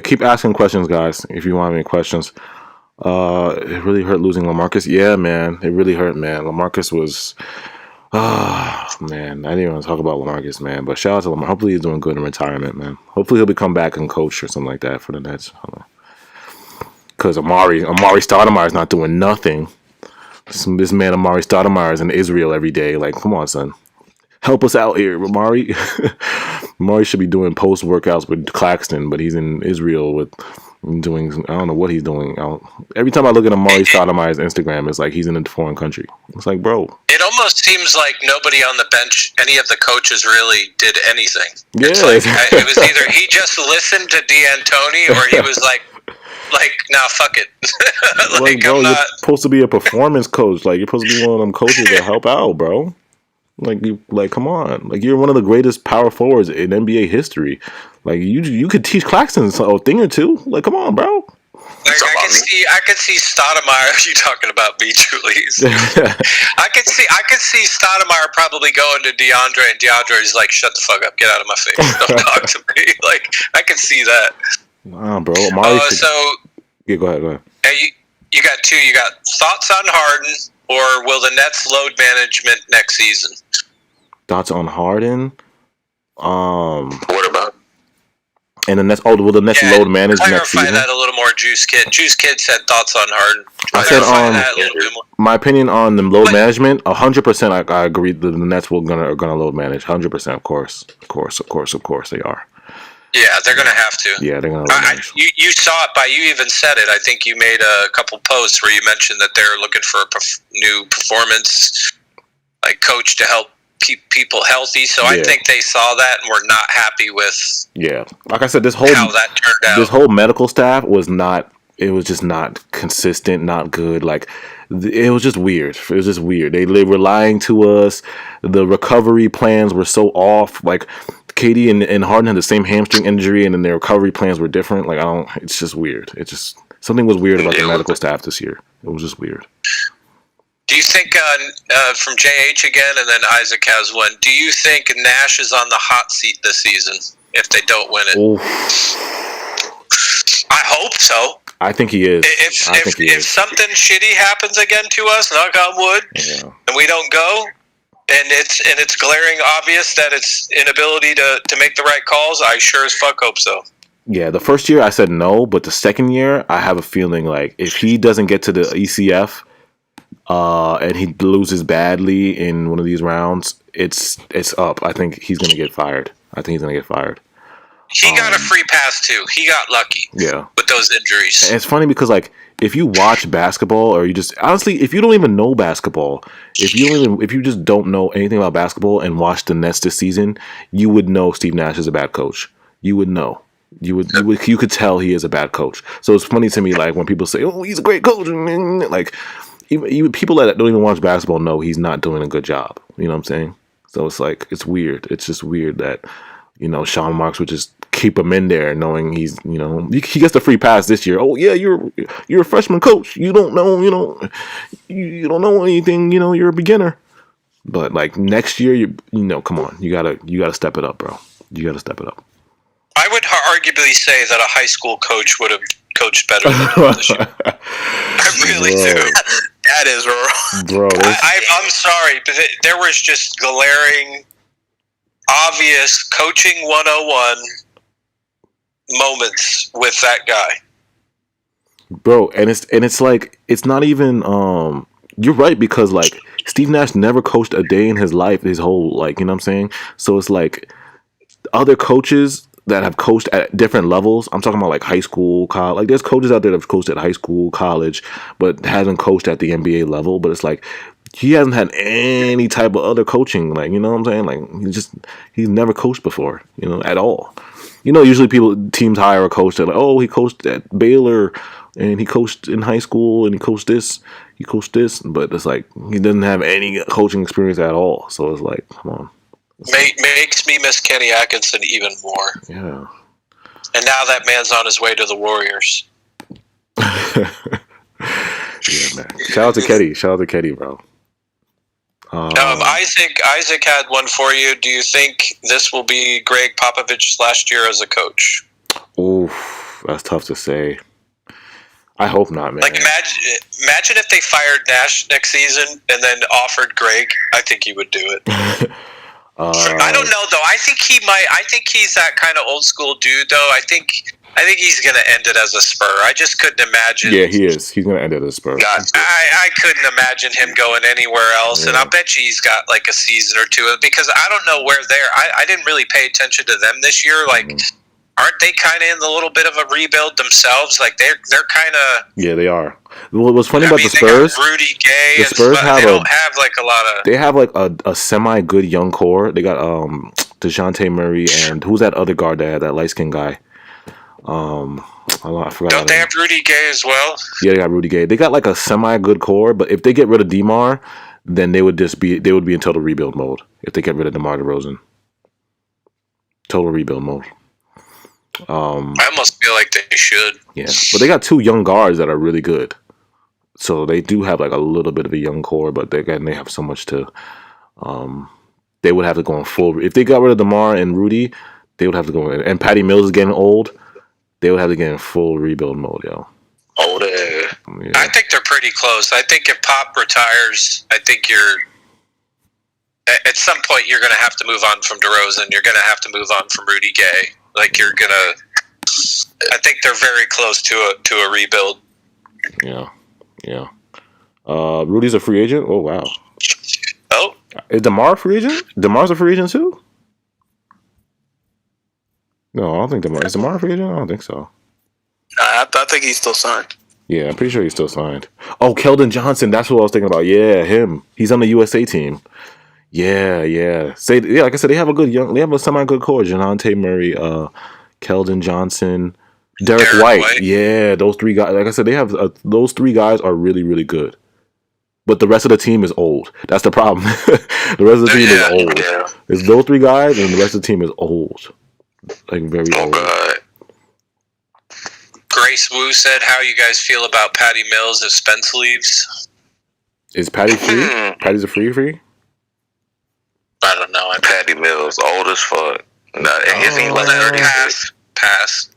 Keep asking questions, guys. If you want any questions. It really hurt losing LaMarcus. Yeah, man, it really hurt, man. LaMarcus was. Man, I didn't want to talk about LaMarcus, man. But shout out to Lamar. Hopefully he's doing good in retirement, man. Hopefully he'll come back and coach or something like that for the Nets. Because Amari Stoudemire is not doing nothing. This man Amari Stoudemire is in Israel every day. Like, come on, son. Help us out here, Amari. Amari should be doing post workouts with Claxton, but he's in Israel doing, I don't know what he's doing. Every time I look at Amari Stoudemire's Instagram, it's like he's in a foreign country. It's like, bro. It almost seems like nobody on the bench, any of the coaches really did anything. Yeah. It's like, it was either he just listened to D'Antoni or he was like, nah, fuck it. Like, bro, you're supposed to be a performance coach. Like, you're supposed to be one of them coaches that help out, bro. Like, come on. Like, you're one of the greatest power forwards in NBA history. Like, you could teach Claxton a thing or two. Like, come on, bro. Like, I could see Stoudemire. You talking about me, Julius? I could see Stoudemire probably going to DeAndre, and DeAndre's like, "Shut the fuck up, get out of my face, don't talk to me." Like, I could see that. Nah, bro. Yeah, go ahead. Hey, you got 2. You got thoughts on Harden, or will the Nets load management next season? Thoughts on Harden? What about? And the Nets. Oh, will the Nets load manage next season? Clarify that a little more, Juice Kid. Juice Kid said thoughts on Harden. I said my opinion on the load management. 100%. I agree that the Nets are gonna load manage. 100%. Of course, they are. Yeah, they're going to have to. Yeah, they're going to. You saw it you even said it. I think you made a couple posts where you mentioned that they're looking for a new performance like coach to help keep people healthy. So I think they saw that and were not happy with. Yeah, like I said, how that turned out. This whole medical staff was not. It was just not consistent, not good. Like, it was just weird. They were lying to us. The recovery plans were so off. Like, KD and Harden had the same hamstring injury, and then their recovery plans were different. Like, it's just weird. It just, something was weird about the medical staff this year. It was just weird. Do you think, from JH again, and then Isaac has one, do you think Nash is on the hot seat this season if they don't win it? Oof. I hope so. I think he is. If something shitty happens again to us, knock on wood, and we don't go, and it's glaring obvious that it's inability to make the right calls, I sure as fuck hope so. Yeah, the first year I said no, but the second year I have a feeling like if he doesn't get to the ECF and he loses badly in one of these rounds, it's up. I think he's gonna get fired. He got a free pass too. He got lucky. Yeah. With those injuries. And it's funny because like if you watch basketball or you just honestly if you don't even know basketball, if you just don't know anything about basketball and watch the Nets this season, you would know Steve Nash is a bad coach. you would know. You could tell he is a bad coach. So it's funny to me, like when people say, "Oh, he's a great coach," like even people that don't even watch basketball know he's not doing a good job. You know what I'm saying? So it's like it's weird. It's just weird that Sean Marks would just keep him in there, knowing he's he gets the free pass this year. Oh yeah, you're a freshman coach. You don't know you don't know anything. You're a beginner. But like next year, come on, you gotta step it up, bro. You gotta step it up. I would arguably say that a high school coach would have coached better than him this year. I really do. That is wrong. Bro, I'm sorry, but there was just glaring, obvious coaching 101 moments with that guy. Bro, and it's like it's not even you're right, because like Steve Nash never coached a day in his life, his whole you know what I'm saying? So it's like other coaches that have coached at different levels. I'm talking about like high school, college. Like there's coaches out there that have coached at high school, college, but hasn't coached at the NBA level. But it's like he hasn't had any type of other coaching. Like, you know what I'm saying? Like he's never coached before, at all. Usually teams hire a coach that like, oh, he coached at Baylor and he coached in high school and he coached this, but it's like he doesn't have any coaching experience at all. So it's like, come on. Makes me miss Kenny Atkinson even more. Yeah. And now that man's on his way to the Warriors. Yeah, man. Shout out to Keddy, bro. Isaac had one for you. Do you think this will be Greg Popovich's last year as a coach? Oof, that's tough to say. I hope not, man. Like imagine if they fired Nash next season and then offered Greg. I think he would do it. I don't know though. I think he might. I think he's that kind of old school dude though. I think he's gonna end it as a Spur. I just couldn't imagine. Yeah, he is. He's gonna end it as a Spur. God, I couldn't imagine him going anywhere else. Yeah. And I bet you he's got like a season or two, because I don't know where they're. I didn't really pay attention to them this year. Like, aren't they kind of in a little bit of a rebuild themselves? Like they're kind of. Yeah, they are. What's funny about the Spurs? Rudy Gay. The Spurs don't have like a lot of. They have like a semi good young core. They got DeJounte Murray and who's that other guard that had that light skinned guy? I forgot. Don't they have Rudy Gay as well? Yeah, they got Rudy Gay. They got like a semi good core, but if they get rid of DeMar, then they would be in total rebuild mode. If they get rid of DeMar DeRozan, total rebuild mode. I almost feel like they should. Yeah, but they got two young guards that are really good. So they do have like a little bit of a young core, but they have so much to. They would have to go in full. If they got rid of DeMar and Rudy, they would have to go in. And Patty Mills is getting old. They would have to get in full rebuild mode, yo. Older. Yeah. I think they're pretty close. I think if Pop retires, I think at some point you're going to have to move on from DeRozan. You're going to have to move on from Rudy Gay. Like I think they're very close to a rebuild. Yeah. Rudy's a free agent? Oh, wow. Oh. Is DeMar a free agent? DeMar's a free agent too? No, I don't think DeMar. Is DeMar a free agent? I don't think so. I think he's still signed. Yeah, I'm pretty sure he's still signed. Oh, Keldon Johnson. That's what I was thinking about. Yeah, him. He's on the USA team. Yeah. Like I said, they have a semi-good core. Dejounte Murray, Keldon Johnson, Derek White. Yeah, those three guys. Like I said, they have those three guys are really, really good. But the rest of the team is old. That's the problem. The rest of the team is old. Yeah. It's those three guys, and the rest of the team is old. Like, very old. God. Grace Wu said, how you guys feel about Patty Mills if Spence leaves? Is Patty free? Patty's a free? I don't know. Patty Mills, old as fuck. Pass.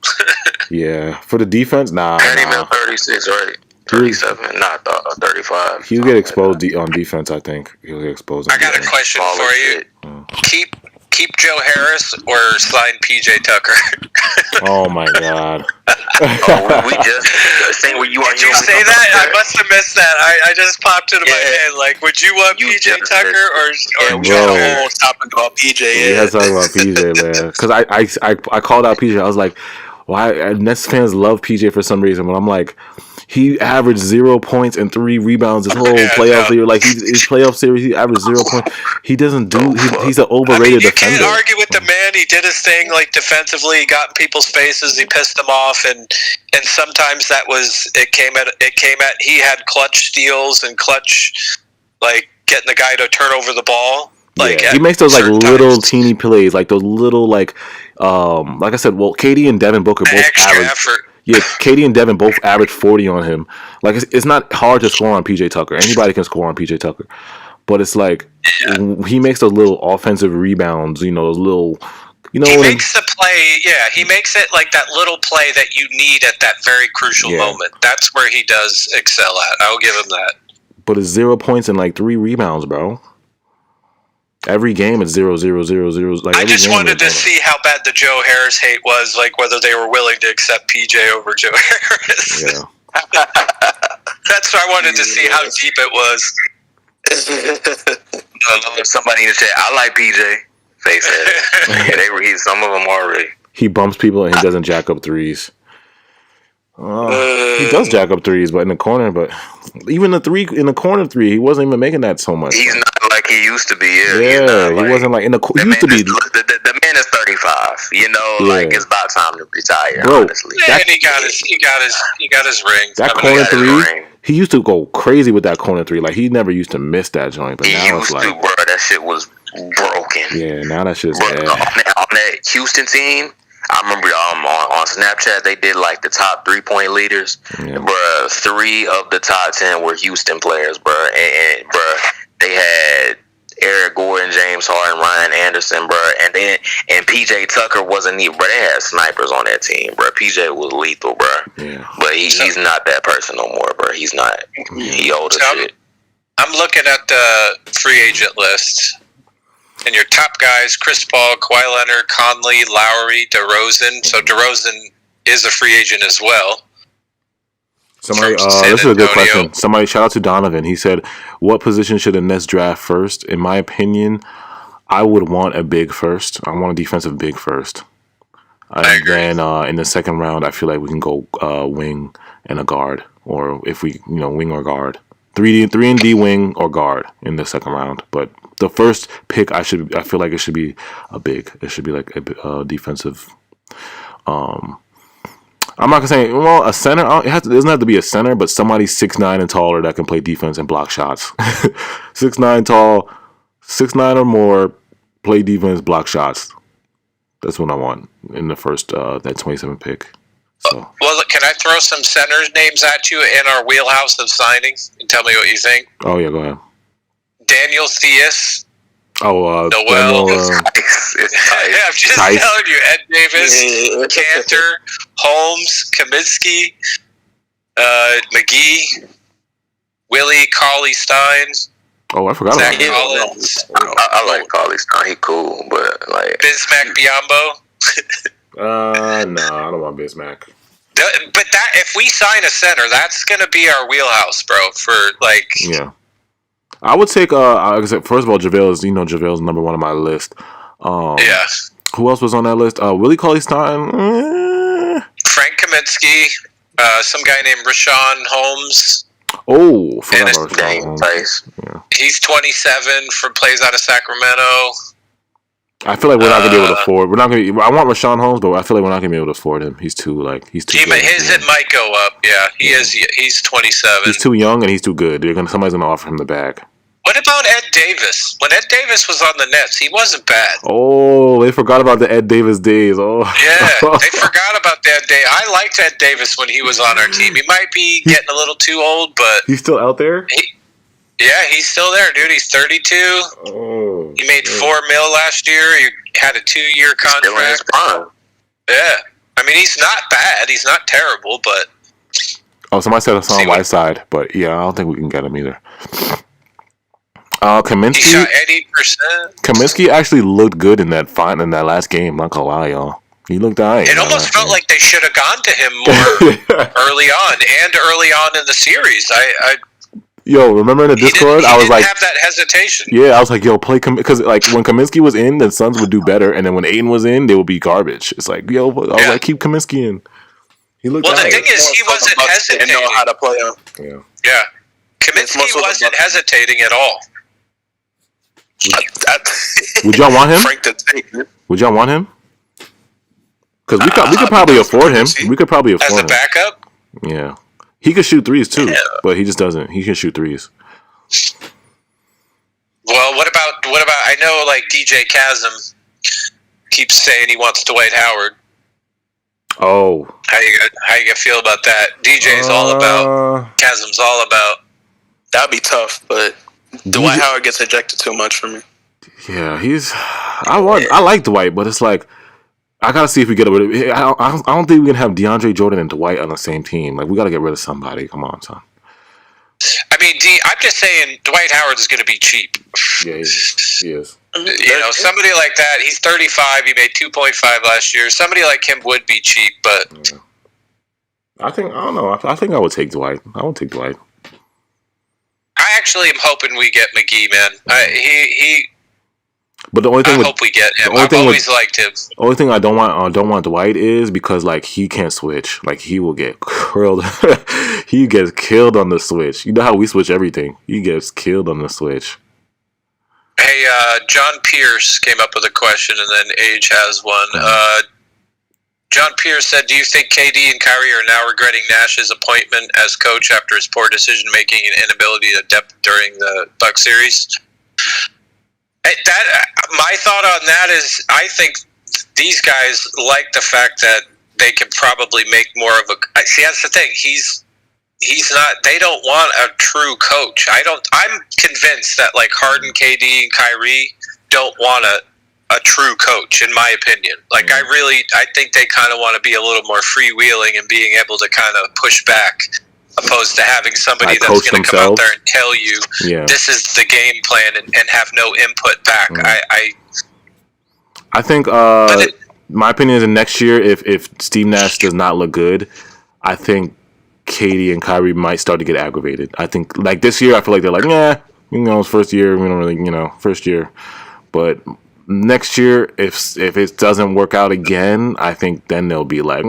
Yeah. For the defense, nah. Patty Mills, 36, right? 37, not 35. He'll get exposed on defense, I think. He'll get exposed on I got defense. A question for you. Keep Joe Harris or sign PJ Tucker? Oh my God. We just saying where you are. Did you say that? I must have missed that. I just popped into my head. Like, would you want PJ Tucker or Joe Harris? Topic about PJ. Yeah, talking about PJ, man. Because I called out PJ. I was like, why? Nets fans love PJ for some reason, but I'm like, He averaged 0 points and 3 rebounds his whole playoff series. Like his playoff series, he averaged 0 points. He doesn't do. He's an overrated defender. You can't argue with the man. He did his thing like defensively. He got in people's faces. He pissed them off, and sometimes that was it. Came at. He had clutch steals and clutch, like getting the guy to turn over the ball. Like he makes those like little teeny plays, like those little like I said. Well, KD and Devin Booker both average. Effort. Yeah, KD and Devin both average 40 on him. Like it's not hard to score on PJ Tucker. Anybody can score on PJ Tucker, but it's like he makes those little offensive rebounds. You know, those little. You know, he makes the play. Yeah, he makes it like that little play that you need at that very crucial moment. That's where he does excel at. I'll give him that. But it's 0 points and like 3 rebounds, bro. Every game it's 0, 0, 0, 0. Like I just wanted to see how bad the Joe Harris hate was, like whether they were willing to accept PJ over Joe Harris. Yeah. That's what I wanted to see how deep it was. Somebody in the chat, I like PJ. Face it. They were some of them already. He bumps people and he doesn't jack up threes. He does jack up threes, but in the corner. But even the three in the corner three, he wasn't even making that so much. He's not like he used to be. Yeah, he wasn't like in the. He used to be. The man is 35. You know, like it's about time to retire. Bro, honestly, and he got his ring. That corner three, he used to go crazy with that corner three. Like he never used to miss that joint. But he now used it's like, to, bro. That shit was broken. Yeah, now that shit's bad. On that Houston team. I remember on Snapchat they did like the top 3-point leaders. Yeah. Bruh, 3 of the top 10 were Houston players, bruh. And bruh, they had Eric Gordon, James Harden, Ryan Anderson, bruh, and PJ Tucker wasn't even, bruh. They had snipers on that team, bruh. PJ was lethal, bruh. Yeah. But he's not that person no more, bruh. He's not. He old as shit. I'm looking at the free agent list. And your top guys, Chris Paul, Kawhi Leonard, Conley, Lowry, DeRozan. So DeRozan is a free agent as well. Somebody, this is a good question. Somebody, shout out to Donovan. He said, what position should the Nets draft first? In my opinion, I would want a big first. I want a defensive big first. I agree. And then in the second round, I feel like we can go wing and a guard. Or if we, wing or guard. 3 and D wing or guard in the second round. But the first pick, I feel like it should be a big. It should be like a defensive. I'm not gonna say a center. It doesn't have to be a center, but somebody 6'9" and taller that can play defense and block shots. 6'9" tall, 6'9" or more, play defense, block shots. That's what I want in the first that 27 pick. So. Well, can I throw some centers names at you in our wheelhouse of signings and tell me what you think? Oh yeah, go ahead. Daniel Theus. Oh, Noel. Yeah, I'm just telling you. Ed Davis, Cantor, Holmes, Kaminsky, McGee, Willie Cauley-Stein. Oh, I forgot Zach about that. Collins. I like Cauley-Stein. He cool, but like Bismack Biyombo. No, I don't want Bismack. But that if we sign a center, that's gonna be our wheelhouse, bro. For like, yeah. I would take first of all, JaVale's JaVale's number 1 on my list. Yeah. Who else was on that list? Willie Cauley-Stein, Frank Kaminsky, some guy named Rashawn Holmes. Oh, forgot about Rashawn Holmes. Yeah. He's 27 plays out of Sacramento. I feel like we're not gonna be able to afford. We're not gonna. I want Rashawn Holmes, but I feel like we're not gonna be able to afford him. He's too His it might go up. Yeah, he is. He's 27. He's too young and he's too good. Somebody's gonna offer him the bag. What about Ed Davis? When Ed Davis was on the Nets, he wasn't bad. Oh, they forgot about the Ed Davis days. Oh, yeah, they forgot about that day. I liked Ed Davis when he was on our team. He might be getting a little too old, but he's still out there. Yeah, he's still there, dude. He's 32. Oh, he made $4 million last year. He had a 2-year contract. Still in his prime. Yeah, I mean he's not bad. He's not terrible, but somebody said it's on Whiteside, but yeah, I don't think we can get him either. Kaminsky. He shot 80%. Kaminsky actually looked good in that last game. Not gonna lie, y'all. He looked alright. It almost felt like they should have gone to him more early on in the series. Yo, remember in the Discord, I was like, have that hesitation. Yeah, I was like, yo, play because like when Kaminsky was in, the Suns would do better, and then when Aiden was in, they would be garbage. It's like, yo, I was like, keep Kaminsky in. He looked. Well, the thing is, he wasn't hesitating. And know how to play him. Yeah. Kaminsky wasn't hesitating at all. Would y'all want him? Frank the Tank. Would y'all want him? Because we could probably afford him. We could probably afford him as a backup. Yeah, he could shoot threes too, but he just doesn't. He can shoot threes. Well, what about? I know like DJ Chasm keeps saying he wants Dwight Howard. Oh, how you gonna feel about that? DJ's all about. Chasm's all about. That'd be tough, but Dwight Howard gets ejected too much for me. Yeah, I like Dwight, but it's like I gotta see if we get rid of. I don't think we can have DeAndre Jordan and Dwight on the same team. Like we gotta get rid of somebody. Come on, son. I mean, I'm just saying Dwight Howard is going to be cheap. Yeah, he is. You know, somebody like that. He's 35. He made 2.5 last year. Somebody like him would be cheap, but I don't know. I think I would take Dwight. I would take Dwight. I actually am hoping we get McGee, man. But the only thing I hope we get him. I've always liked him. The only thing I don't want Dwight is because like he can't switch. Like he will get curled. He gets killed on the switch. You know how we switch everything. He gets killed on the switch. Hey, John Pierce came up with a question, and then Age has one. John Pierce said, "Do you think KD and Kyrie are now regretting Nash's appointment as coach after his poor decision making and inability to depth during the Bucks series?" My thought on that is, I think these guys like the fact that they can probably make more of a. See, that's the thing. He's not. They don't want a true coach. I'm convinced that like Harden, KD, and Kyrie don't want a true coach, in my opinion. Like I think they kind of want to be a little more freewheeling and being able to kind of push back, opposed to having somebody that's going to come out there and tell you this is the game plan and have no input back. I think my opinion is in next year, if Steve Nash does not look good, I think KD and Kyrie might start to get aggravated. I think like this year, I feel like they're like, it's first year, we don't really, first year. But next year, if it doesn't work out again, I think then they'll be like,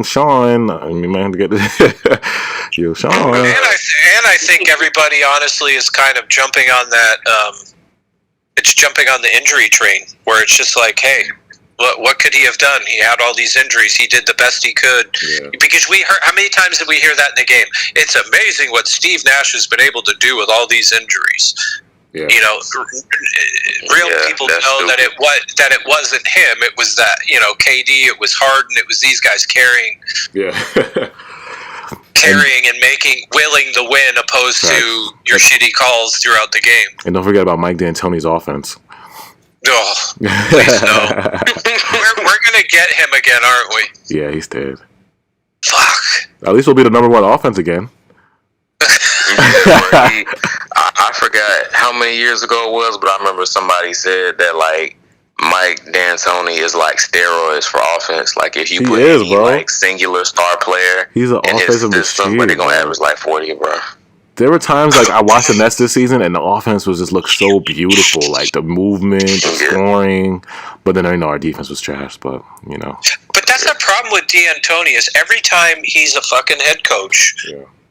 Sean, we might have to get you, Sean. And I think everybody honestly is kind of jumping on that. It's jumping on the injury train where it's just like, hey, what could he have done? He had all these injuries. He did the best he could. Yeah. Because we heard, how many times did we hear that in the game? It's amazing what Steve Nash has been able to do with all these injuries. Yeah. You know, real people know that it wasn't him. It was that, KD, it was Harden, it was these guys carrying. Yeah. Carrying and willing the win opposed to your shitty calls throughout the game. And don't forget about Mike D'Antoni's offense. Oh, please no. We're going to get him again, aren't we? Yeah, he's dead. Fuck. At least we'll be the number one offense again. I forgot how many years ago it was, but I remember somebody said that, like, Mike D'Antoni is like steroids for offense. Like, if you put any like singular star player he's an in offensive his system, but they're going to average like 40, bro. There were times like I watched the Nets this season and the offense was just looked so beautiful, like the movement, the scoring. But then our defense was trash. But But that's the problem with D'Antoni is every time he's a fucking head coach,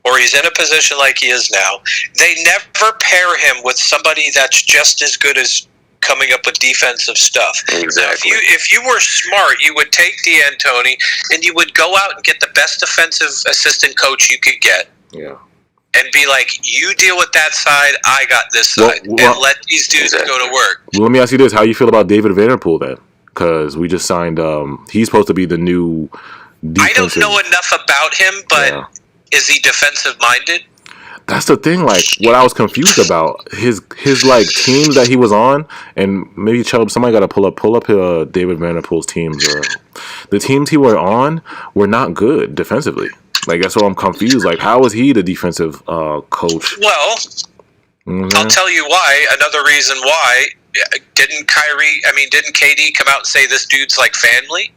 or he's in a position like he is now, they never pair him with somebody that's just as good as coming up with defensive stuff. Exactly. If you were smart, you would take D'Antoni and you would go out and get the best defensive assistant coach you could get. Yeah. And be like, you deal with that side, I got this side. And let these dudes go to work. Well, let me ask you this. How you feel about David Vanderpool then? Because we just signed, he's supposed to be the new defensive. I don't know enough about him, but is he defensive-minded? That's the thing, like, what I was confused about, his like, teams that he was on, and maybe somebody got to pull up David Vanderpool's teams. The teams he were on were not good defensively. Like, that's why I'm confused. Like, how is he the defensive coach? Well, I'll tell you why. Another reason why. Didn't KD come out and say this dude's like family?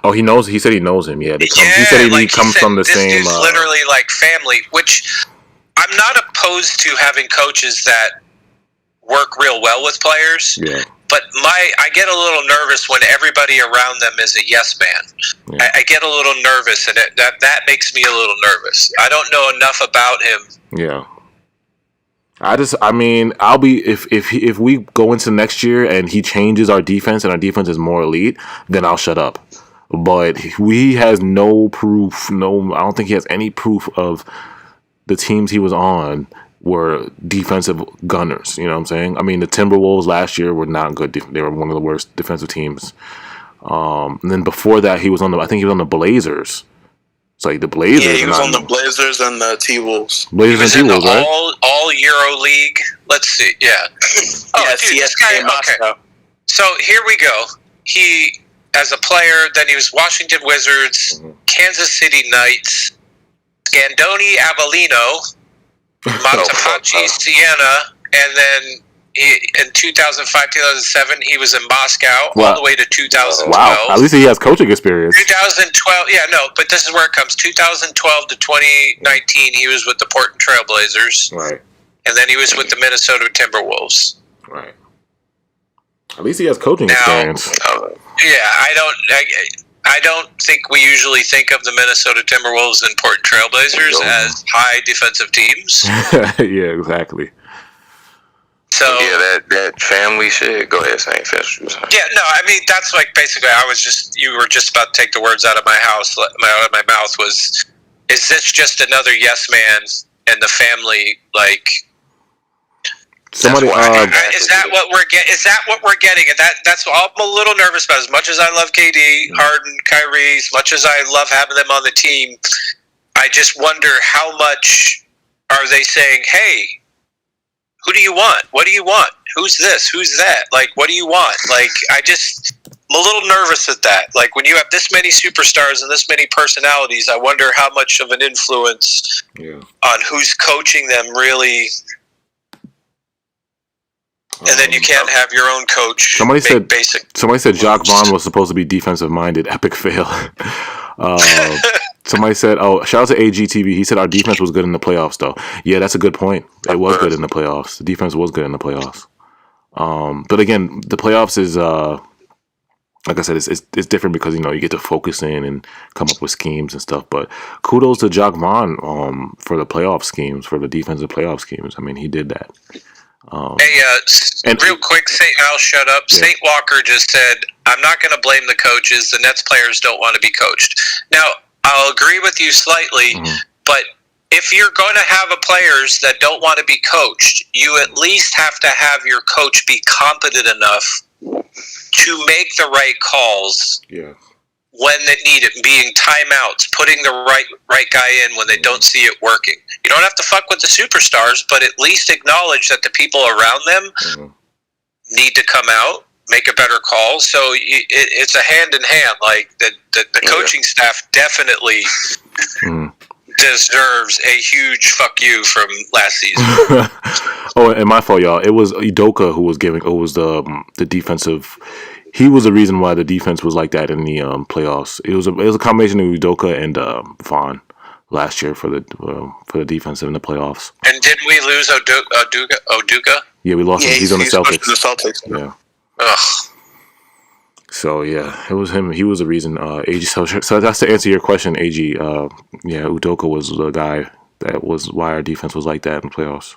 Oh, he knows. He said he knows him. Yeah, he said he comes from the same. This dude's literally like family, which I'm not opposed to having coaches that work real well with players. Yeah. But I get a little nervous when everybody around them is a yes man. Yeah. I get a little nervous, and that makes me a little nervous. I don't know enough about him. Yeah. I'll be if we go into next year and he changes our defense and our defense is more elite, then I'll shut up. But he has no proof. No, I don't think he has any proof of the teams he was on were defensive gunners. You know what I'm saying? I mean, the Timberwolves last year were not good. They were one of the worst defensive teams. And then before that, he was on the Blazers. It's like the Blazers. Yeah, he was on the Blazers and the T-Wolves. Blazers and T-Wolves, right? All Euro League. Let's see. Yeah. Dude, this guy. Okay. So here we go. He, as a player, then he was Washington Wizards, Kansas City Knights, Scandoni Avellino, Montepaci Siena, and then in 2005-2007 he was in Moscow all the way to 2012. Wow, at least he has coaching experience. 2012, but this is where it comes. 2012 to 2019 he was with the Portland Trailblazers, right, and then he was with the Minnesota Timberwolves. Right. At least he has coaching experience. I don't think we usually think of the Minnesota Timberwolves and Portland Trailblazers as high defensive teams. Yeah, exactly. So that family shit. Go ahead, saying fish. Yeah, no, I mean that's like basically. You were just about to take the words out of my mouth. Was, is this just another yes man and the family like? Somebody, is that what we're getting? Is that what we're getting? And that's what I'm a little nervous about. As much as I love KD, Harden, Kyrie, as much as I love having them on the team, I just wonder how much are they saying, hey, who do you want? What do you want? Who's this? Who's that? Like, what do you want? Like, I'm a little nervous at that. Like, when you have this many superstars and this many personalities, I wonder how much of an influence on who's coaching them really. And then you can't have your own coach. Somebody said Jacques Vaughn was supposed to be defensive minded. Epic fail. Somebody said, shout out to AGTV. He said our defense was good in the playoffs, though. Yeah, that's a good point. It was good in the playoffs. The defense was good in the playoffs. But again, the playoffs is, like I said, it's different because, you get to focus in and come up with schemes and stuff. But kudos to Jacques Vaughn for the playoff schemes, for the defensive playoff schemes. I mean, he did that. Real quick, I'll shut up. Yeah. Saint Walker just said, I'm not going to blame the coaches. The Nets players don't want to be coached. Now, I'll agree with you slightly, but if you're going to have players that don't want to be coached, you at least have to have your coach be competent enough to make the right calls when they need it, being timeouts, putting the right guy in when they don't see it working. You don't have to fuck with the superstars, but at least acknowledge that the people around them need to come out, make a better call. So it's a hand in hand. Like the coaching staff definitely deserves a huge fuck you from last season. Oh, and my fault, y'all. It was Udoka who was giving. It was the defensive. He was the reason why the defense was like that in the playoffs. It was a combination of Udoka and Vaughn last year for the defense in the playoffs. And didn't we lose Udoka? Yeah, we lost him. He's on the Celtics. Yeah. Ugh. So yeah, it was him. He was the reason. AG. So that's to answer your question, AG. Udoka was the guy that was why our defense was like that in the playoffs.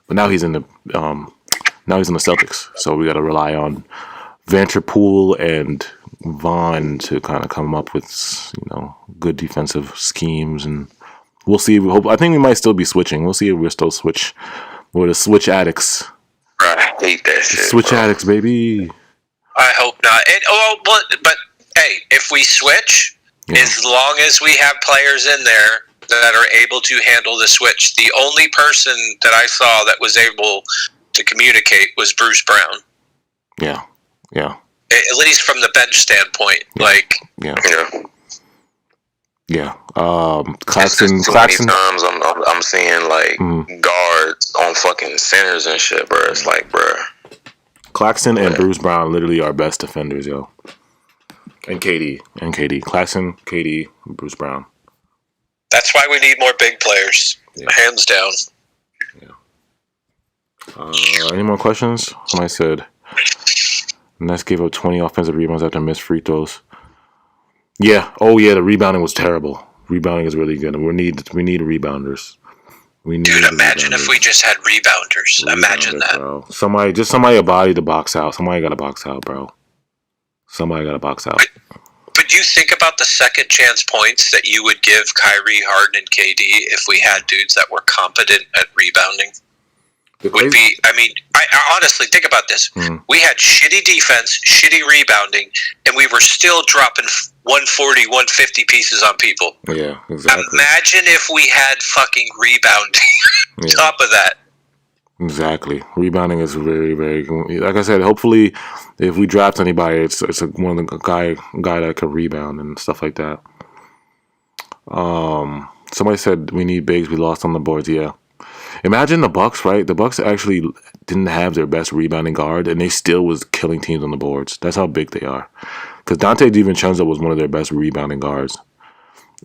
But now he's in the Celtics. So we got to rely on Vanderpool and Vaughn to kind of come up with good defensive schemes, and we'll see. I think we might still be switching. We'll see if we're still we're the switch addicts. I hate that shit. Switch addicts, baby. I hope not. But hey, if we switch, as long as we have players in there that are able to handle the switch, the only person that I saw that was able to communicate was Bruce Brown. Yeah. Yeah. At least from the bench standpoint. Claxton. Too many times I'm seeing guards on fucking centers and shit, bro. It's like, bro. Claxton and Bruce Brown literally are best defenders, yo. And KD. Claxton, KD, Bruce Brown. That's why we need more big players. Hands down. Yeah. Any more questions? Somebody said, Nets gave up 20 offensive rebounds after missed free throws. Yeah. Oh, yeah. The rebounding was terrible. Rebounding is really good. We need rebounders. Dude, imagine if we just had rebounders. Imagine that. Bro. Somebody a body to box out. Somebody got to box out, bro. Somebody got to box out. But you think about the second chance points that you would give Kyrie, Harden, and KD if we had dudes that were competent at rebounding. I honestly think about this. We had shitty defense, shitty rebounding, and we were still dropping 140, 150 pieces on people. Yeah, exactly. Imagine if we had fucking rebounding on top of that. Exactly. Rebounding is very, very, like I said, hopefully if we draft anybody, it's one of the guy that can rebound and stuff like that. Somebody said we need bigs. We lost on the boards. Yeah. Imagine the Bucks, right? The Bucks actually didn't have their best rebounding guard, and they still was killing teams on the boards. That's how big they are. Because Dante DiVincenzo was one of their best rebounding guards,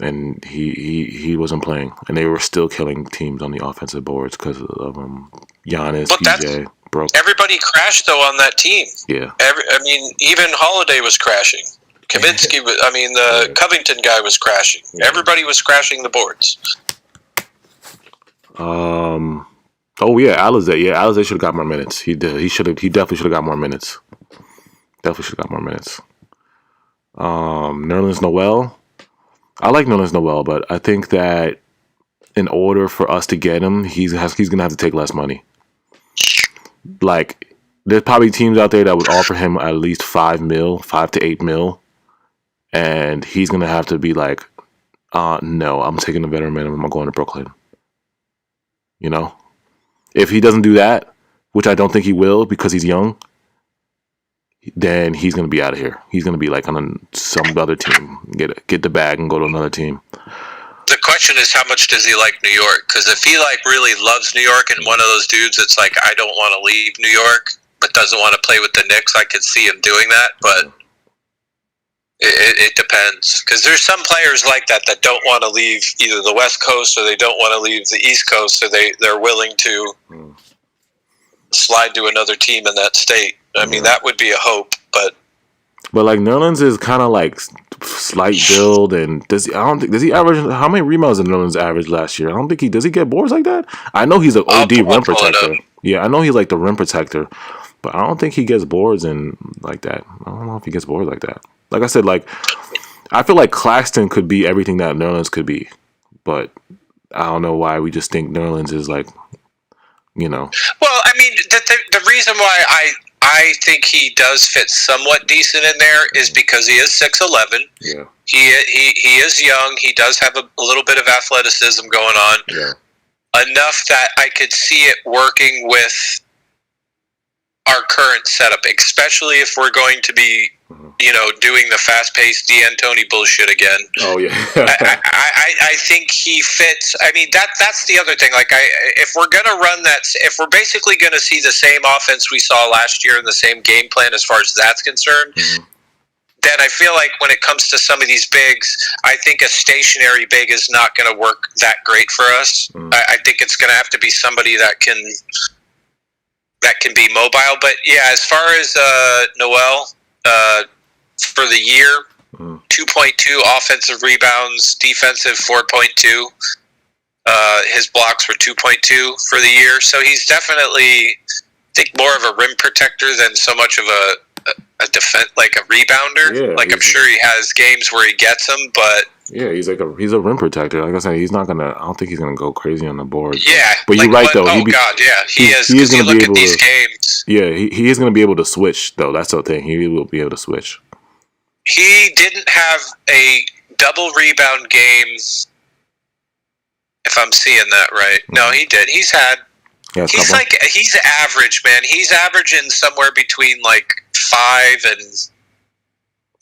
and he wasn't playing, and they were still killing teams on the offensive boards because of Giannis, PJ, broke. Everybody crashed though on that team. Yeah. Even Holiday was crashing. Kaminsky, the Covington guy was crashing. Yeah. Everybody was crashing the boards. Alizé. Yeah, Alizé should have got more minutes. He did. He definitely should have got more minutes. Nerlens Noel. I like Nerlens Noel, but I think that in order for us to get him, he's gonna have to take less money. Like, there's probably teams out there that would offer him at least $5 to $8 million, and he's gonna have to be like, no, I'm taking the veteran minimum. I'm going to Brooklyn. You know, if he doesn't do that, which I don't think he will because he's young, then he's going to be out of here. He's going to be like on some other team, get the bag and go to another team. The question is, how much does he like New York? Because if he really loves New York and one of those dudes that's like, I don't want to leave New York, but doesn't want to play with the Knicks, I could see him doing that. But it depends, because there's some players like that don't want to leave either the West Coast or they don't want to leave the East Coast, so they're willing to slide to another team in that state. I mean, that would be a hope, but like Nerlens is kind of like slight build, and does he average, how many rebounds did Nerlens average last year? I don't think does he get boards like that? I know he's an OD rim protector. Yeah, I know he's like the rim protector, but I don't think he gets boards and like that. I don't know if he gets boards like that. Like I said, I feel like Claxton could be everything that Nerlens could be, but I don't know why we just think Nerlens is like, you know. Well, I mean, the reason why I think he does fit somewhat decent in there is because he is 6'11". Yeah. He is young. He does have a little bit of athleticism going on. Yeah. Enough that I could see it working with our current setup, especially if we're going to be, doing the fast-paced D'Antoni bullshit again. Oh yeah. I think he fits. I mean, that's the other thing. Like, if we're gonna run that, if we're basically gonna see the same offense we saw last year and the same game plan as far as that's concerned, then I feel like when it comes to some of these bigs, I think a stationary big is not going to work that great for us. I think it's going to have to be somebody that can be mobile. But yeah, as far as Noel, for the year, 2.2 offensive rebounds, defensive 4.2. His blocks were 2.2 for the year. So he's definitely, I think, more of a rim protector than so much of a defense, like a rebounder. Yeah, like, I'm sure he has games where he gets them, but yeah, he's a rim protector. Like I said, he's not gonna. I don't think he's gonna go crazy on the board. Yeah, but you're right though. Oh God, yeah, he is. He is gonna be able to. These games. Yeah, he is gonna be able to switch though. That's the thing. He will be able to switch. He didn't have a double rebound game, if I'm seeing that right. No, he did. He's average, man. He's averaging somewhere between like 5 and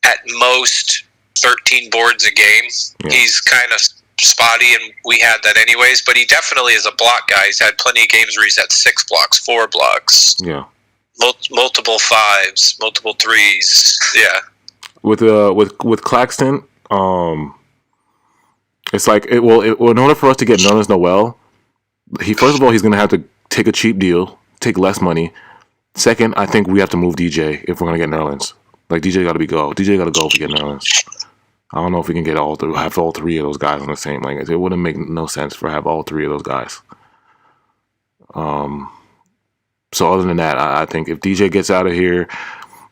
at most 13 boards a game. Yeah. He's kind of spotty, and we had that anyways, but he definitely is a block guy. He's had plenty of games where he's had 6 blocks, 4 blocks. Yeah. Multiple 5s, multiple 3s. Yeah. With Claxton, it's like in order for us to get Nerlens Noel, he's going to have to take a cheap deal, take less money, Second, I think we have to move DJ if we're gonna get Nerlens. Like DJ got to go. DJ got to go if we get Nerlens. I don't know if we can get have all three of those guys on the same. Like it wouldn't make no sense for have all three of those guys. So other than that, I think if DJ gets out of here,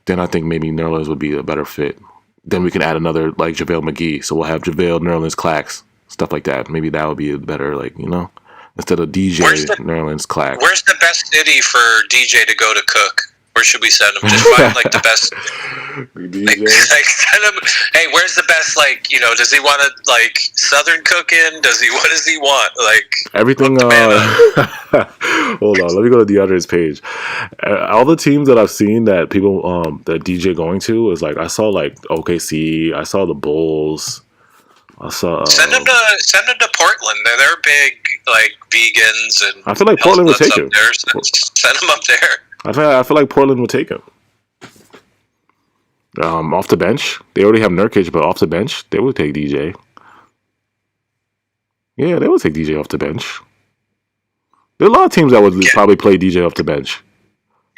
then I think maybe Nerlens would be a better fit. Then we can add another like JaVale McGee. So we'll have JaVale, Nerlens, Clax, stuff like that. Maybe that would be a better instead of DJ, Nerlens, Clax. Where's the best city for DJ to go to cook? Where should we send him? Just find like the best. Like send him. Hey, where's the best? Like does he want to like Southern cooking? What does he want? Like everything. Hold on, let me go to DeAndre's page. All the teams that I've seen that people that DJ going to is like I saw like OKC. I saw the Bulls. I saw. Send him to Portland. They're big like vegans and. I feel like Portland would take him. Send him up there. I feel like Portland would take him. Off the bench, they already have Nurkic, but off the bench, they would take DJ. Yeah, they would take DJ off the bench. There are a lot of teams that would probably play DJ off the bench.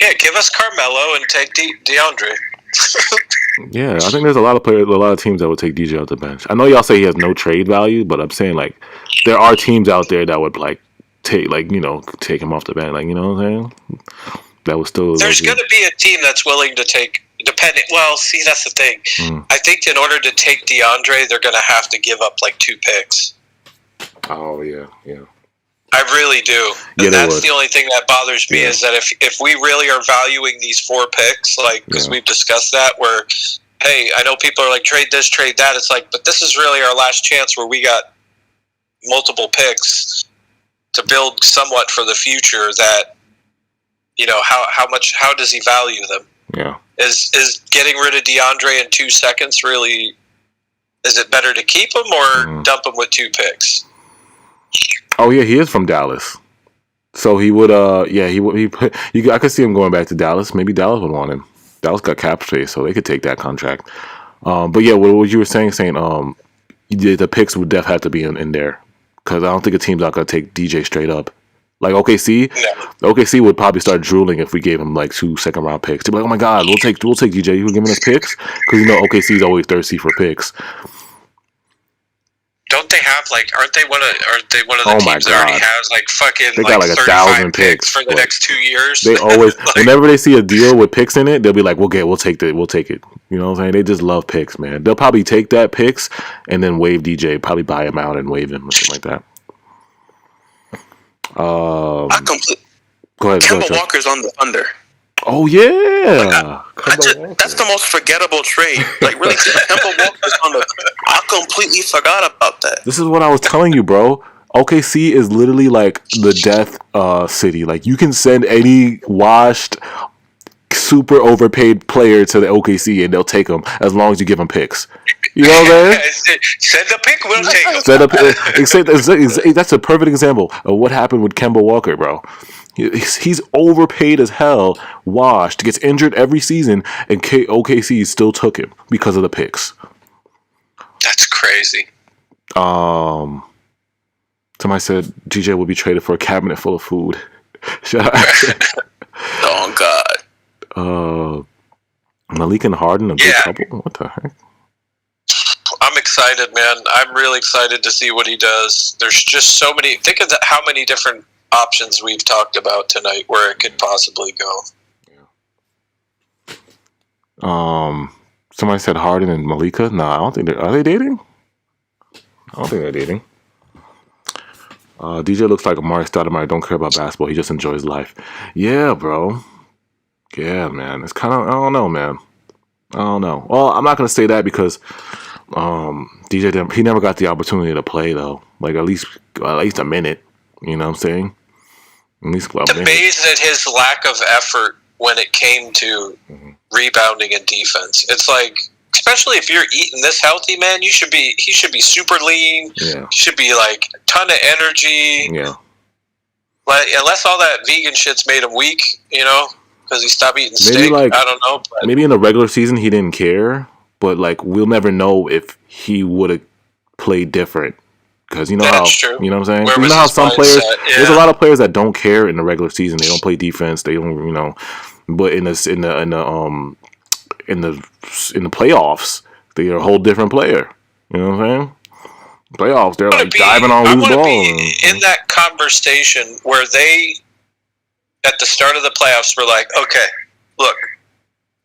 Yeah, give us Carmelo and take DeAndre. Yeah, I think there's a lot of teams that would take DJ off the bench. I know y'all say he has no trade value, but I'm saying like there are teams out there that would like take take him off the bench. Like what I'm saying. That was still. There's going to be a team that's willing to take. Well, see, that's the thing. I think in order to take DeAndre, they're going to have to give up like 2 picks. Oh yeah. I really do. And that's the only thing that bothers me is that if we really are valuing these 4 picks, like because we've discussed that, where hey, I know people are like trade this, trade that. It's like, but this is really our last chance where we got multiple picks to build somewhat for the future. That. How does he value them? Yeah. Is getting rid of DeAndre in 2 seconds really? Is it better to keep him or dump him with 2 picks? Oh yeah, he is from Dallas, so he would. I could see him going back to Dallas. Maybe Dallas would want him. Dallas got cap space, so they could take that contract. But yeah, what you were saying, the picks would def have to be in there because I don't think a team's not gonna take DJ straight up. Like OKC would probably start drooling if we gave him like 2 second-round picks. They'd be like, "Oh my God, we'll take DJ. You were giving us picks because OKC's always thirsty for picks." Don't they have like? Aren't they one of the teams that already has like fucking? They got like 1,000 picks for the next 2 years. They always, whenever they see a deal with picks in it, they'll be like, "We'll take it. You know what I'm saying? They just love picks, man. They'll probably take that picks and then waive DJ, probably buy him out and waive him or something like that. Go ahead. Kemba Walker's on the under. Oh yeah, that's the most forgettable trade. Like really, Kemba Walker's on the. I completely forgot about that. This is what I was telling you, bro. OKC is literally like the death city. Like you can send any washed, super overpaid player to the OKC and they'll take them as long as you give them picks. You know what I'm saying? Send a pick, we'll take them. That's a perfect example of what happened with Kemba Walker, bro. He's overpaid as hell, washed, gets injured every season, and OKC still took him because of the picks. That's crazy. Somebody said DJ will be traded for a cabinet full of food. Oh God. Malik and Harden, a big couple. What the heck? I'm excited, man. I'm really excited to see what he does. There's just so many. Think of how many different options we've talked about tonight where it could possibly go. Yeah. Somebody said Harden and Malika. No, I don't think are they dating? I don't think they're dating. DJ looks like Amari Stoudemire. Don't care about basketball. He just enjoys life. Yeah, bro. Yeah, man. It's kind of, I don't know, man. I don't know. Well, I'm not gonna say that because DJ he never got the opportunity to play though. Like at least a minute. You know what I'm saying? At least a minute. Amazed at his lack of effort when it came to rebounding and defense. It's like, especially if you're eating this healthy, man, he should be super lean. Yeah. He should be like a ton of energy. Yeah. Like, unless all that vegan shit's made him weak, you know, because he stopped eating steak. I don't know. But maybe in the regular season he didn't care, but like we'll never know if he would have played different Because you know how true. You know what I'm saying. Where you know how some players. Yeah. There's a lot of players that don't care in the regular season. They don't play defense. They don't. But in the playoffs, they're a whole different player. You know what I'm saying? Playoffs, they're like diving on loose balls. Be in that conversation where they, at the start of the playoffs, were like, okay, look,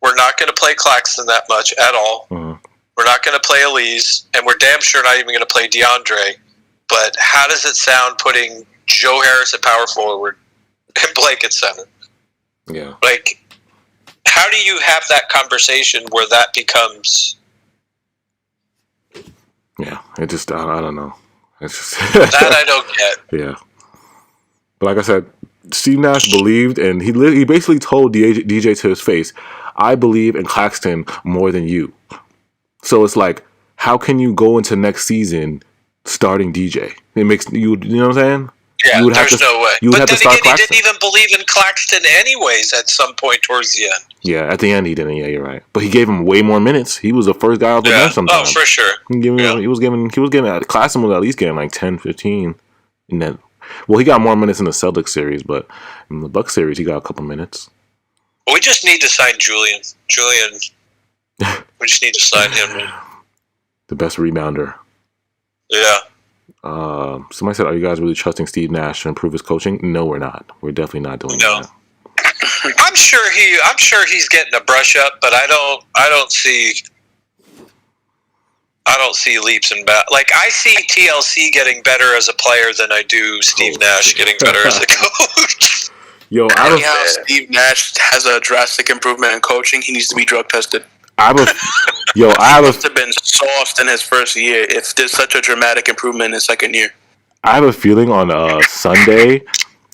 we're not going to play Claxton that much at all. Mm-hmm. We're not going to play Elise, and we're damn sure not even going to play DeAndre. But how does it sound putting Joe Harris at power forward and Blake at center? Yeah. Like, how do you have that conversation where that becomes... Yeah, it just, I don't know. It's just that I don't get. Yeah. But like I said, Steve Nash believed, and he basically told DJ to his face, I believe in Claxton more than you. So it's like, how can you go into next season starting DJ? It makes you know what I'm saying? Yeah, there's no way. But then again, he didn't even believe in Claxton anyways at some point towards the end. Yeah, at the end he didn't. Yeah, you're right. But he gave him way more minutes. He was the first guy off the bench sometimes. Oh, for sure. He was giving Claxton was at least getting like 10, 15. And then, well, he got more minutes in the Celtics series, but in the Bucks series he got a couple minutes. We just need to sign Julian. We just need to sign him. The best rebounder. Yeah. Somebody said, "Are you guys really trusting Steve Nash to improve his coaching?" No, we're not. We're definitely not doing that. I'm sure he's getting a brush up, but I don't see leaps and bounds. Like, I see TLC getting better as a player than I do Steve Nash getting better as a coach. Yo, Steve Nash has a drastic improvement in coaching. He needs to be drug tested. He must have been sauced in his first year if there's such a dramatic improvement in his second year. I have a feeling on Sunday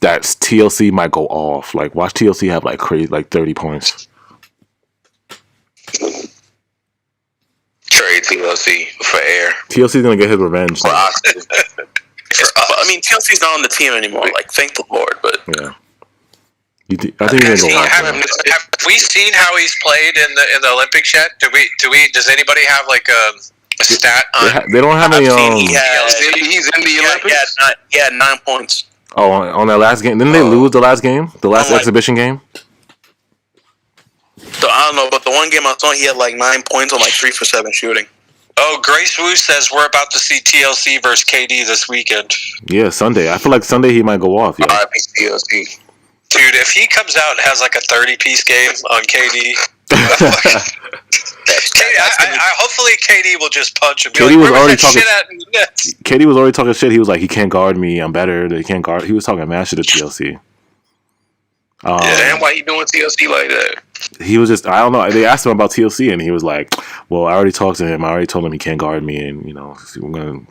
that TLC might go off. Like, watch TLC have like crazy, like 30 points. Trade TLC for air. TLC's gonna get his revenge. I mean, TLC's not on the team anymore. Like, thank the Lord, but yeah. I think he's gonna go have we seen how he's played in the Olympics yet? Does anybody have like a stat on? They don't have any. He's in the Olympics. He had 9 points. Oh, on that last game, didn't they lose the last game? The last exhibition game. So I don't know, but the one game I saw, he had like 9 points on like 3 for 7 shooting. Oh, Grace Wu says we're about to see TLC versus KD this weekend. Yeah, Sunday. I feel like Sunday he might go off. Yeah. TLC. Dude, if he comes out and has like a 30-piece game on KD, hopefully KD will just punch him. KD was already talking. KD was already talking shit. He was like, "He can't guard me. I'm better. He can't guard." He was talking mad shit to TLC. Damn, why you doing TLC like that? He was just, I don't know. They asked him about TLC, and he was like, "Well, I already talked to him. I already told him he can't guard me, and we're gonna."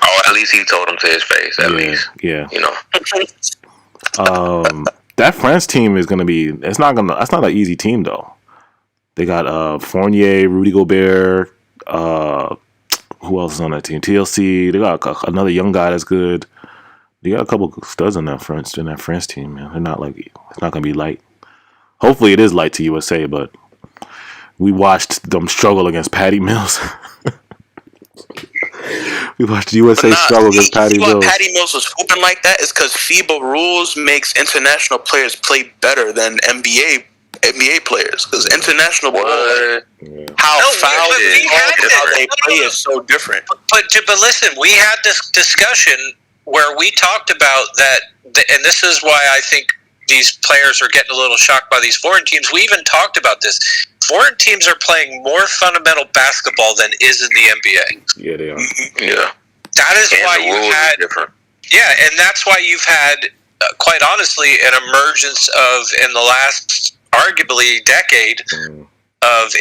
Oh, at least he told him to his face. At least, yeah. That France team is gonna be. That's not an easy team though. They got Fournier, Rudy Gobert. Who else is on that team? TLC. They got another young guy that's good. They got a couple studs on that France team. Man, they're not like, it's not gonna be light. Hopefully, it is light to USA, but we watched them struggle against Patty Mills. We watched USA struggle against Patty Mills. Why Patty Mills was hooping like that is because FIBA rules makes international players play better than NBA players. Because international players, how they play is so different. But listen, we had this discussion where we talked about that, and this is why I think these players are getting a little shocked by these foreign teams. We even talked about this. Foreign teams are playing more fundamental basketball than is in the NBA. Yeah, they are. Yeah. That is why you had different. Yeah, and that's why you've had, quite honestly, an emergence of, in the last arguably decade, of.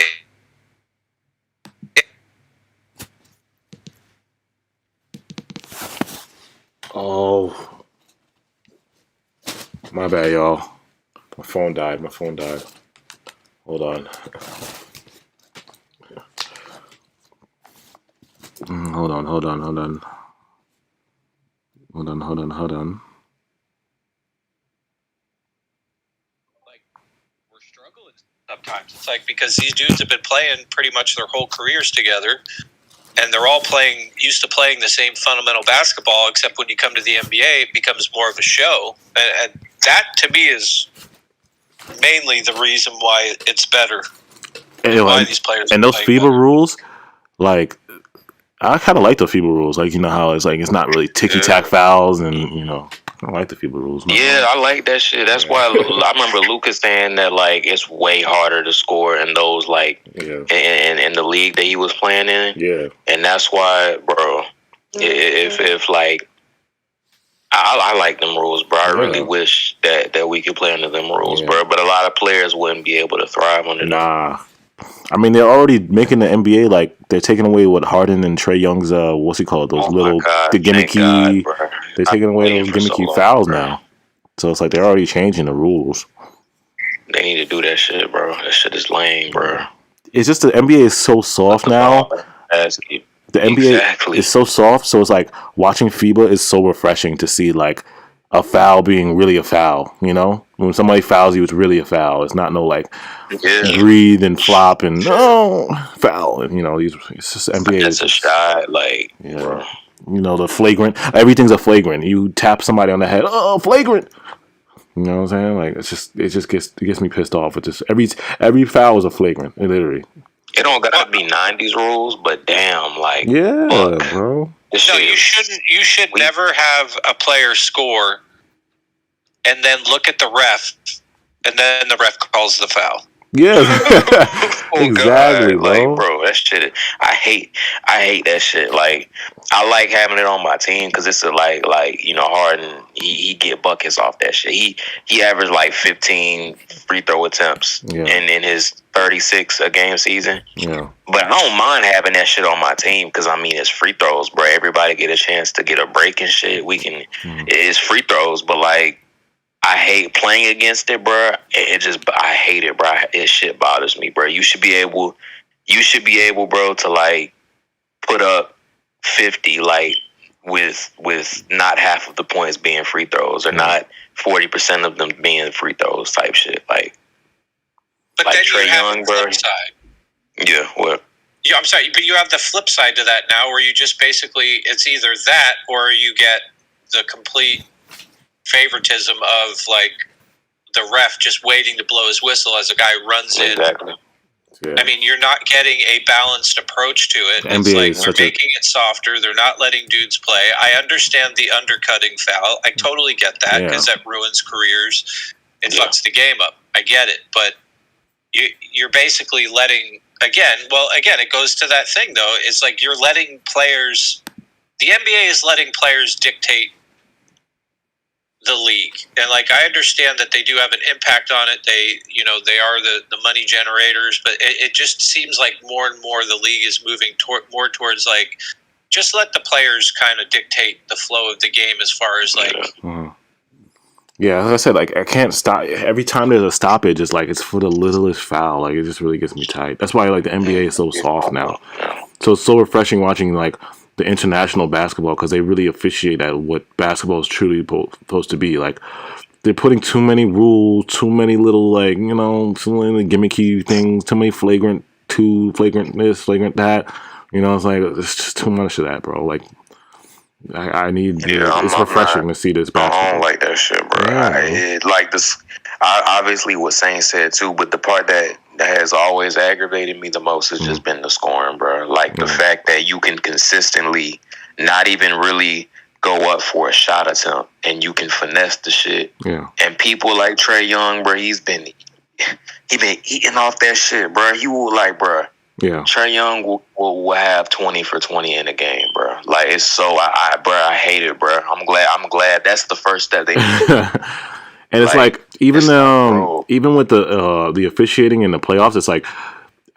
Oh, my bad, y'all. My phone died. Hold on. Hold on. Like, we're struggling sometimes. It's like, because these dudes have been playing pretty much their whole careers together. and they're all used to playing the same fundamental basketball, except when you come to the NBA, it becomes more of a show. And that, to me, is mainly the reason why it's better. Why these players and those FIBA rules, like, I kind of like the FIBA rules. Like, you know how it's like it's not really ticky-tack fouls, and, you know, I like the FIBA rules. Yeah, I like that shit. That's why I remember Lucas saying that, like, it's way harder to score in those, like, in the league that he was playing in. Yeah. And that's why, bro, if like, I like them rules, bro. I really wish that we could play under them rules, bro. But a lot of players wouldn't be able to thrive under them. Nah. I mean, they're already making the NBA, like, they're taking away what Harden and Trey Young's, what's he called? Those the gimmicky, they're taking away those gimmicky fouls now. So it's like they're already changing the rules. They need to do that shit, bro. That shit is lame, bro. It's just the NBA is so soft now. The NBA is so soft, so it's like watching FIBA is so refreshing to see, like, a foul being really a foul, you know? When somebody fouls you, it's really a foul. It's not no, like, breathe and flop and, foul. And, you know, it's just NBA. It's a shot, like, bro. You know, the flagrant. Everything's a flagrant. You tap somebody on the head, flagrant. You know what I'm saying? Like, it just gets me pissed off. It just every foul is a flagrant, literally. It don't gotta be 90s rules, but damn, like, bro. No, you shouldn't. You should never have a player score and then look at the ref, and then the ref calls the foul. Yeah, exactly, God. bro. Like, bro, that shit. I hate that shit. Like, I like having it on my team because it's like you know, Harden. He get buckets off that shit. He averaged like 15 free throw attempts in his 36 a game season. Yeah, but I don't mind having that shit on my team because I mean it's free throws, bro. Everybody get a chance to get a break and shit. We can. It's free throws, but like. I hate playing against it, bro. I hate it, bro. It shit bothers me, bro. You should be able, bro, to like put up 50, like with not half of the points being free throws, or not 40% of them being free throws type shit. Like, but like then Trey you have Young, the flip side. Yeah, what? Yeah, I'm sorry, but you have the flip side to that now, where you just basically it's either that or you get the complete favoritism of like the ref just waiting to blow his whistle as a guy runs in. Yeah. I mean, you're not getting a balanced approach to it. It's like they're making it softer. They're not letting dudes play. I understand the undercutting foul. I totally get that because that ruins careers. It fucks the game up. I get it, but you're basically letting again. It goes to that thing though. It's like you're letting players. The NBA is letting players dictate the league, and like I understand that they do have an impact on it. They are the money generators, but it just seems like more and more the league is moving more towards like just let the players kind of dictate the flow of the game as far as like. Yeah, as I said, like I can't stop. Every time there's a stoppage, it's like it's for the littlest foul. Like it just really gets me tight. That's why like the NBA is so soft now. So it's so refreshing watching like the international basketball because they really officiate at what basketball is truly supposed to be. Like they're putting too many rules, too many little like too many gimmicky things, too many flagrant this, flagrant that. It's like it's just too much of that, bro. Like I need. It's refreshing to see this basketball. I don't like that shit, bro. Yeah, like this. Obviously, what Saint said too, but the part that has always aggravated me the most has just been the scoring, bro. Like the fact that you can consistently not even really go up for a shot attempt and you can finesse the shit. Yeah. And people like Trey Young, bro, he been eating off that shit, bro. He will like, bro. Yeah. Trey Young will have 20 for 20 in a game, bro. Like it's so I hate it, bro. I'm glad that's the first step they need. And it's like even with the officiating in the playoffs, it's like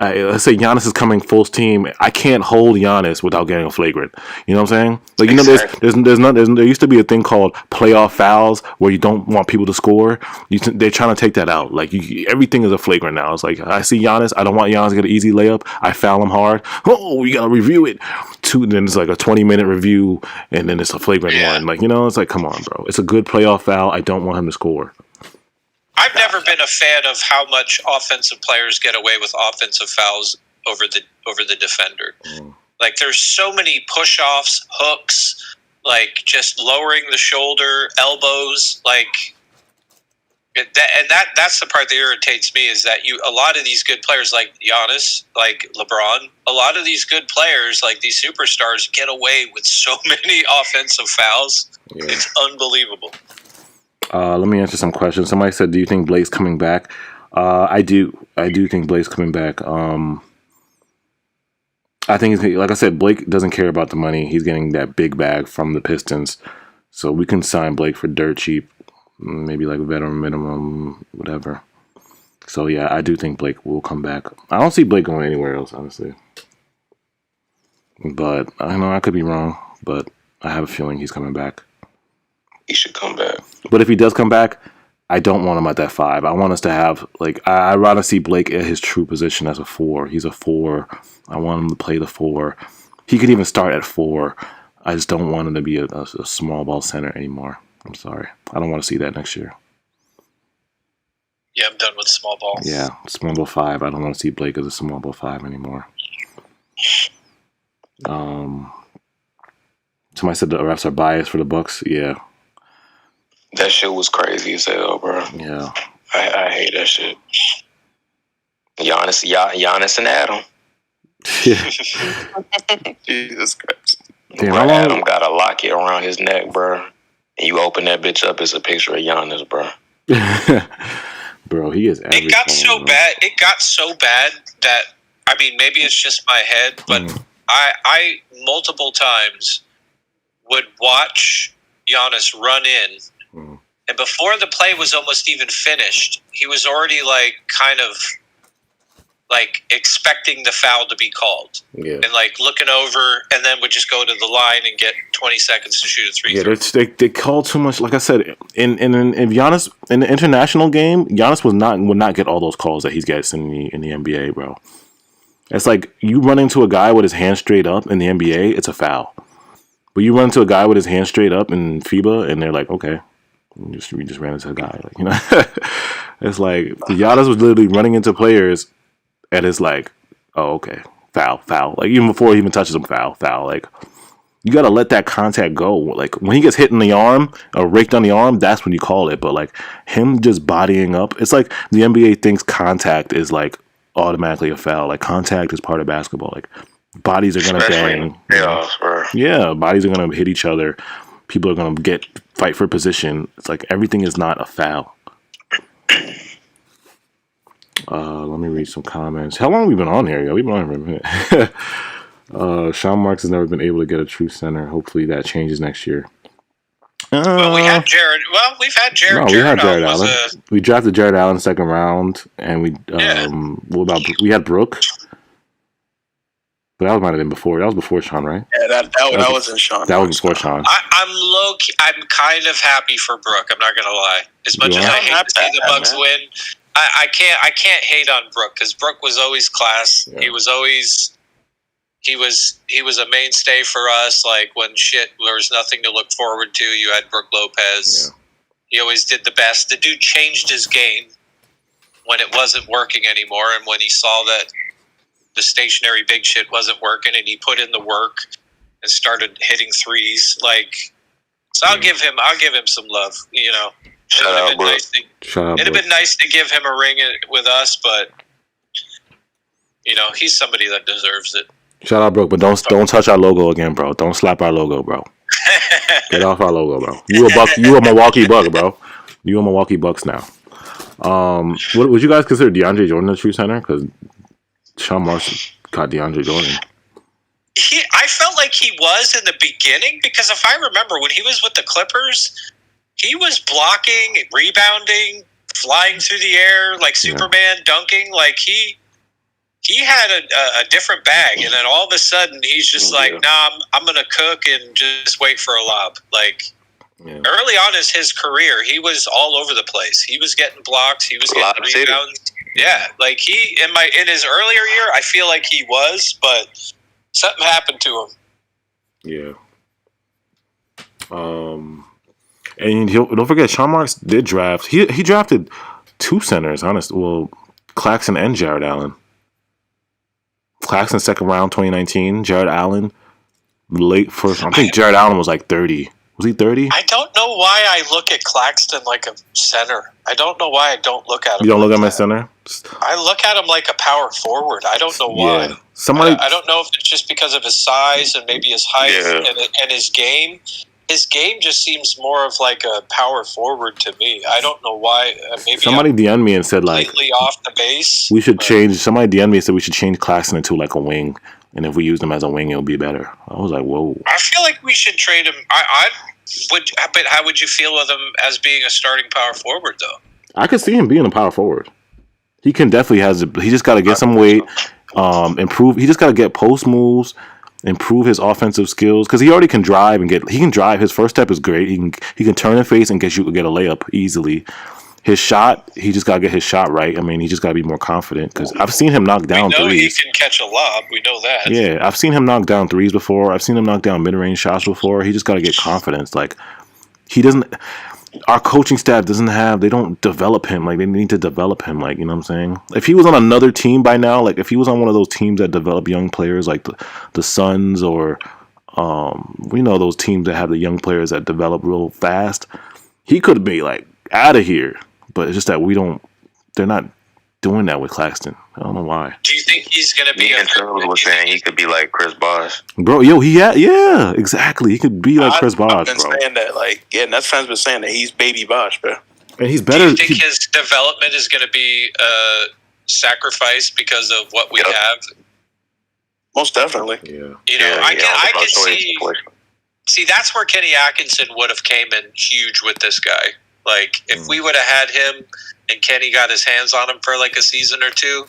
let's say Giannis is coming full steam. I can't hold Giannis without getting a flagrant. You know what I'm saying? Like there used to be a thing called playoff fouls where you don't want people to score. They're trying to take that out. Like everything is a flagrant now. It's like I see Giannis. I don't want Giannis to get an easy layup. I foul him hard. Oh, you gotta review it. Then it's like a 20-minute review, and then it's a flagrant one. Like it's like come on, bro. It's a good playoff foul. I don't want him to score. I've never been a fan of how much offensive players get away with offensive fouls over the defender. Like, there's so many push-offs, hooks, like, just lowering the shoulder, elbows, like, that's the part that irritates me, is that a lot of these good players, like Giannis, like LeBron, a lot of these good players, like these superstars, get away with so many offensive fouls. Yeah. It's unbelievable. Let me answer some questions. Somebody said, do you think Blake's coming back? I do think Blake's coming back. I think, like I said, Blake doesn't care about the money. He's getting that big bag from the Pistons. So we can sign Blake for dirt cheap, maybe like veteran minimum, whatever. So, yeah, I do think Blake will come back. I don't see Blake going anywhere else, honestly. But I know I could be wrong, but I have a feeling he's coming back. He should come back. But if he does come back, I don't want him at that 5. I want us to have, like, I'd rather see Blake at his true position as a 4. He's a 4. I want him to play the 4. He could even start at 4. I just don't want him to be a small ball center anymore. I'm sorry. I don't want to see that next year. Yeah, I'm done with small ball. Yeah, small ball 5. I don't want to see Blake as a small ball 5 anymore. Somebody said the refs are biased for the Bucks. Yeah. That shit was crazy as hell, bro. Yeah. I hate that shit. Giannis and Adam. Jesus Christ. Damn, bro, Adam got a locket around his neck, bro. And you open that bitch up, it's a picture of Giannis, bro. Bro, he is everything. It got so bad. It got so bad that, I mean, maybe it's just my head, but I multiple times would watch Giannis run in, and before the play was almost even finished, he was already like kind of like expecting the foul to be called, and like looking over, and then would just go to the line and get 20 seconds to shoot a 3. Yeah, they call too much. Like I said, in Giannis in the international game, Giannis would not get all those calls that he gets in the NBA, bro. It's like you run into a guy with his hand straight up in the NBA, it's a foul. But you run into a guy with his hand straight up in FIBA, and they're like, okay, we just ran into a guy, like, you know. It's like Giannis was literally running into players, and it's like, oh, okay, foul. Like even before he even touches him, foul. Like you gotta let that contact go. Like when he gets hit in the arm or raked on the arm, that's when you call it. But like him just bodying up, it's like the NBA thinks contact is like automatically a foul. Like contact is part of basketball. Like bodies are gonna bang. Yeah, bodies are gonna hit each other. People are gonna fight for position. It's like everything is not a foul. Let me read some comments. How long have we been on here, yo? We've been on here for a minute. Sean Marks has never been able to get a true center. Hopefully that changes next year. Well, we had Jared. Well, we've had Jared. No, we had Jared Allen. We drafted Jared Allen second round, and we we had Brooke. But that might have been before. That was before Sean, right? Yeah, that wasn't Sean. That was before Sean. I'm kind of happy for Brooke. I'm not gonna lie. As much as I hate to see the Bucks win, I can't hate on Brooke, because Brooke was always class. Yeah. He was a mainstay for us. Like when there was nothing to look forward to, you had Brooke Lopez. Yeah. He always did the best. The dude changed his game when it wasn't working anymore, and when he saw that the stationary big shit wasn't working, and he put in the work and started hitting threes. Like, so I'll give him some love. You know, it'd have been nice to give him a ring with us, but you know, he's somebody that deserves it. Shout out, Brooke, but don't touch our logo again, bro. Don't slap our logo, bro. Get off our logo, bro. You a Milwaukee Buck, bro. You a Milwaukee Bucks now. What would you guys consider DeAndre Jordan a true center? Because Sean Marks got DeAndre Jordan. I felt like he was in the beginning, because if I remember when he was with the Clippers, he was blocking, rebounding, flying through the air like Superman, dunking. Like he had a different bag, and then all of a sudden he's just like, nah, I'm gonna cook and just wait for a lob. Like early on in his career, he was all over the place. He was getting blocks. He was getting rebounds. Yeah, like in his earlier year, I feel like he was, but something happened to him. Yeah. And don't forget, Sean Marks did draft. He drafted 2 centers, honestly. Well, Claxton and Jared Allen. Claxton second round 2019. Jared Allen late first. I think Jared Allen was like 30. Was he 30? I don't know why I look at Claxton like a center. I don't know why I don't look at him. You don't look at him as center? I look at him like a power forward. I don't know why. Yeah. I don't know if it's just because of his size and maybe his height and his game. His game just seems more of like a power forward to me. I don't know why. Maybe somebody DM'd me and said like completely off the base. We should change. Somebody DM'd me and said we should change Claxton into like a wing, and if we use him as a wing, it'll be better. I was like, whoa. I feel like we should trade him. I would, but how would you feel with him as being a starting power forward though? I could see him being a power forward. He can definitely he just got to get some weight, improve. He just got to get post moves. Improve his offensive skills because he already can drive and he can drive. His first step is great. He can turn and face and get a layup easily. His shot, he just gotta get his shot right. I mean, he just gotta be more confident because I've seen him knock down threes. We know he can catch a lob. We know that. Yeah, I've seen him knock down threes before. I've seen him knock down mid-range shots before. He just gotta get confidence. Like he doesn't. Our coaching staff they don't develop him. Like they need to develop him. Like, you know what I'm saying? If he was on another team by now, like if he was on one of those teams that develop young players, like the Suns or we know those teams that have the young players that develop real fast, he could be like out of here. But it's just that they're not doing that with Claxton. I don't know why. Do you think he's going to be? And Charles was saying he could be like Chris Bosh. Bro, yeah, exactly. He could be like Chris Bosh, bro. I've been saying that, like, Nets fans been saying that he's baby Bosh, bro. And he's better. Do you think his development is going to be sacrificed because of what we have? Most definitely. Yeah. You know, I can see. See, that's where Kenny Atkinson would have came in huge with this guy. Like, if we would have had him and Kenny got his hands on him for like a season or two,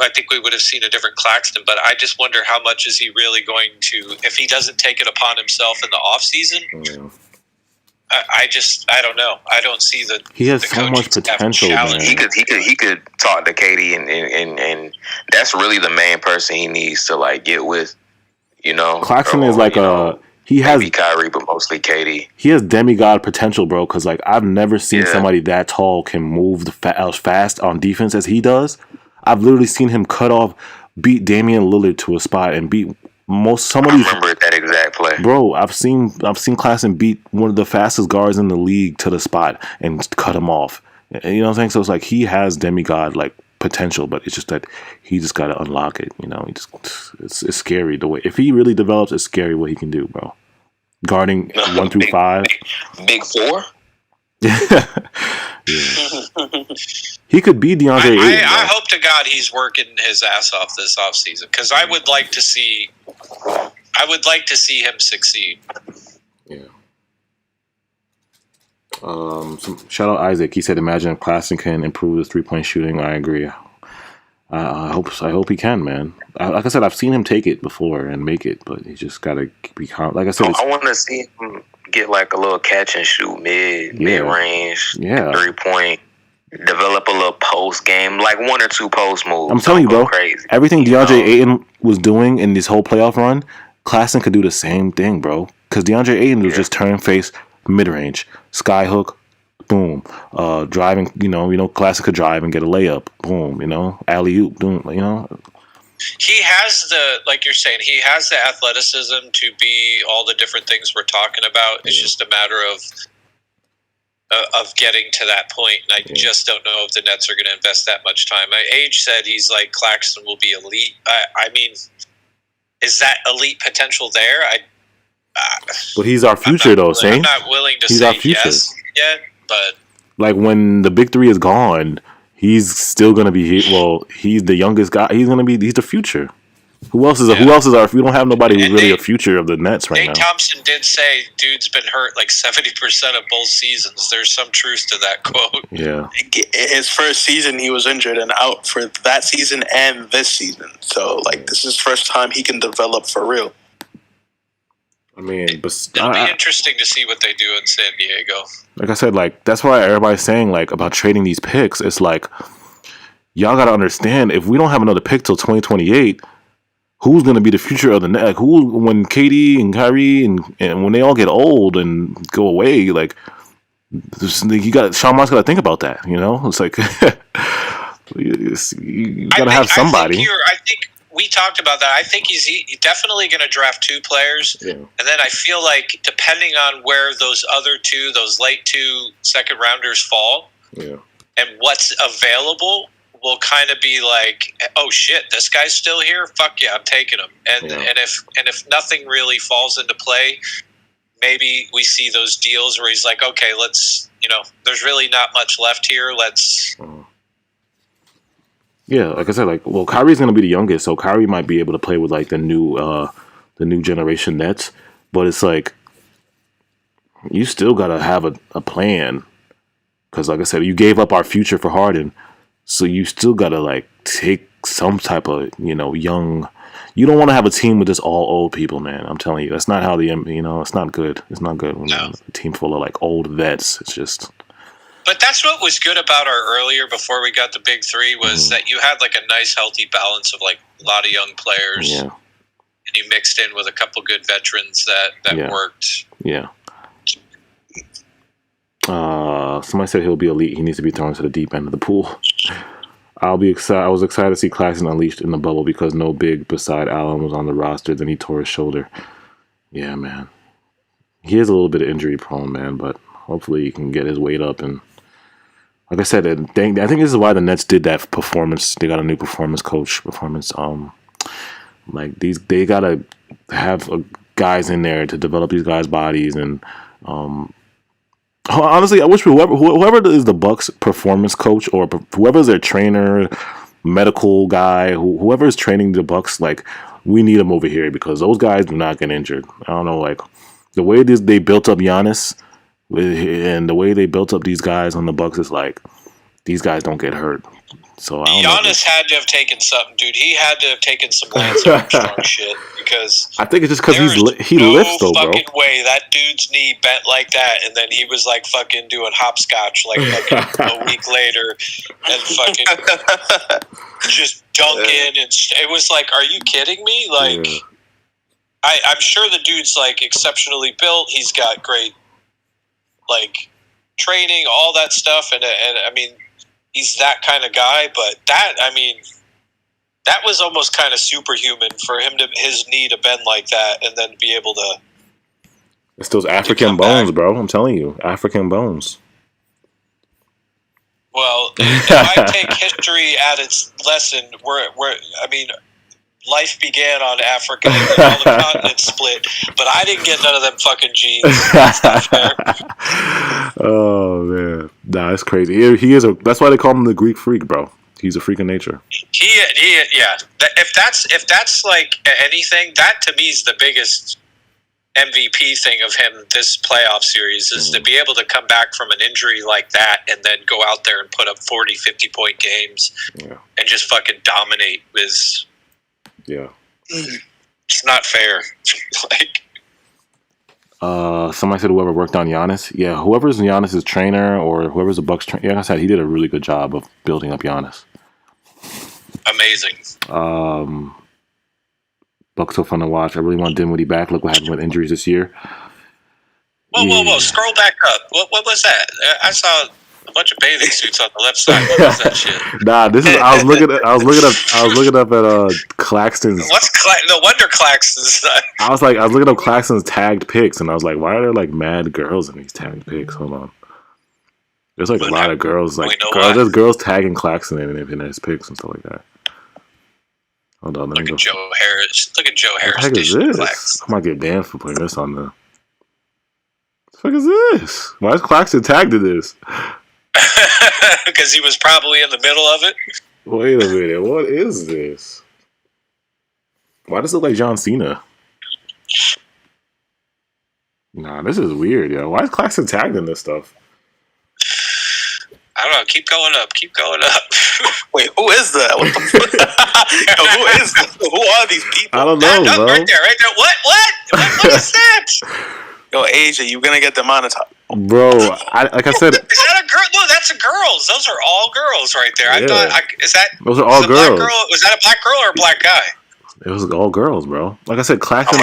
I think we would have seen a different Claxton. But I just wonder how much is he really going to, if he doesn't take it upon himself in the offseason. I don't know. I don't see the. He has so much potential. Man. He could talk to KD and that's really the main person he needs to like get with. You know, Claxton is like he has Kyrie, but mostly KD. He has demigod potential, bro. Because like I've never seen somebody that tall can move as fast on defense as he does. I've literally seen him beat Damian Lillard to a spot and beat some of these. I remember that exact play, bro. I've seen Claxton beat one of the fastest guards in the league to the spot and cut him off. You know what I'm saying? So it's like he has demigod like potential, but it's just that he just got to unlock it. You know, it's scary the way if he really develops. It's scary what he can do, bro. Guarding 1 through 5, big 4. Yeah. He could be DeAndre Ayton. I hope to God he's working his ass off this offseason because I would like to see him succeed. Yeah. Shout out Isaac. He said, "Imagine if Claxton can improve his 3-point shooting." I agree. I hope he can, man. Like I said, I've seen him take it before and make it, but he just gotta be like I said. I want to see him get like a little catch and shoot mid range, 3-point. Develop a little post game, like 1 or 2 post moves. I'm telling you, bro. Crazy. Everything DeAndre Ayton was doing in this whole playoff run, Claxton could do the same thing, bro. Because DeAndre Ayton was just turn face mid range, sky hook, boom, driving. You know, Claxton could drive and get a layup, boom. You know, alley oop, boom. You know. He has like you're saying, he has the athleticism to be all the different things we're talking about. It's just a matter of getting to that point, and I just don't know if the Nets are going to invest that much time. Age said he's like Claxton will be elite. I mean, is that elite potential there? But he's our future, though. I'm not willing to say our future. Yes yet, but like when the big 3 is gone, he's still going to be here. Well, he's the youngest guy. He's the future. Who else is our? We don't have nobody who's really a future of the Nets right now. Nate Thompson did say dude's been hurt like 70% of both seasons. There's some truth to that quote. Yeah. His first season, he was injured and out for that season and this season. So, like, this is the first time he can develop for real. I mean, it'll be interesting to see what they do in San Diego. Like I said, like that's why everybody's saying like about trading these picks. It's like y'all got to understand if we don't have another pick till 2028. Who's going to be the future of the net? Like when KD and Kyrie and when they all get old and go away, like Sean Marks got to think about that. You know, it's like you got to have somebody. we talked about that. I think he's definitely going to draft 2 players. Yeah. And then I feel like depending on where those other 2, those late 2 second rounders fall, and what's available will kind of be like, oh shit, this guy's still here. Fuck yeah, I'm taking him. And if nothing really falls into play, maybe we see those deals where he's like, okay, let's, there's really not much left here. Let's. Yeah, like I said, Kyrie's going to be the youngest, so Kyrie might be able to play with like the new generation Nets, but it's like you still got to have a plan, because like I said, you gave up our future for Harden, so you still got to like take some type of young. You don't want to have a team with just all old people, man. I'm telling you, that's not how it's not good. It's not good when you have a team full of like old vets. It's just. But that's what was good about our earlier, before we got the big 3, was that you had like a nice, healthy balance of like a lot of young players. Yeah. And you mixed in with a couple good veterans that worked. Yeah. Somebody said he'll be elite. He needs to be thrown to the deep end of the pool. I was excited to see Claxton unleashed in the bubble because no big beside Allen was on the roster. Then he tore his shoulder. Yeah, man. He is a little bit injury prone, man, but hopefully he can get his weight up. And like I said, I think this is why the Nets did that performance. They got a new performance coach. They gotta have guys in there to develop these guys' bodies. And honestly, I wish whoever is the Bucks performance coach, or whoever's their trainer, medical guy, whoever is training the Bucks, like, we need them over here, because those guys do not get injured. I don't know, like the way they built up Giannis. And the way they built up these guys on the Bucks is like, these guys don't get hurt. So Giannis had to have taken something, dude. He had to have taken some Lance Armstrong shit, because I think it's just because he lifts though, bro. No fucking way that dude's knee bent like that, and then he was like fucking doing hopscotch like fucking a week later, and fucking just dunking, and it was like, are you kidding me? Like, I'm sure the dude's like exceptionally built. He's got great like training, all that stuff, and I mean, he's that kind of guy. But that was almost kind of superhuman for him his knee to bend like that, and then be able to. It's those African bones, bro. I'm telling you, African bones. Well, if I take history at its lesson, life began on Africa, and all the continents split, but I didn't get none of them fucking genes. That's not fair. Oh man, nah, it's crazy. He is that's why they call him the Greek freak, bro. He's a freak of nature. Yeah. If that's like anything, that to me is the biggest MVP thing of him this playoff series, is to be able to come back from an injury like that and then go out there and put up 40, 50-point games and just fucking dominate with. Yeah. It's not fair. Somebody said whoever worked on Giannis. Yeah, whoever's Giannis' trainer or whoever's the Bucks trainer. Like I said, he did a really good job of building up Giannis. Amazing. Bucks so fun to watch. I really want Dinwiddie back. Look what happened with injuries this year. Whoa. Scroll back up. What was that? I saw a bunch of bathing suits on the left side. What was that shit? Nah, this is. I was looking up at Claxton's. No wonder Claxton's. I was looking up Claxton's tagged pics, and I was like, why are there like mad girls in these tagged pics? Hold on. There's like a lot of girls, there's girls tagging Claxton in his pics and stuff like that. Hold on, look at Joe Harris. Look at Joe Harris. What the heck is this? I might get banned for putting this on the. What the fuck is this? Why is Claxton tagged in this? Because he was probably in the middle of it. Wait a minute, what is this? Why does it look like John Cena? Nah, this is weird, yo. Why is Claxton tagged in this stuff? I don't know. Keep going up. Wait, who is that? What the fuck? Who is that? Who are these people? I don't know, bro. Right there. What is that? Yo, Asia, you're gonna get demonetized. Bro, like I said, is that a girl? No, that's a girls. Those are all girls right there. Yeah. I thought, those are all girls. Was that a black girl or a black guy? It was all girls, bro. Like I said, Claxton.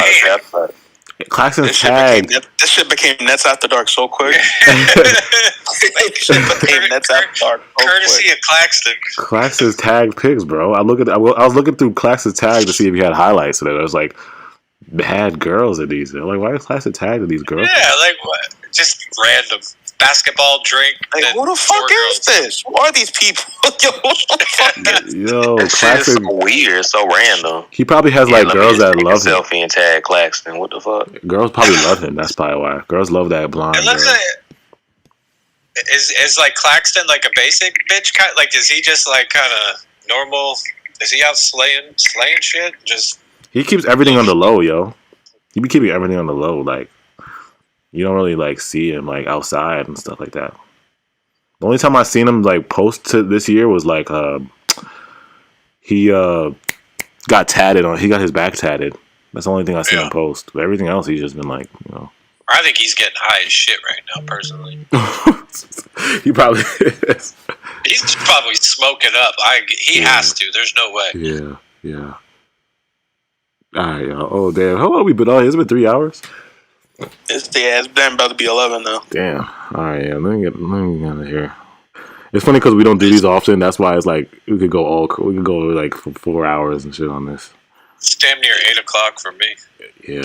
Claxton's tag. This shit became Nets After Dark so quick. Courtesy of Claxton. Claxton's tag pics, bro. I was looking through Claxton's tag to see if he had highlights, and it was like bad girls in these. They're like, why is Claxton tagged in these girls? Yeah, like what? Just random basketball drink. Like, who the fuck is this? Who are these people? Yo, what the fuck is Yo, Claxton, so weird, so random. He probably has like girls that love him. Selfie and tag Claxton. What the fuck? Girls probably love him. That's probably why. Girls love that blonde. It looks like is like Claxton like a basic bitch kind? Like, is he just like kind of normal? Is he out slaying shit? Just he keeps everything on the low, yo. He be keeping everything on the low, like. You don't really like see him like outside and stuff like that. The only time I seen him like post to this year was like he got tatted on. He got his back tatted. That's the only thing I seen him post. But everything else, he's just been like, you know. I think he's getting high as shit right now, personally. He probably is. He's probably smoking up. He has to. There's no way. Yeah. All right, yo. Oh damn, how long we been on? It's been 3 hours. It's been about to be 11 now. Damn. All right, yeah. Let me get out of here. It's funny because we don't do these often. That's why it's like we could go like for 4 hours and shit on this. It's damn near 8 o'clock for me. Yeah.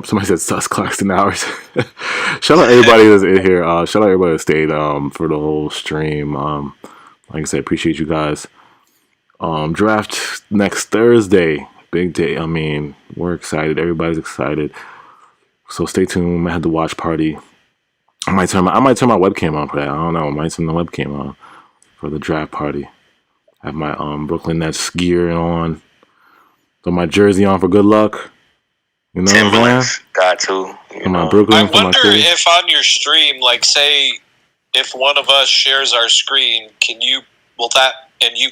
Somebody said sus Claxton hours. Shout out everybody that's in here. Shout out everybody that stayed for the whole stream. Like I said, appreciate you guys. Draft next Thursday. Big day. I mean, we're excited. Everybody's excited. So stay tuned. I might have the watch party. I might turn my webcam on for that. I don't know. I might turn the webcam on for the draft party. I have my BrooklynNets gear on. Got my jersey on for good luck. You know what I'm saying? Got to. My Brooklyn. I wonder if on your stream, like, say, if one of us shares our screen, and you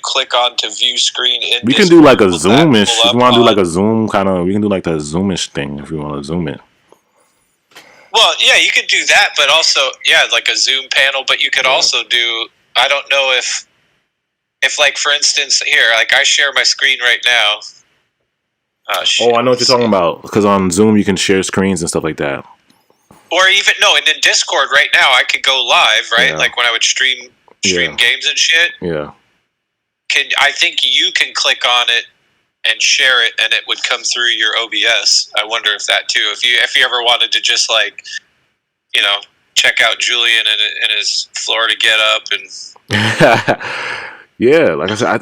click on to view screen in we can do like a zoomish. If you want to do like a zoom kind of, we can do like the zoomish thing if you want to zoom it. Well, yeah, you could do that, but also, like a Zoom panel. But you could also do. I don't know if like for instance, here, like I share my screen right now. I know what you're talking about. Because on Zoom you can share screens and stuff like that. Or even and in Discord right now I could go live, right? Yeah. Like when I would stream games and shit. Yeah. I think you can click on it and share it, and it would come through your OBS. I wonder if that too. If you ever wanted to just like, check out Julian and his Florida get up and. Yeah, like I said,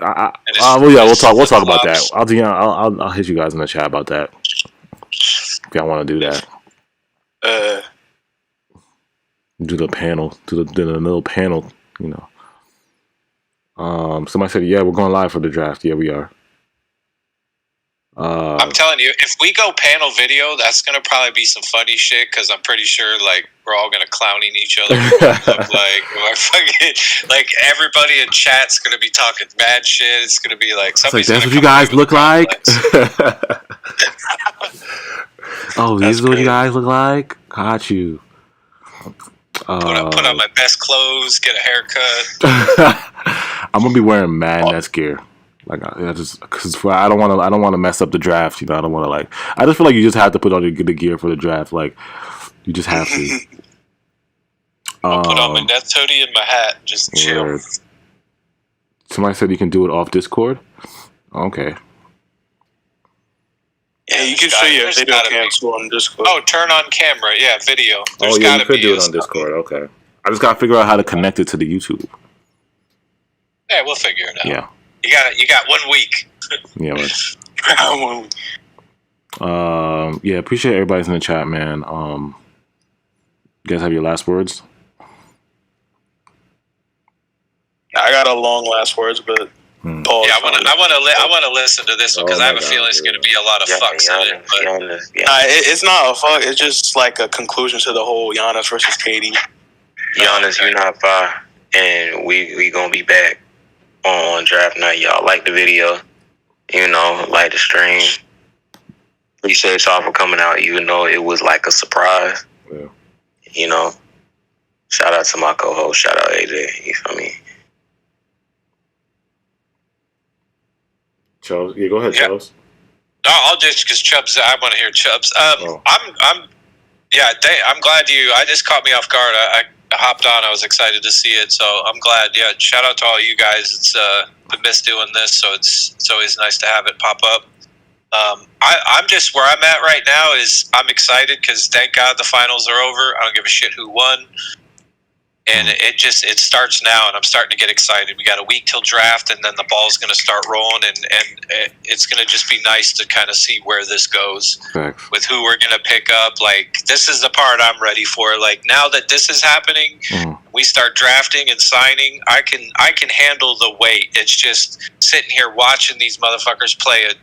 we'll talk about that. I'll hit you guys in the chat about that. If y'all want to do that. Do the panel, do the little panel, Somebody said, yeah, we're going live for the draft. Yeah, we are. I'm telling you, if we go panel video, that's gonna probably be some funny shit because I'm pretty sure like we're all gonna clowning each other. Like everybody in chat's gonna be talking mad shit. It's gonna be like somebody's that's what you guys look like. Oh, these is what you guys look like. Got you. Put on my best clothes, get a haircut. I'm gonna be wearing mad Nets gear. Like I just because I don't want to mess up the draft. I don't want to I just feel like you just have to put on the gear for the draft. Like you just have to. I'll put on my Nets hoodie and my hat. Just chill. Weird. Somebody said you can do it off Discord. Okay. Yeah, you can show your video cancel on Discord. Oh, turn on camera. Yeah, video. There's you could do it on Discord. Okay. I just gotta figure out how to connect it to the YouTube. Yeah, we'll figure it out. Yeah. You got 1 week. Yeah. Yeah. Appreciate everybody's in the chat, man. You guys have your last words? I got a long last words, but Paul. Yeah, I want to listen to this one because I have a feeling it's going to be a lot of fucks in it. But it's not a fuck. It's just like a conclusion to the whole Giannis versus KD. Giannis, you're not far, and we gonna be back on draft night. Y'all like the video, like the stream. Appreciate y'all for coming out, even though it was like a surprise. Yeah. Shout out to my co-host. Shout out AJ. You feel me? Charles, yeah, go ahead, Charles. I'll just because Chubbs. I want to hear Chubbs. I'm glad you. I just caught me off guard. I hopped on. I was excited to see it, so I'm glad. Yeah, shout out to all you guys. It's been missed doing this, so it's always nice to have it pop up. I'm just where I'm at right now is I'm excited because thank God the finals are over. I don't give a shit who won. And it starts now, and I'm starting to get excited. We got a week till draft, and then the ball's going to start rolling, and it's going to just be nice to kind of see where this goes with who we're going to pick up. Like, this is the part I'm ready for. Like, now that this is happening, we start drafting and signing. I can handle the wait. It's just sitting here watching these motherfuckers play a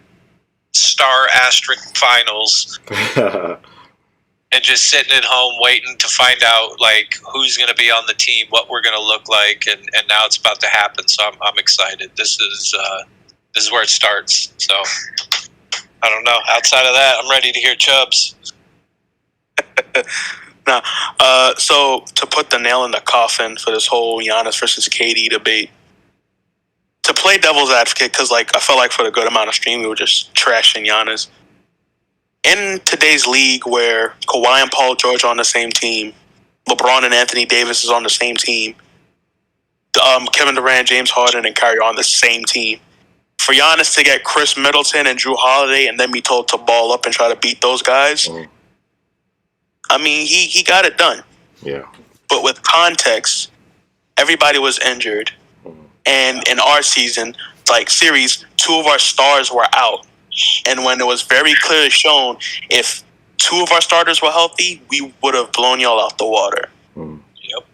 star asterisk finals. And just sitting at home waiting to find out like who's going to be on the team, what we're going to look like, and now it's about to happen. So I'm excited. This is where it starts. So I don't know. Outside of that, I'm ready to hear Chubbs. Now, so to put the nail in the coffin for this whole Giannis versus KD debate, to play devil's advocate, because like I felt like for the good amount of stream we were just trashing Giannis. In today's league where Kawhi and Paul George are on the same team, LeBron and Anthony Davis is on the same team, Kevin Durant, James Harden, and Kyrie are on the same team, for Giannis to get Chris Middleton and Drew Holiday and then be told to ball up and try to beat those guys, I mean, he got it done. Yeah. But with context, everybody was injured. And in our season, like series, 2 of our stars were out. And when it was very clearly shown, if 2 of our starters were healthy, we would have blown y'all out the water. Yep.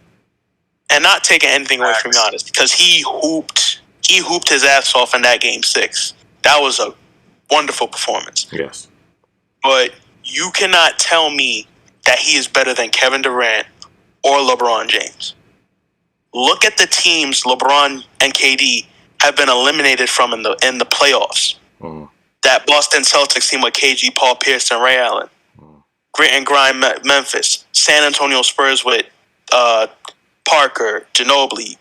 And not taking anything away from Giannis, because he hooped his ass off in that game 6. That was a wonderful performance. Yes. But you cannot tell me that he is better than Kevin Durant or LeBron James. Look at the teams LeBron and KD have been eliminated from in the playoffs. That Boston Celtics team with KG, Paul Pierce, and Ray Allen. Grit and Grind Memphis. San Antonio Spurs with Parker, Ginobili,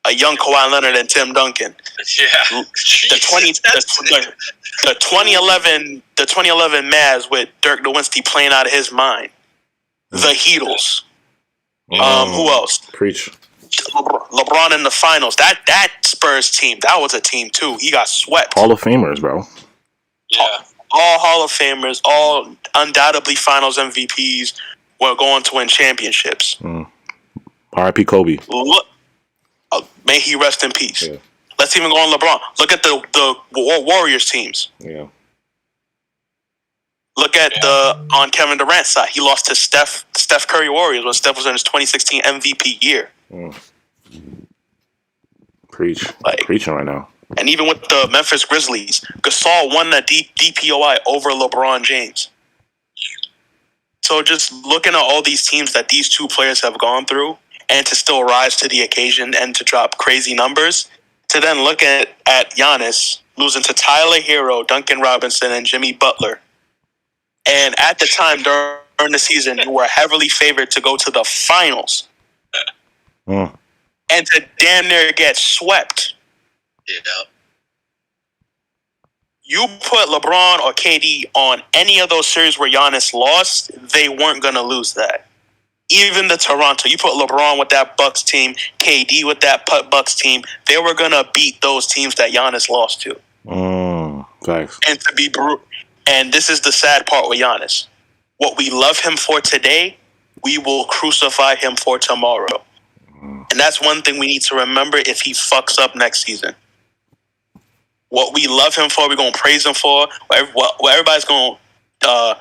a young Kawhi Leonard, and Tim Duncan. Yeah. The 2011 Mavs with Dirk Nowitzki playing out of his mind. The Heatles. Who else? Preach. LeBron in the finals. That Spurs team, that was a team too. He got swept. Hall of Famers, bro. Yeah. All Hall of Famers, all undoubtedly finals MVPs were going to win championships. R.I.P. Kobe. May he rest in peace. Yeah. Let's even go on LeBron. Look at the Warriors teams. Yeah. Look at on Kevin Durant's side. He lost to Steph Curry Warriors when Steph was in his 2016 MVP year. Preaching right now. And even with the Memphis Grizzlies, Gasol won the DPOI over LeBron James. So just looking at all these teams that these 2 players have gone through and to still rise to the occasion and to drop crazy numbers, to then look at Giannis losing to Tyler Hero, Duncan Robinson, and Jimmy Butler. And at the time during the season, you were heavily favored to go to the finals. And to damn near get swept. Yeah. You put LeBron or KD on any of those series where Giannis lost, they weren't going to lose that. Even the Toronto, you put LeBron with that Bucks team, KD with that Bucks team, they were going to beat those teams that Giannis lost to. Thanks. And this is the sad part with Giannis. What we love him for today, we will crucify him for tomorrow. And that's one thing we need to remember if he fucks up next season. What we love him for, we're going to praise him for. What everybody's going to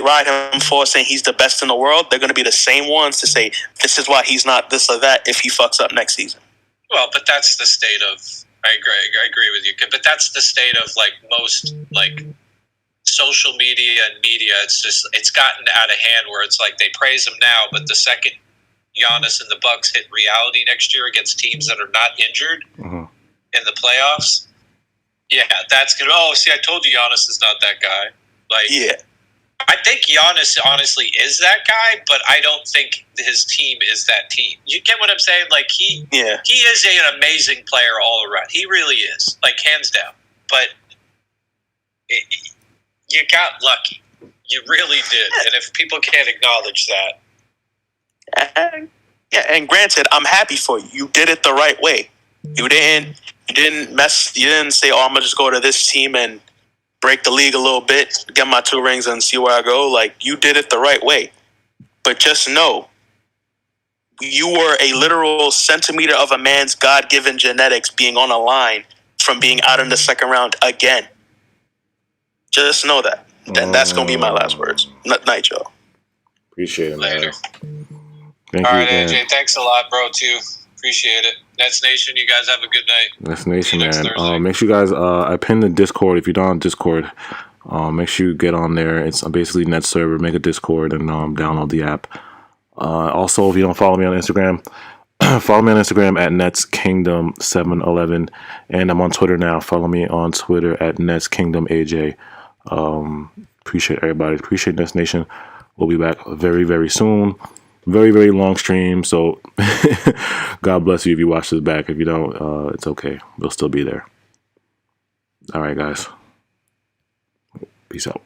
ride him for, saying he's the best in the world, they're going to be the same ones to say, this is why he's not this or that if he fucks up next season. Well, but that's the state of... I agree with you. But that's the state of, like, most, like, social media and media. It's gotten out of hand where it's like they praise him now, but the second Giannis and the Bucks hit reality next year against teams that are not injured in the playoffs, that's good. Oh, see, I told you Giannis is not that guy. I think Giannis honestly is that guy, but I don't think his team is that team. You get what I'm saying? Like he is an amazing player all around. He really is, like hands down. But you got lucky. You really did. And if people can't acknowledge that. And granted, I'm happy for you. You did it the right way. You didn't say, oh, I'm gonna just go to this team and break the league a little bit, get my 2 rings and see where I go. Like, you did it the right way. But just know, you were a literal centimeter of a man's God-given genetics being on a line from being out in the second round again. Just know that. Then that's going to be my last words. Night, y'all. Appreciate it, man. Later. Thank All you, right, man. AJ, thanks a lot, bro, too. Appreciate it. Nets Nation, you guys have a good night. Nets Nation, man. Make sure you guys, I pinned the Discord. If you're not on Discord, make sure you get on there. It's basically Net server. Make a Discord and download the app. Also, if you don't follow me on Instagram, follow me on Instagram at NetsKingdom711. And I'm on Twitter now. Follow me on Twitter at NetsKingdomAJ. Appreciate everybody. Appreciate Nets Nation. We'll be back very, very soon. Very, very long stream. So God bless you if you watch this back. If you don't, it's okay. We'll still be there. All right, guys. Peace out.